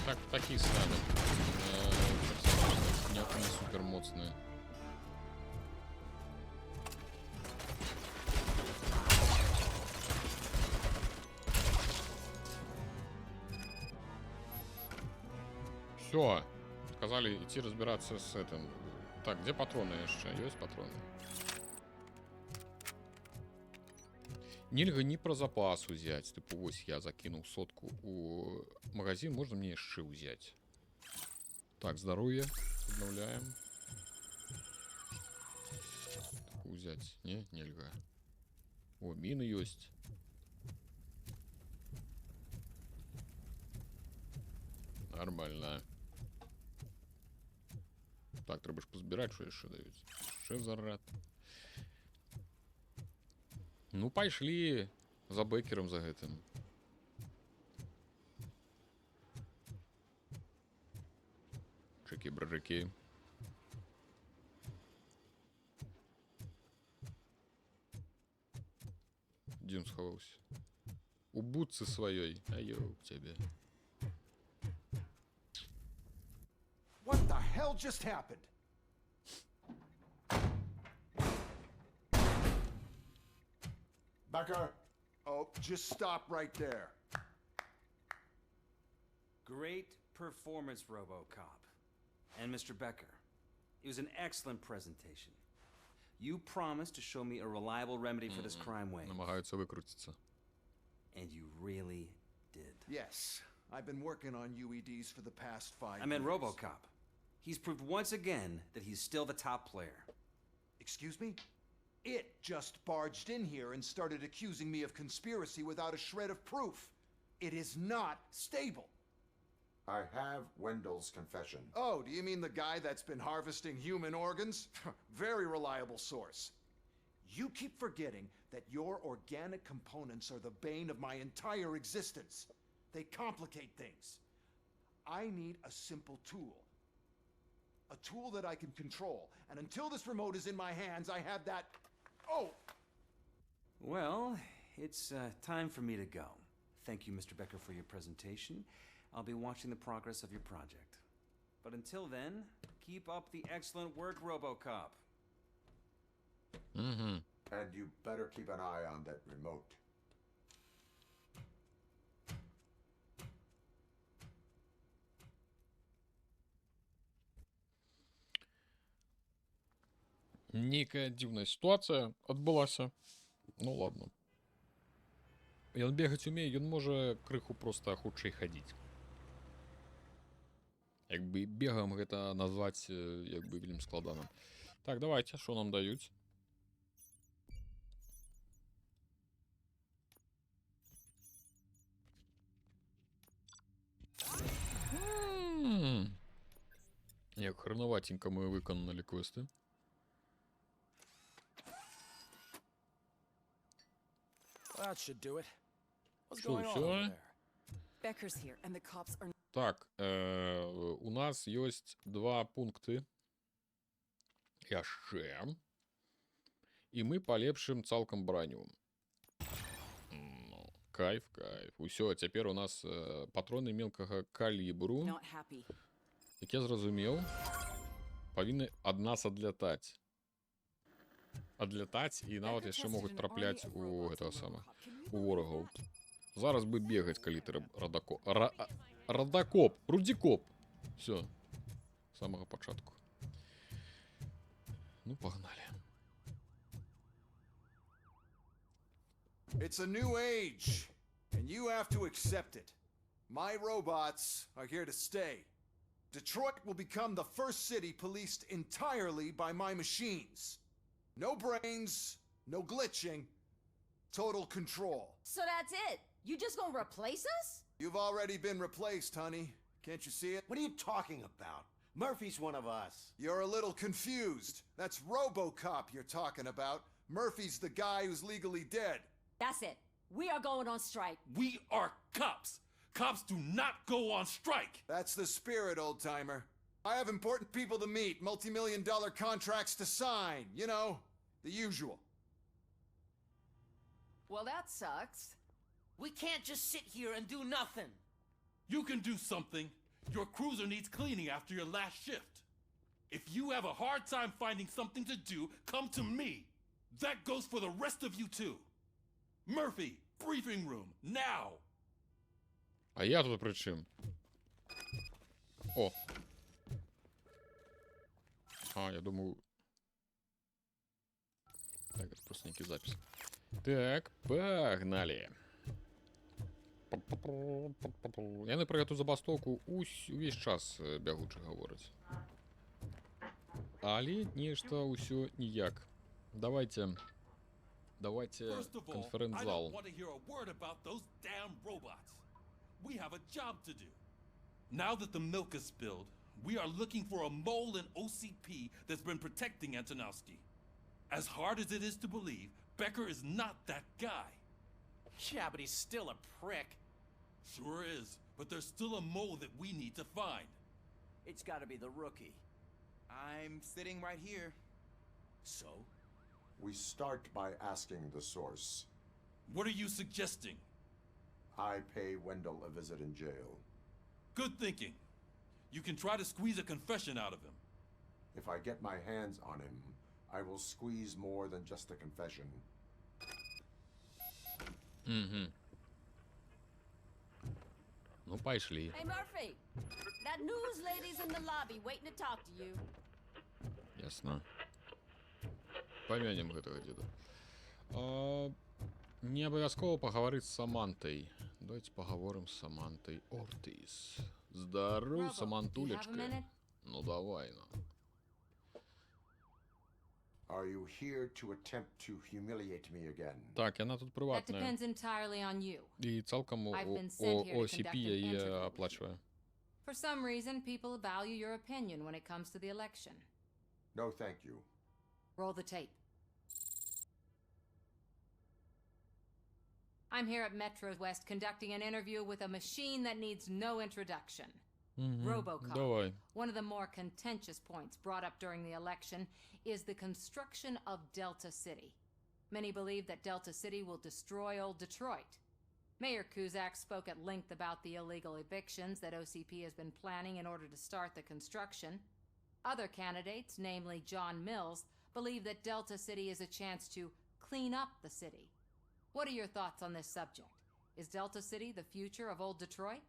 Так, такие сами. Не супер моцные. Все. Сказали идти разбираться с этим. Так, где патроны еще? Есть патроны? Нельга не про запас взять. Типа, вот я закинул сотку у магазин, можно мне еще взять. Так, здоровье обновляем. Так, взять. Не, нельга. О, мины есть. Нормально. Так, треба ж позбирати, що ще дають. Ще зарад. Ну, пошли за Бекером, за гэтым. Чеки-брыки. Дім сховався. У будці своєї. А йо, к тебе. What the hell just happened? Becker? Oh, just stop right there. Great performance, RoboCop. And Mr. Becker, it was an excellent presentation. You promised to show me a reliable remedy for this crime wave. Намагаються викрутитися. And you really did. Yes, I've been working on UEDs for the past 5 years. I meant RoboCop. He's proved once again that he's still the top player. Excuse me? It just barged in here and started accusing me of conspiracy without a shred of proof. It is not stable. I have Wendell's confession. Oh, do you mean the guy that's been harvesting human organs? Very reliable source. You keep forgetting that your organic components are the bane of my entire existence. They complicate things. I need a simple tool. A tool that I can control. And until this remote is in my hands, I have that... Oh! Well, it's time for me to go. Thank you, Mr. Becker, for your presentation. I'll be watching the progress of your project. But until then, keep up the excellent work, RoboCop. Mm-hmm. And you better keep an eye on that remote. Некая дзіўная сітуацыя адбылася. Ну ладно. Ён бегаць умее, ён можа крыху проста хутчэй хадзіць. Як бы бегам гэта назваць як бы вельмі складана. Так, давайте, што нам даюць? Як хранаватенька мы выканалі квесты. That should do it. What's Що, going on всё? over there? Becker's here, and the cops are. Так, у нас ёсць два пункты яшчэ. І мы палепшым цалкам броню. Ну, кайф, кайф. Усё, цяпер у нас патроны мелкага калібру. Not happy. як я зразумеў, павінны ад нас адлятаць. Адлятаць і нават яшчэ могуць трапляць у гэтага самага, у ворагаў. Зараз бы бегаць, калі ты рудзікоп. Всё. З самага пачатку. Ну, погнали. It's a new age, and you have to accept it. My robots are here to stay. Detroit will become the first city policed entirely by my machines. No brains, no glitching, total control. So that's it? You just gonna replace us? You've already been replaced, honey. Can't you see it? What are you talking about? Murphy's one of us. You're a little confused. That's RoboCop you're talking about. Murphy's the guy who's legally dead. That's it. We are going on strike. We are cops. Cops do not go on strike. That's the spirit, old-timer. I have important people to meet, multi-million-dollar contracts to sign. You know, the usual. Well, that sucks. We can't just sit here and do nothing. You can do something. Your cruiser needs cleaning after your last shift. If you have a hard time finding something to do, come to me. That goes for the rest of you too. Murphy, briefing room, now. А я тут при чим? О. А, я думаю... Так, это просто некий запись. Так, погнали. Яны пра гэту забастоўку увесь час бягучы гавораць. Але нешта ўсё ніяк. Давайте конференц-зал. We have a job to do. Now that the milk is spilled, we are looking for a mole in OCP that's been protecting Antonowski. As hard as it is to believe, Becker is not that guy. Yeah, but he's still a prick. Sure is, but there's still a mole that we need to find. It's gotta be the rookie. I'm sitting right here. So? We start by asking the source. What are you suggesting? I pay Wendell a visit in jail. Good thinking. You can try to squeeze a confession out of him. If I get my hands on him, I will squeeze more than just a confession. Ну, пошли. Hey, Murphy! That news lady's in the lobby waiting to talk to you. Ясно. Памянем гэтага дзеда. Не абавязкова пагаварыць з Самантай. Давайте паговорым з Самантай Ортис. Здаров, Самантулечка. Ну давай, ну. Are you here to attempt to humiliate me again? Так, яна тут That прыватная. depends entirely on you. І цалкам I've been sent here to OCP conduct an яе interview. аплачвае. For some reason, people value your opinion when it comes to the election. No, thank you. Roll the tape. I'm here at Metro West conducting an interview with a machine that needs no introduction. RoboCop. Давай. One of the more contentious points brought up during the election is the construction of Delta City. Many believe that Delta City will destroy old Detroit. Mayor Kuzak spoke at length about the illegal evictions that OCP has been planning in order to start the construction. Other candidates, namely John Mills, believe that Delta City is a chance to clean up the city. What are your thoughts on this subject? Is Delta City the future of old Detroit?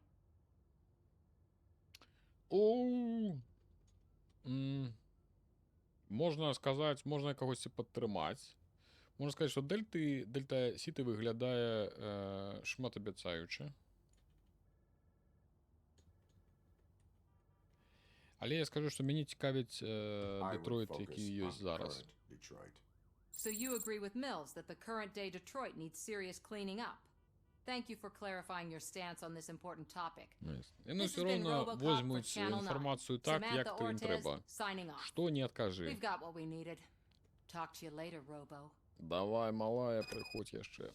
Можна сказаць, можна кагосьці падтрымаць. Можна сказаць, што Дельта Сіті выглядае шматабяцаюча. Але я скажу, што мяне цікавіць Детройт, які ёсць зараз. So you agree with Mills that the current day Detroit needs serious cleaning up. Thank you for clarifying your stance on this important topic. Яны ўсё роўна возьмуць інфармацыю так, як то ім трэба. Што не адкажы. We've got what we needed. Talk to you later, Robo. Давай, малая, прыходзь яшчэ.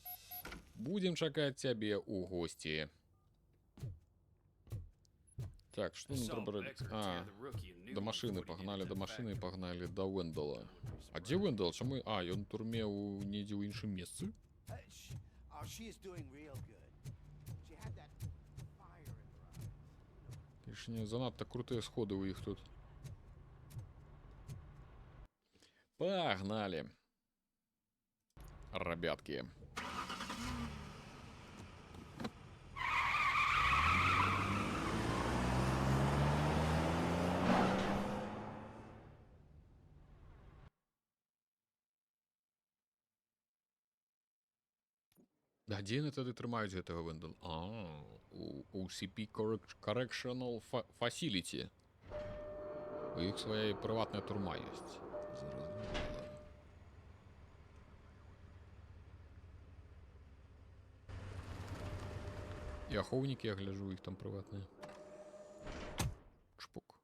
Будзем чакаць цябе ў госці. Так, што нам трэба рабіць? Да машыны пагналі, да машыны пагналі, да Вендала. А дзе Вендал? Чаму? Ён у турме недзе ў іншым месцы? She is doing real good. She had that fire in her eyes. Точнее, занадто крутые сходы у них тут. Погнали. Ребятки. А де вони тоді тримають гэтага Вендел? У OCP Correctional Facility. У іх своя приватна турма є. Зрозуміло. І аховники, я гляжу, їх там приватні. Чпок.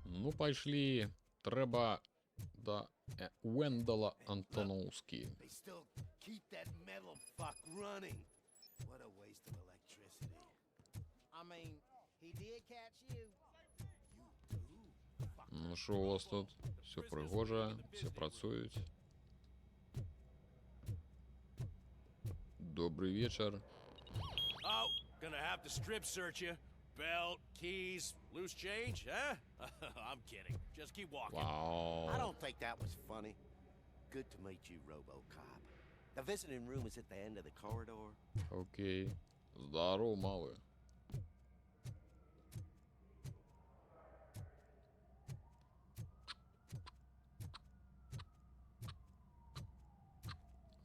Ну, пошли. Треба до Вендела Антоновський. They still keep that metal fuck running. What a waste of electricity. I mean, he did catch you. Ну що у вас тут? Все пригоже, все працюють. Добрий вечір. Oh, gonna have to strip search you. Belt, keys, loose change, huh? I'm kidding. Just keep walking. Wow. I don't think that was funny. Good to meet you, RoboCop. The visiting room is at the end of the corridor. Окей. Здорово, малый.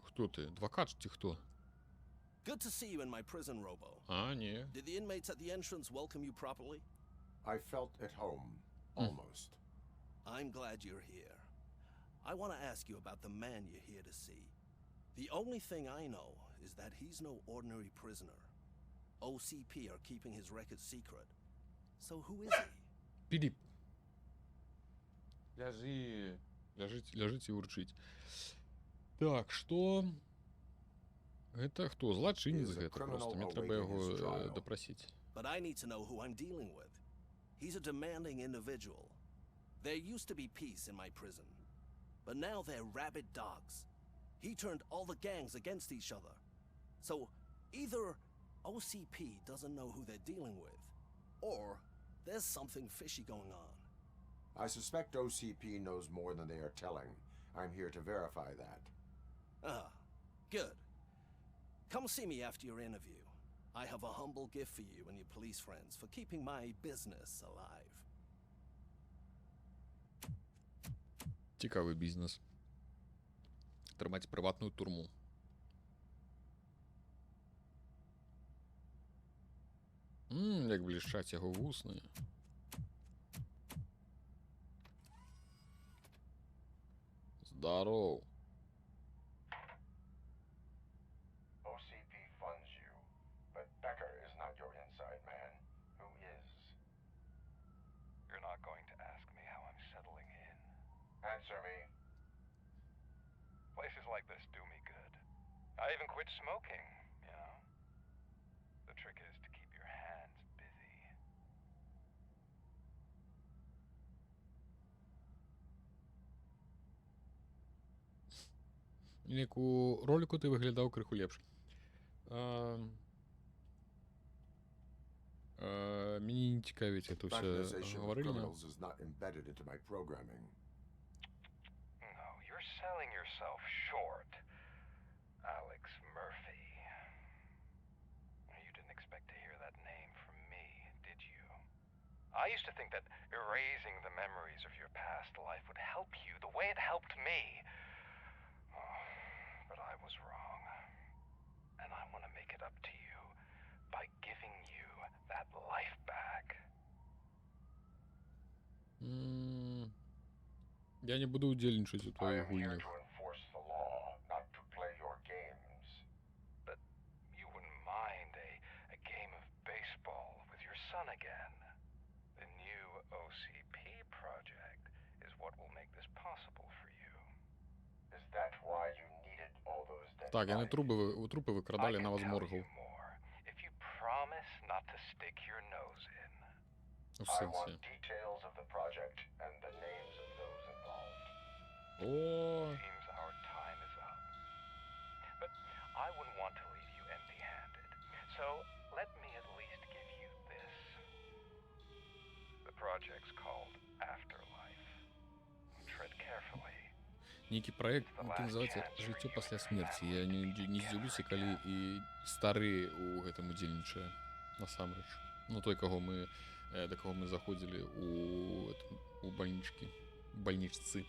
Хто ти? Адвокат чи хто? Good to see you in my prison, Robo. А, ні. Did the inmates at the entrance welcome you properly? I felt at home. Almost. I'm glad you're here. I want to ask you about the man you're here to see. The only thing I know is that he's no ordinary prisoner. OCP are keeping his record secret. So who is he? Піліп. Ляжи. Ляжить і урчить. Так, що? Гэта хто? Злачынец гэта просто. Мне трэба яго допросіць. But I need to know who I'm dealing with. He's a demanding individual. There used to be peace in my prison. But now they're rabid dogs. He turned all the gangs against each other. So either OCP doesn't know who they're dealing with, or there's something fishy going on. I suspect OCP knows more than they are telling. I'm here to verify that. Ah, good. Come see me after your interview. I have a humble gift for you and your police friends for keeping my business alive. Цікавий бізнес. Тримати приватну турму. Як блищать його вусни. Здоров. OCP funds you, but Becker is not your inside man. Who is? You're not going to ask me how I'm settling in. Answer me. Places like this do me good. I even quit smoking, you know. The trick is to keep your hands busy. Як у ролику ти виглядав криху лепше. Мені не цікавить це все Organization of говорили. criminals is not embedded into my programming. No, you're selling yourself short, Alex Murphy. You didn't expect to hear that name from me, did you? I used to think that erasing the memories of your past life would help you the way it helped me. But I was wrong. And I want to make it up to you by giving you that life back. Я не буду удельничать у I твоих am here гульнях. to enforce the law, not to play your games. But you wouldn't mind a game of baseball with your son again. The new OCP project is what will make this possible for you. Is that why you needed all those dead Так, я не bodies? трупи викрадали на возморгов. If you promise not to stick your nose in. В I want сенсі. details of the project and the names of those involved. О, Seems our time is up. But I wouldn't want to leave you empty-handed. So So, let me at least give you this. The project's called Afterlife. Tread carefully. Нейкі праект, які называецца «Жыццё пасля смерці». Я не здзіўлюся, калі і стары у гэтым удзельнічае, насамрэч. Ну, той, да каго мы заходзілі у больнічцы.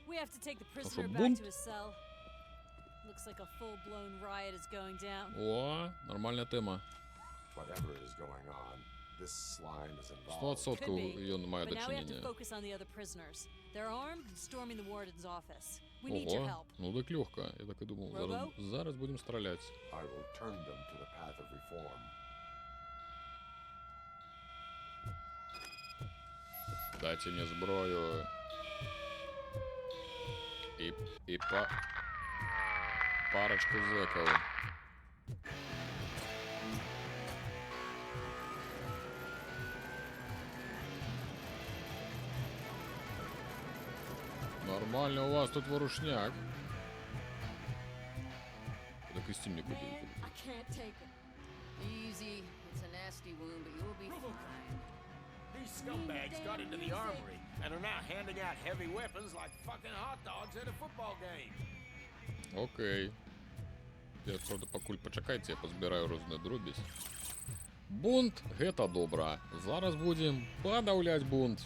We have to take the что, prisoner back бунт? to his cell. Looks like a full-blown riot is going down. О, нормальная тема. Whatever is going on, this slime is involved. 100% ён мае But now we have to дачыненне. focus on the other prisoners. They're armed and storming the warden's office. We need your Ого, help. ну так лёгка. Я так і думаў. Зараз будем страляць. I will turn them to the path of reform. Дайте мне зброю. І парочку зэкаў. Нормально у вас тут ворушняк. Так и стимник Man, I can't take it. Easy. It's a nasty wound, but you'll be fine. These scumbags got into the armory and are now handing out heavy weapons like fucking hot dogs at a football game. Окей. Я, правда, пакуль пачакайце, я пазбіраю розную дробязь. Бунт — гэта добра. Зараз будем падаўляць бунт.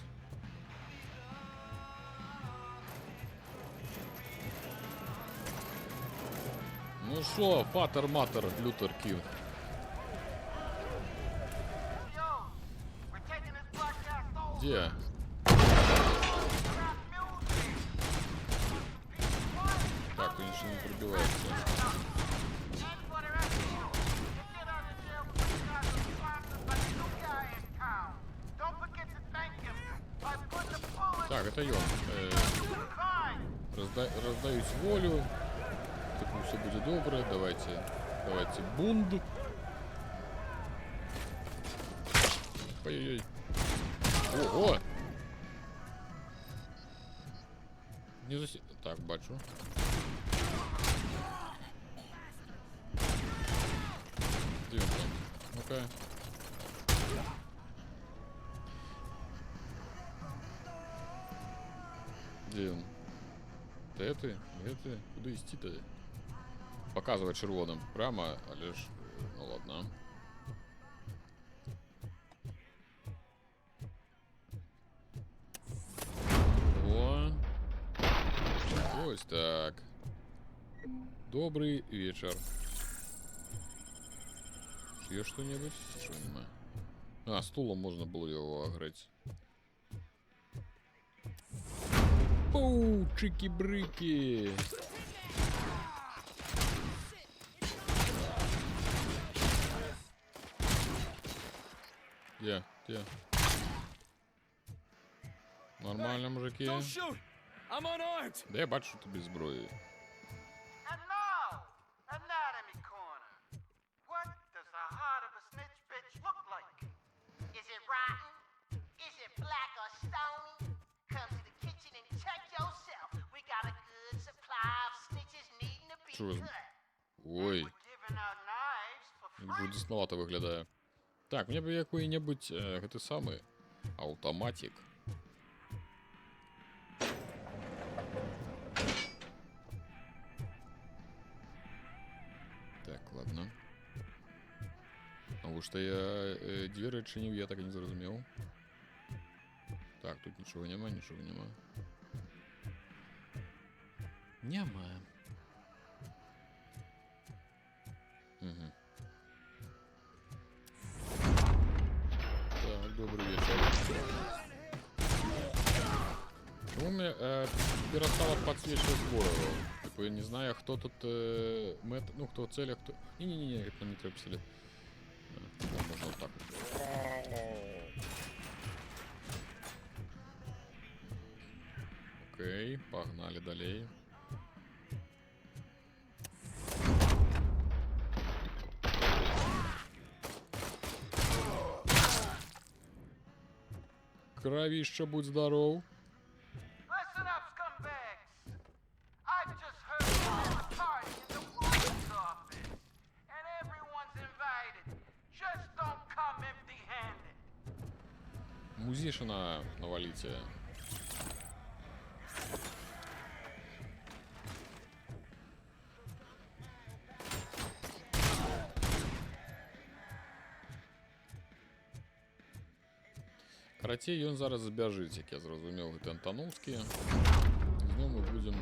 Ну шо, фатер-матер, Лютер Кинг. Где? Так, тут ничего не пробивается. Так, это ён. Раздаюсь волю. Так, ну, все будет добре. Давайте бунд. Ой-ой-ой. Ого! Не заси... Так, бачу. Где он там? Ну-ка. Где он? Де ти? Куди йти-то? Показывай червоним. Прямо, але ж... Ну ладно. О. Ось так. Добрый вечер. Є что-нибудь? Что нема? А, стулом можно было его огреть. Оу, чики-брики. Где? Нормально, мужики. Да я бачу, що ти без зброї. Anatomy corner. What does the heart of a snitch bitch look like? Is it rotten? Is it black or stony? Come to the kitchen and check yourself. We got a good supply of snitches needing to be Що? cut. Ой. Giving out knives for Вже десновато виглядає. Так, мені б який-небудь гэты самий автоматик. Так, ладно. Потому что я двери чинив, я так и не зрозумів. Так, тут нічого нема. Нема. Угу. Так, добрый вечер. Почему мне перестало подсвечивать голову? Типа, я не знаю, кто тут ну, кто в целях, кто... Не-не-не, это нам не треба писали. Да, можно вот так. Окей, погнали далее. Кровище, будь здоров. Listen up, scumbags. I just heard Музейша навалите. Карацей, ён зараз збяжыць, як я зразумеў, гэта Антоновскі. Зноў мы будзем...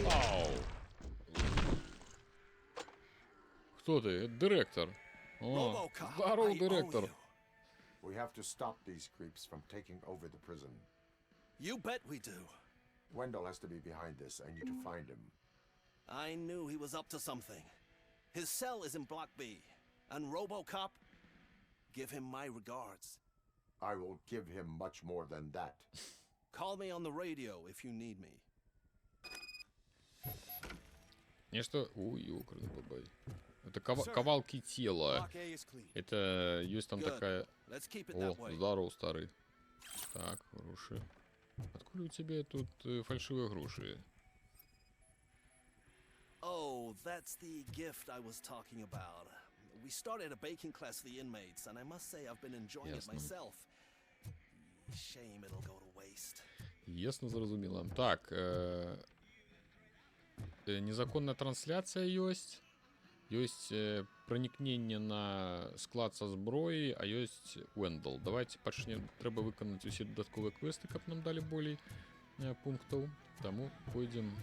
Ау! Хто ты? Дырэктар. О, здоров, дырэктар. We have to stop these creeps from taking over the prison. You bet we do. Wendell has to be behind this. I need to find him. I knew he was up to something. His cell is in Block B. And RoboCop, give him my regards. I will give him much more than that. Call me on the radio if you need me. Нечто... Ой, ёкарный бабай. Это ковалки тела. Это есть там такая... О, здорово, старый. Так, гроши. Откуда у тебя тут фальшивые гроши? Oh, that's the gift I was talking about. We started a baking class for the inmates, and I must say I've been enjoying it myself. Shame it'll go to waste. Ясно, зразумела. Так, незаконная трансляція ёсць. Ёсць проникнение на склад со зброей, а ёсць Уэндл. Давайте пачнем. Трэба выканаць усе дадатковыя квесты, каб нам далі болей пунктаў. Таму пойдзем.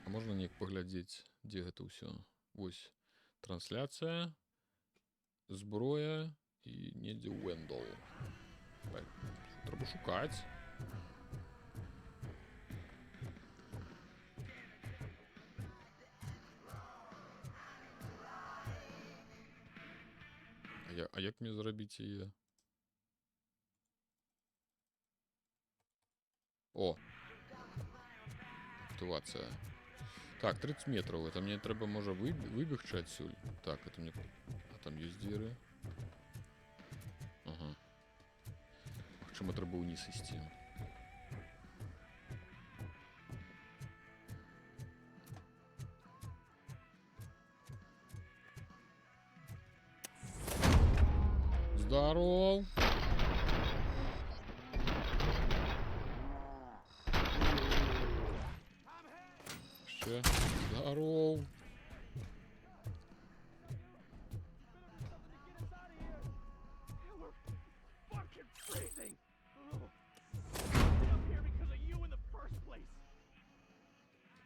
А можна неяк паглядзець, дзе гэта ўсё. Вось трансляцыя, зброя і недзе Уэндл. Трэба шукаць. А як мне зрабіць яе? О! Актывацыя. Так, 30 метров. Это мне трэба, можа, выбегчы адсюль. Так, это мне... А там ёсць дзверы. Ага. Чаму трэба ўніз ісці? Здоров! Ще. Здоров!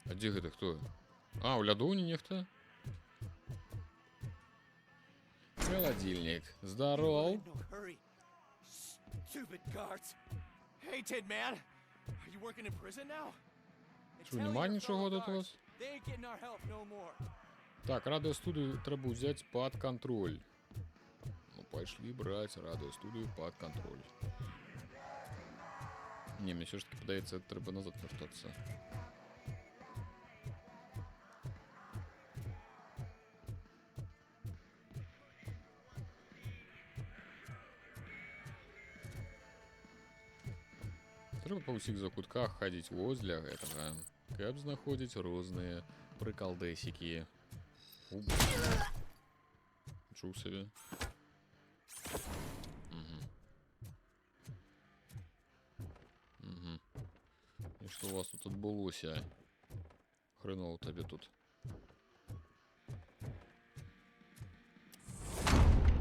А дзе гэта хто? А, у лядоўні нехта? Холодильник. Здоров. Hurry. Stupid guards. Hey, Tin Man. Are you working in prison now? Що, нема нічого до вас? They ain't getting our help no more. Так, радиостудию треба взять под контроль. Ну, пошли брать радиостудию под контроль. Не, мне все ж таки подается, треба назад вертаться. Трэба па ўсіх закутках хадзіць возле гэтага, каб знаходзіць розныя прыкалдэсікі. Чуў сабе. І што у вас тут адбылося? Хрэнова табе тут.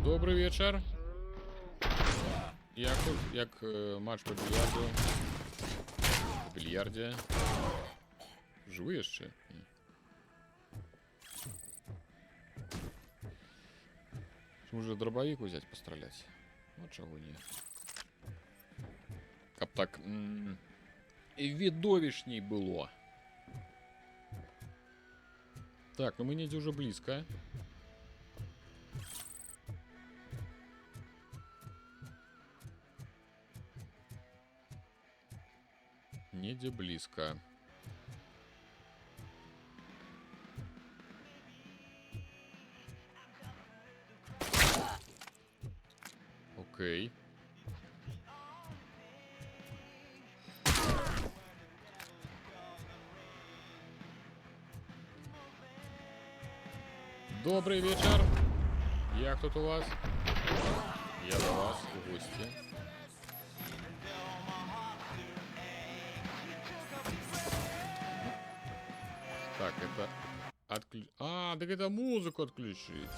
Добры вечар. Як матч па більярду. Бильярде. Живы яшчэ? Можа дробавік узяць пастраляць. Ну чаго не. Каб так відовішней было. Так, ну мы недзе ўжо блізка. Недзе близко. Окей. Добрый вечер. Як тут у вас? Я до вас в гости. Так, это... А, так это музыку отключить.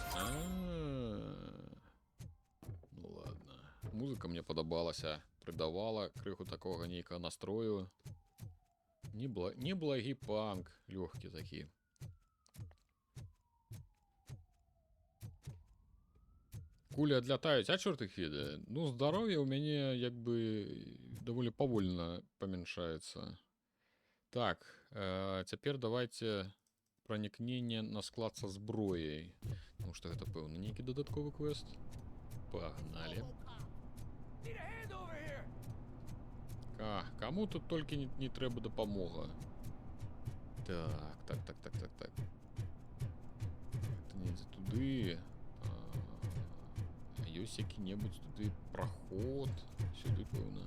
Ну ладно. Музыка мне подобалася. Придавала криху такого нейкого настрою. Неблагий панк. Легкий такий. Кулі адлятаюць, а чорт іх ведае. Ну, здароўе ў мяне як бы даволі павольна памяншаецца. Так, цяпер давайте проникнение на склад со зброяй. Потому что гэта пэўна нейкі дадатковы квест. Погнали. Кому тут толькі не трэба дапамога. Так. Это недзе туды. Ёсць які-небудзь туды проход. Сюды пэўна.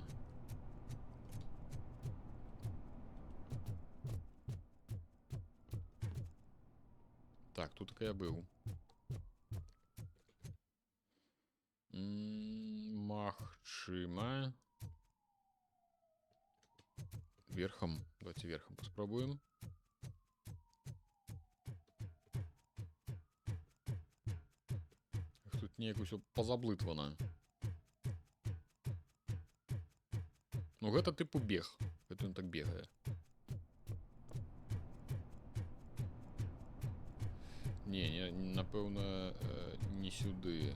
Так, тут я был. Магчыма. Верхом. Давайте верхом попробуем. Тут неяк усё позаблытвана. Ну гэта тыпу бег. Гэта ён так бегае. Не, напэўна, не сюды.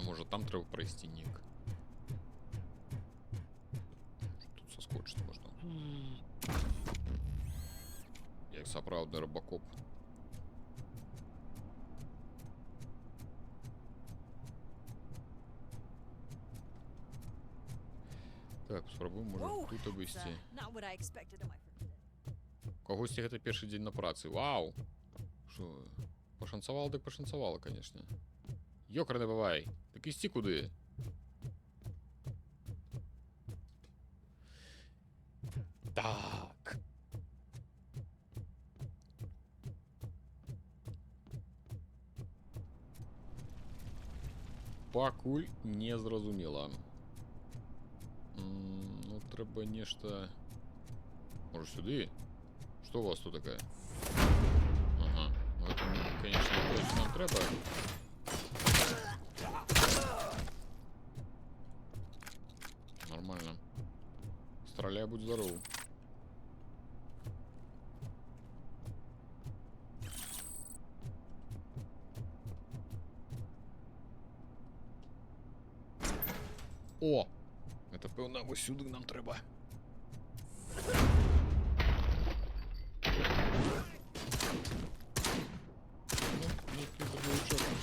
Можа, там трэба прайсці нік. Тут соскочыць можна. Як сапраўдны рабакоп. Так, спробуем, может, тут обвести. Когосьці гэта першы дзень на працы. Вау! Шо? Пашанцавала, так пашанцавала, конечно. Ёкарны бывай! Так ісці куды? Так. Пакуль не зразумела. Ну, трэба нешта... Может, сюды? Что у вас тут такая? Ага. Ну, это, конечно, не то, что нам трэба. Нормально. Стреляй, будь здоров. О! Это, певно, ось сюди нам треба.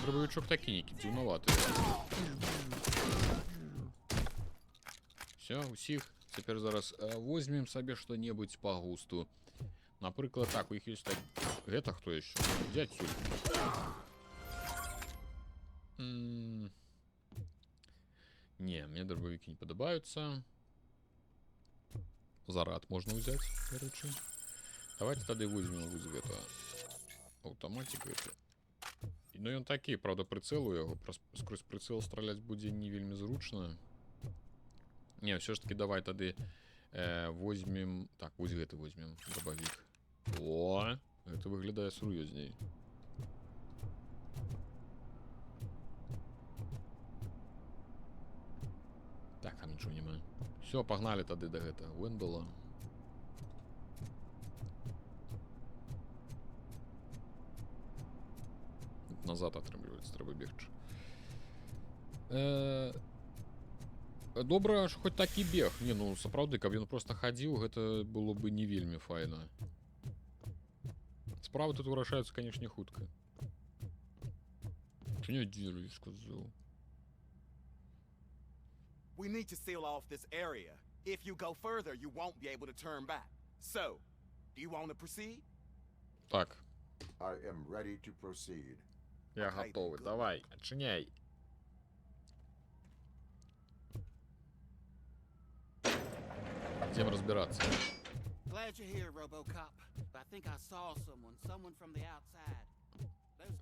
Дробовичок такий, некий дивноватий. Все, усіх. Тепер зараз возьмем собі що-небудь по густу. Наприклад, так, у них есть так... Это кто еще? Иди отсюда. Не, мне дробовики не подобаются. Заряд можно взять, короче. Давайте тогда возьмем это автоматика. Ну, он такие, правда, прицелу его. Сквозь прицел стрелять будет не вельми зручно. Не, все ж таки давай тогда возьмем... Так, вот это возьмем, дробовик. О, это выглядит серьезней. Так, там ничего не маю. Все, погнали тогда до этого Вендела. Назад отрымливается, треба бегче. Добра, що хоч такі бег. Не, ну, сапраўды, каб ён просто хадзіў, гэта было бы не вельмі файна. Справы тут вырашаюцца, канешне, хутка. Чё не дзіру, сказаў. We need to seal off this area. If you go further, you won't be able to turn back. So, do you want to proceed? Так. I am ready to proceed. Я готовый. Давай, отчиняй. Идем разбираться. Glad you're here, RoboCop. I think I saw someone from the outside.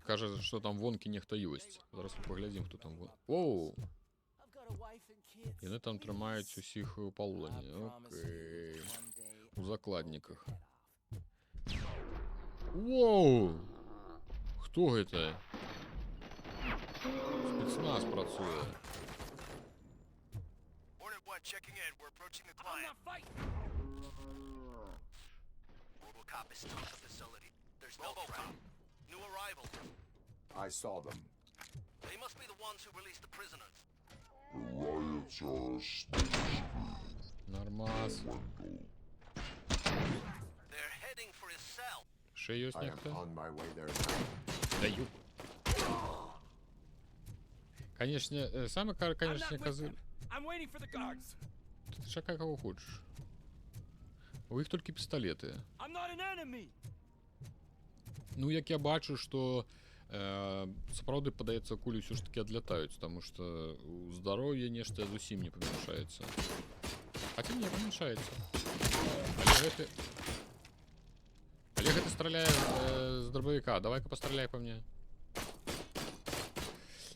Каже, що там вонки ніхто єсть. Зараз поглядім, хто там вон. Оу! І вони там тримають усіх у полоні. Окей. У закладниках. Воу! Хто це? Спецназ працює. Hornet 1 checking in. We're approaching the client. RoboCop is still at the facility. There's no threat. New arrival. I saw them. They must be the ones who released the prisoners. The riots are staged. Нормас. They're heading for his cell. Ще є I am ніхто? on my way there now. Даю. Конечно, саме, конечно, козы. I'm waiting for the guards. Ти чекай, кого хочеш. У їх тільки пістолети. I'm not an enemy. Ну, як я бачу, що справді, подається, кулі все ж таки відлітають, тому що у здоров'я нечто зовсім не помішається. Хоча не помішається. Олег это стреляет с дробовика. Давай-ка постреляй по мне.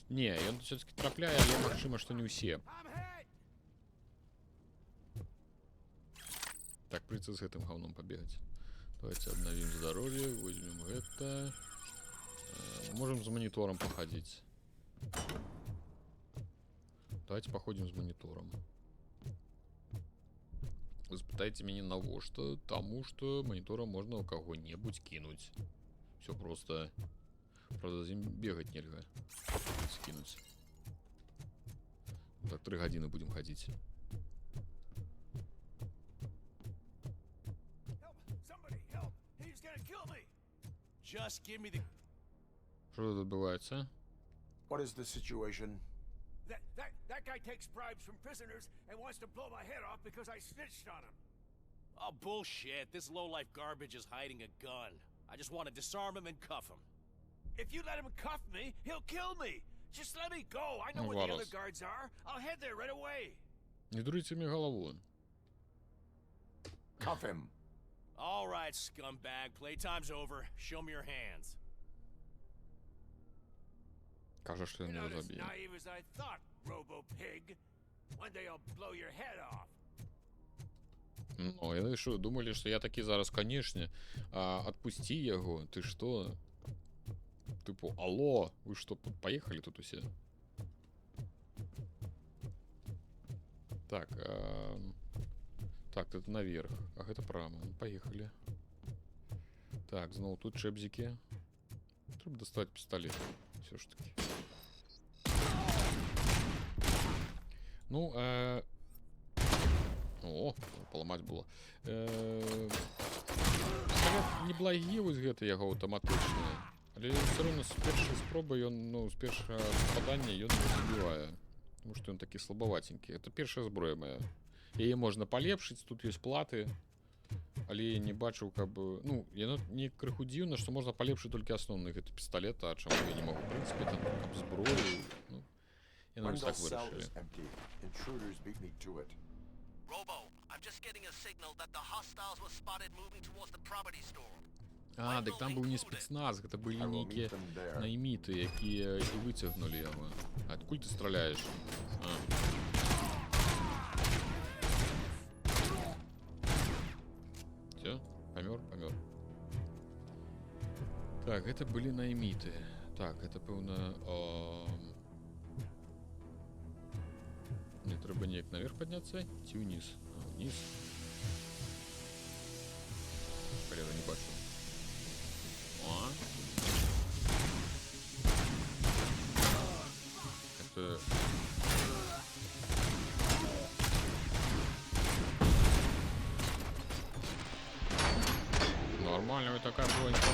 Не, он все-таки трапляет, але магчыма, что не все. Так, придется с этим говном побегать. Давайте обновим здоровье, возьмем это. Можем с монитором походить. Давайте походим с монитором. Вы спытаете меня на во что? Тому, что монитором можно у кого-нибудь кинуть. Все просто. Правда, за ним бегать нельзя. Скинуть. Так, 3 годины будем ходить. Just give me the... Что тут отбывается? What is the situation? That guy takes bribes from prisoners and wants to blow my head off because I snitched on him. Oh, bullshit. This lowlife garbage is hiding a gun. I just want to disarm him and cuff him. If you let him cuff me, he'll kill me. Just let me go. I know where the other guards are. I'll head there right away. Не дурите мне голову. Cuff him. All right, scumbag. Playtime's over. Show me your hands. Каже, что я You're не not as забью. naive as I thought, Robo-Pig. One day I'll blow your head off. Ну, я що, думали, що я таки зараз, конечно, отпусти його, ти що? Типу, алло, ви що, поїхали тут усе? Так, так, тут наверх, а это прямо, поехали. Так, знову тут чебзики. Треба достать пистолет, все ж таки. Ну, о, поламаць было. Пістолет неблагі вось гэты яго аўтаматычны. Але все равно з першай спробы ён, ну, з першага попадання ён не забівае. Тому што ён такі слабаватенькі. Это першая зброя моя. Яе можна палепшыць, тут ёсць платы. Але я не бачыў, каб... Ну, яно не крыху дзіўна, што можна палепшыць толькі асноўны гэты пісталет, а чаму я не магу, в прынцыпе, там, каб зброю, ну... Яно вось так вырашылі. Robo, I'm just getting a signal that the hostiles were spotted moving towards the property store. А, дык там быў не спецназ, гэта былі нейкія найміты, якія і выцягнулі яго. Адкуль ты страляеш? Всё, памёр, памёр. Так, гэта былі найміты. Так, гэта пэўна... Мне трэба неяк наверх падняцца ці ўніз? Вниз. Хрена не бачу. О. Это... Нормально, вот такая бронька.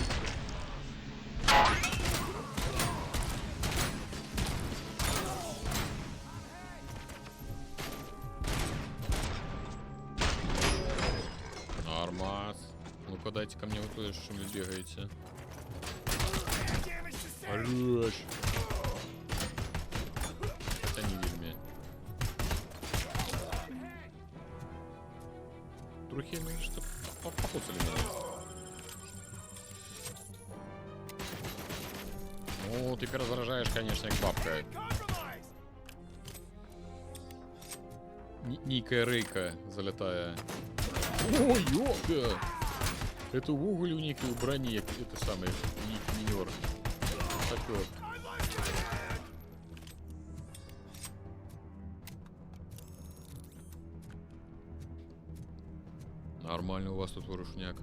Нормас. Ну-ка дайте ко мне вот то, что вы бегаете. Хорош. Хотя не вельми. Трохи ми ж попоцали мене. Ну, тепер заражаєш, конечно, як бабка. Нейкая рейка залетая. Ой, ёпта! Это в уголь у некой брони, это самый минер. Сапер. Нормально у вас тут вырушняк.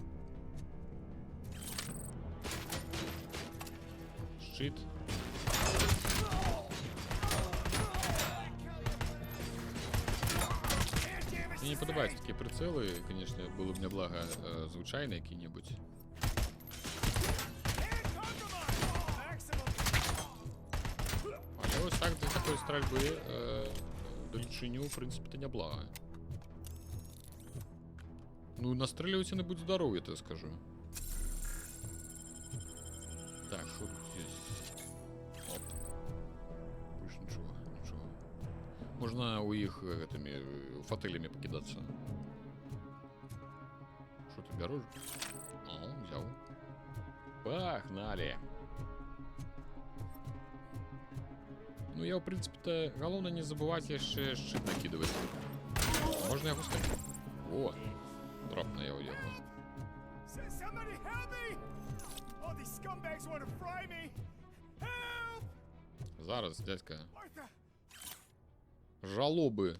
Щит. Мне не подобаються такі прицели, конечно, було б неблаго звичайні які-небудь. Але ось так для такої стрільби далечиню, в принципі, то неблаго. Ну, настреливайте, не будь здоровый, я тебе скажу. Так, что тут есть? Оп. Больше ничего, ничего. Можно у их этими фотелями покидаться. Что ты берешь? О, взял. Погнали. Ну, я, в принципе-то, головне не забывать еще щит накидывать. Можно я пускать? О, дропна я уехал. Зараз, дядька. Жалобы.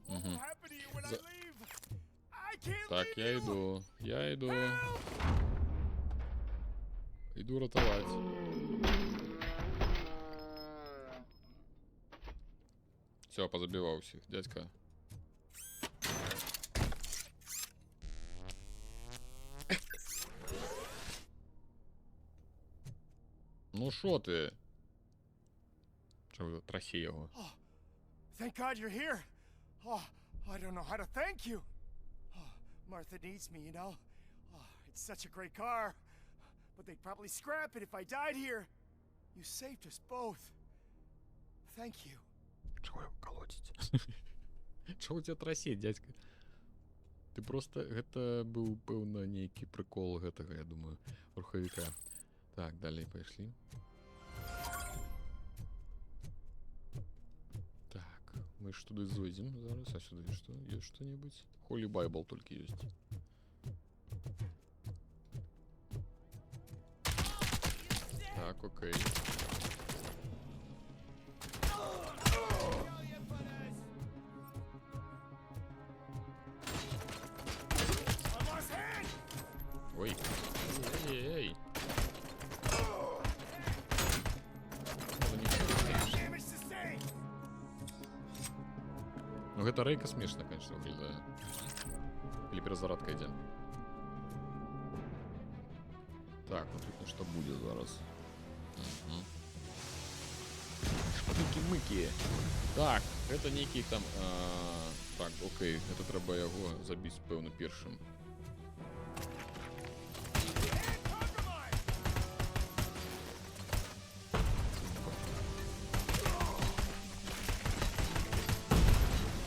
Угу. Так, я иду. Я иду. Иду ротовать. Все, позабивал всех, дядька. Ну шо ты? Чё, траси его. Oh, thank God you're here. Oh, I don't know how to thank you. Oh, Martha needs me, you know. Oh, it's such a great car. But they'd probably scrap it if I died here. You saved us both. Thank you. Чего его колотить? Чего у тебя трасить, дядька? Ты просто... Это был, певно, некий прикол гэтага, я думаю, руховика. Так, далее пошли. Так, мы ж туди зойдем зараз. А сюда что? Есть что-нибудь? Holy Bible только есть. Так, окей. Ой. Эй-эй-эй. Ну, гэта рейка смешна, конечно, выглядае. Или перезарадка идем. Так, ну тут нечто будет зараз. Угу. Шпаки-мыки. Так, это некий там... Так, окей, это треба його забить, певно, першим.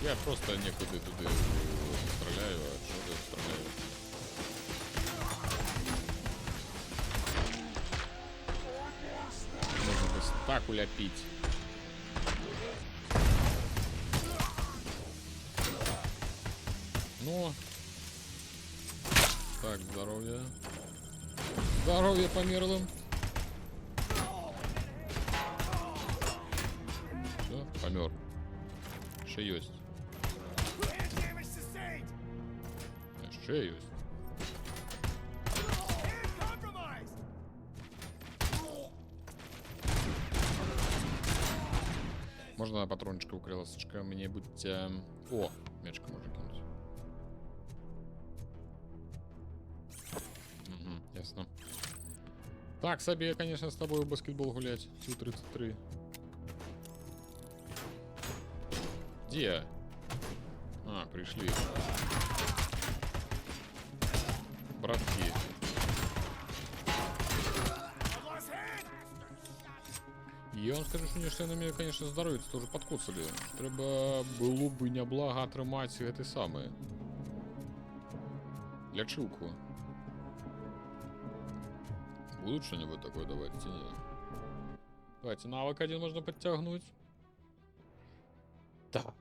Я просто некуди туди стріляю, а чого я стріляю? Можно бы так уляпить. Ну. Так, здоровье. Здоровье померлым. Все, помер. Ще есть. Ще есть. Можно патрончика укрылосочка мне быть... О, мячка можно кинуть. Угу, ясно. Так, Саби, конечно, с тобой в баскетбол гулять. Су-33. Где? А, пришли. Братки. Я вам скажу, що ніштянами, конечно, здоров'я тоже подкоцали. Треба було б няблага атрымаць гэты самы. Лячылку. Будут что-нибудь такое давать, ці не? Давайте, навык один можно подтягнуть. Так.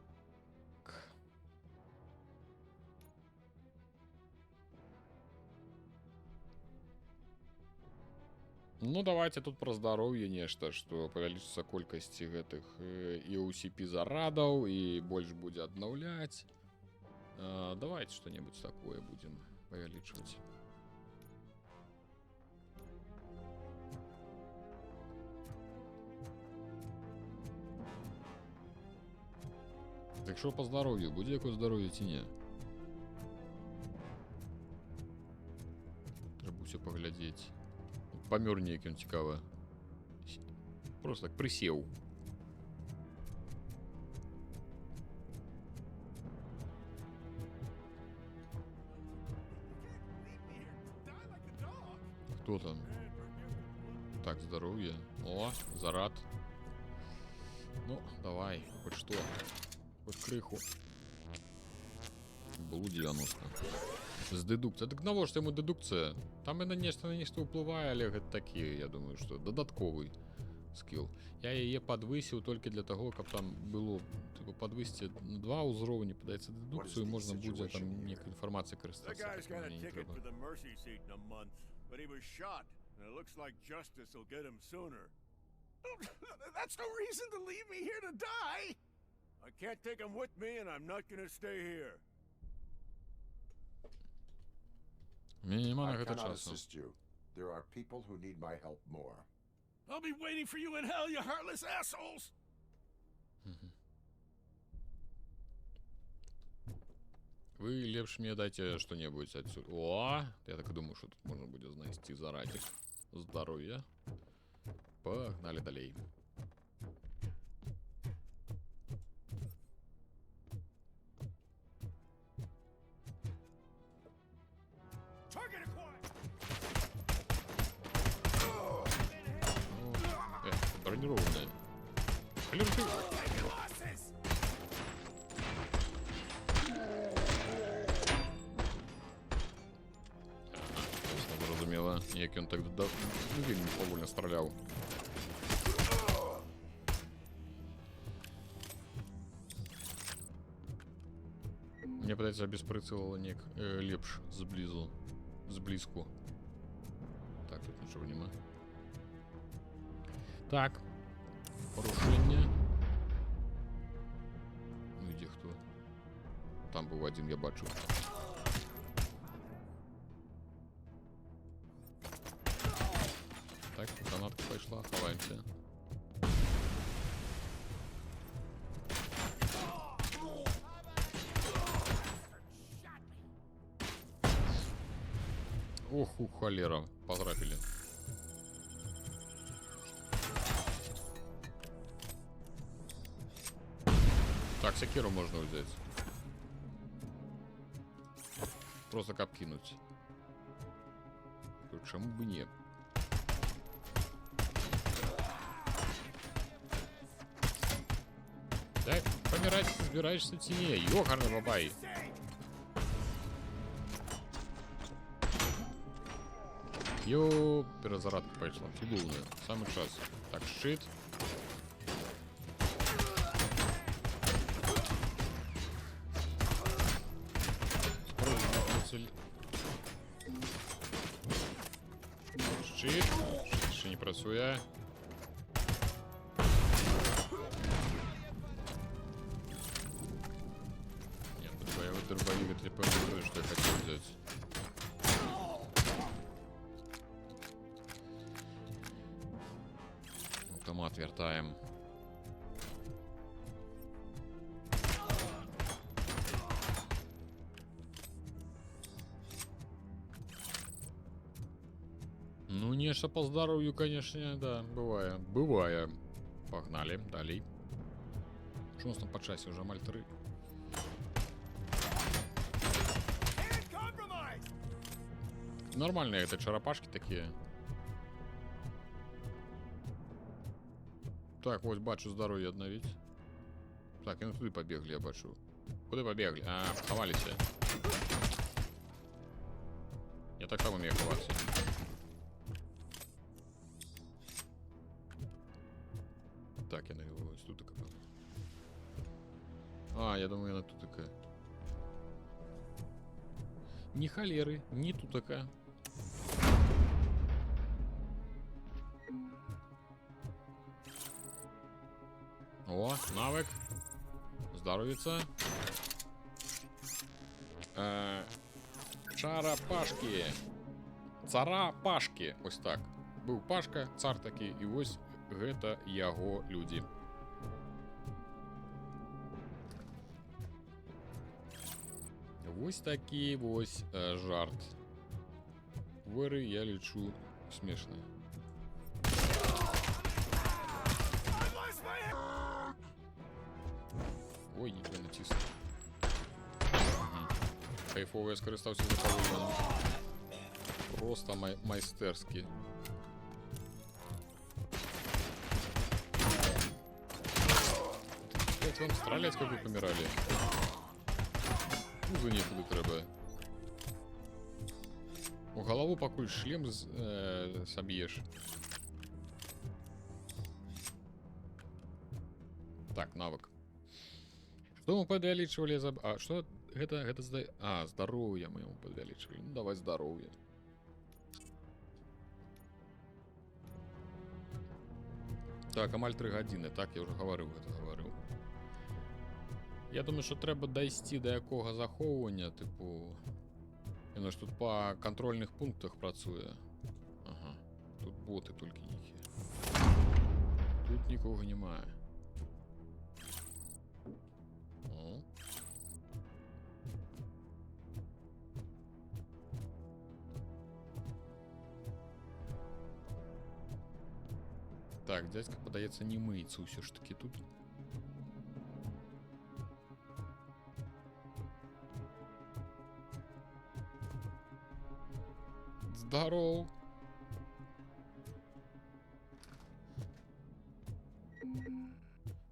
Ну, давайте тут про здоровье нешта, что павялічыцца колькасць гэтых і OCP зарадаў, і больш будзе аднаўляць. Давайте что-нибудь такое будем павялічваць. Так что по здоровью? Будзе якое здоровье ці не? Трэба ўсё паглядзець. Памёр нейкім цікава. Просто так прысеў. Кто там? Так, здоровье. О, зарад. Ну, давай, хоть что. Хоть крыху. Было 90. З дедукцыя. Так навошта яму дедукцыя? Там і на нешта ўплывае, але гэта такі, я думаю, што дадатковы скилл. Я яе падвысіў толькі для таго, каб там было типа падвысці на 2 ўзроўні, падаецца дедукцыю, можна будзе там нейкай інфармацыяй карыстацца. That's no reason to leave me here to die. I can't take him with me, and I'm not gonna stay here. I cannot assist you. There are people who need my help more. I'll be waiting for you in hell, you heartless assholes. Вы лепш мне дайте что-нибудь отсюда. О, я так и думаю, что тут можно будет знайти зарадик. Здоровье. Погнали далей. Бронированные. Клюшки. Зрозуміло, як він так він повольно стріляв. Мне падаецца, без прыцэлу нек лепш зблізку. Так, тут нічого нема. Так. Порушение. Ну где кто? Там был один, я бачу. Так, гранатка пошла, ховаемся. Ох, холера, потрапили. Так, секиру можно взять. Просто как кинуть. Чему бы нет? Так, помирать собираешься теней. Ёхарный бабай. Ё, перезарадка пошла. Фигурная. Самый час. Так, щит. Щит. Щит ще не працює. Нет, дробовик это не что я хотел взять. Автомат вертаем. Ну, нечто по здоровью, конечно, да, бывает. Погнали, далее. Что у нас там по часе уже, мальтеры? Нормальные это черепашки такие. Так, вось бачу здароўе аднавіць. Так, яны туды пабеглі, я бачу. Куды пабеглі? А, хаваліся. Я так само умею хавацца. Так, я ось тут такая. А, я думаю, она тут такая. Ни холеры, ни тут такая. О, навык. Здоровится. Чара-пашки. Цара-пашки. Ось так. Быў Пашка, цар такі, і вось гэта яго людзі. Вось такі вось жарт. Выры, я лічу, смешны. Ой, ніхто натиснув. Кайфово, я скористався за павільйоном. Просто майстерськи. Блять, вам стрелять, как вы помирали. Пузо некуди треба. У голову пакуль шлем соб'єш. Так, навык. Что мы подвялічвалі за... А, что? Гэта зда... А, здароўе мы ему подвялічвалі. Ну, давай здароўе. Так, амаль 3 гадзіны. Так, я уже гаварыў, гэта гаварыў. Я думаю, что трэба дайсці да якога захоўвання, типу... Яно ж тут па кантрольных пунктах працуе. Ага. Тут боты толькі нейкія. Тут нікога немає. О. Так, дядька, падаецца, не мыецца ўсё ж таки тут. Здоров.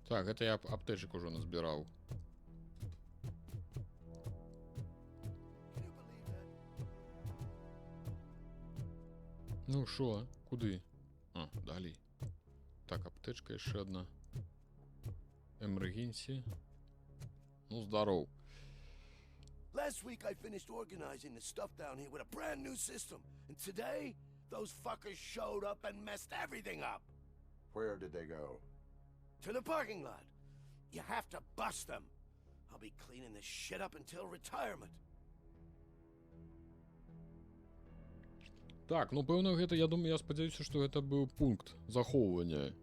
Так, это я аптечек уже назбирал. Ну шо, куды? А, далі. Так, аптечка еще одна. Эмергенси. Ну, здоров. Last week I finished organizing the stuff down here with a brand new system. And today, those fuckers showed up and messed everything up. Where did they go? To the parking lot. You have to bust them. I'll be cleaning this shit up until retirement. Так, ну пэўна гэта, я думаю, я спадзяюся, што гэта быў пункт захоўвання.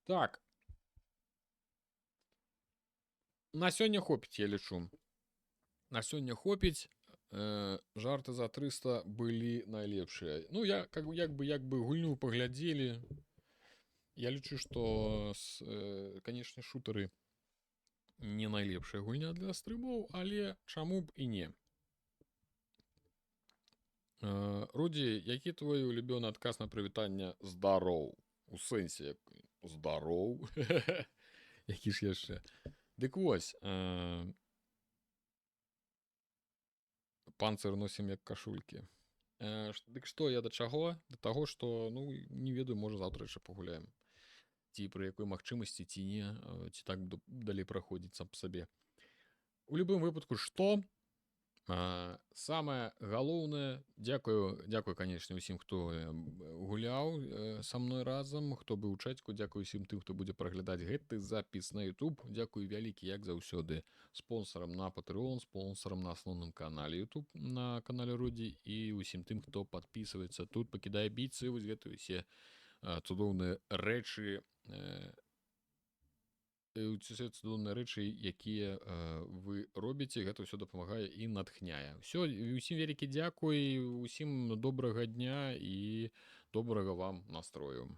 Так. На сёння хопіць, я лічу. На сёння хопіць. Жарты за 300 былі найлепшыя. Ну, я як бы гульню паглядзелі. Я лічу, што, канешне, шутары не найлепшая гульня для стрымоў, але чаму б і не. Руді, які твой улюбёны адказ на прывітанне здароў? У сэнсе, здароў? Які ж яшчэ? Дык вось, панцыр носім як кашулькі. Дык што, я да чаго? Да таго, што, ну, не ведаю, можа заўтра яшчэ пагуляем. Ці пры якой магчымасці, ці не, ці так далей праходзіць сам па сабе. У любым выпадку, што? Самае галоўнае, дзякую, канечне, усім, хто гуляў са мной разам, хто быў у чатку, дзякую усім тым, хто будзе праглядаць гэты запіс на YouTube. Дзякую вялікі, як заўсёды, спонсорам на Patreon, спонсорам на асноўным канале YouTube, на канале Руді, і усім тым, хто падпісваецца тут, пакідае біцы, вось гэтыя ўсе цудоўныя рэчы, усе цудоўныя рэчы, якія вы робіце, гэта ўсё дапамагае і натхняе. Усё, усім вялікі дзякуй, усім добрага дня і добрага вам настрою.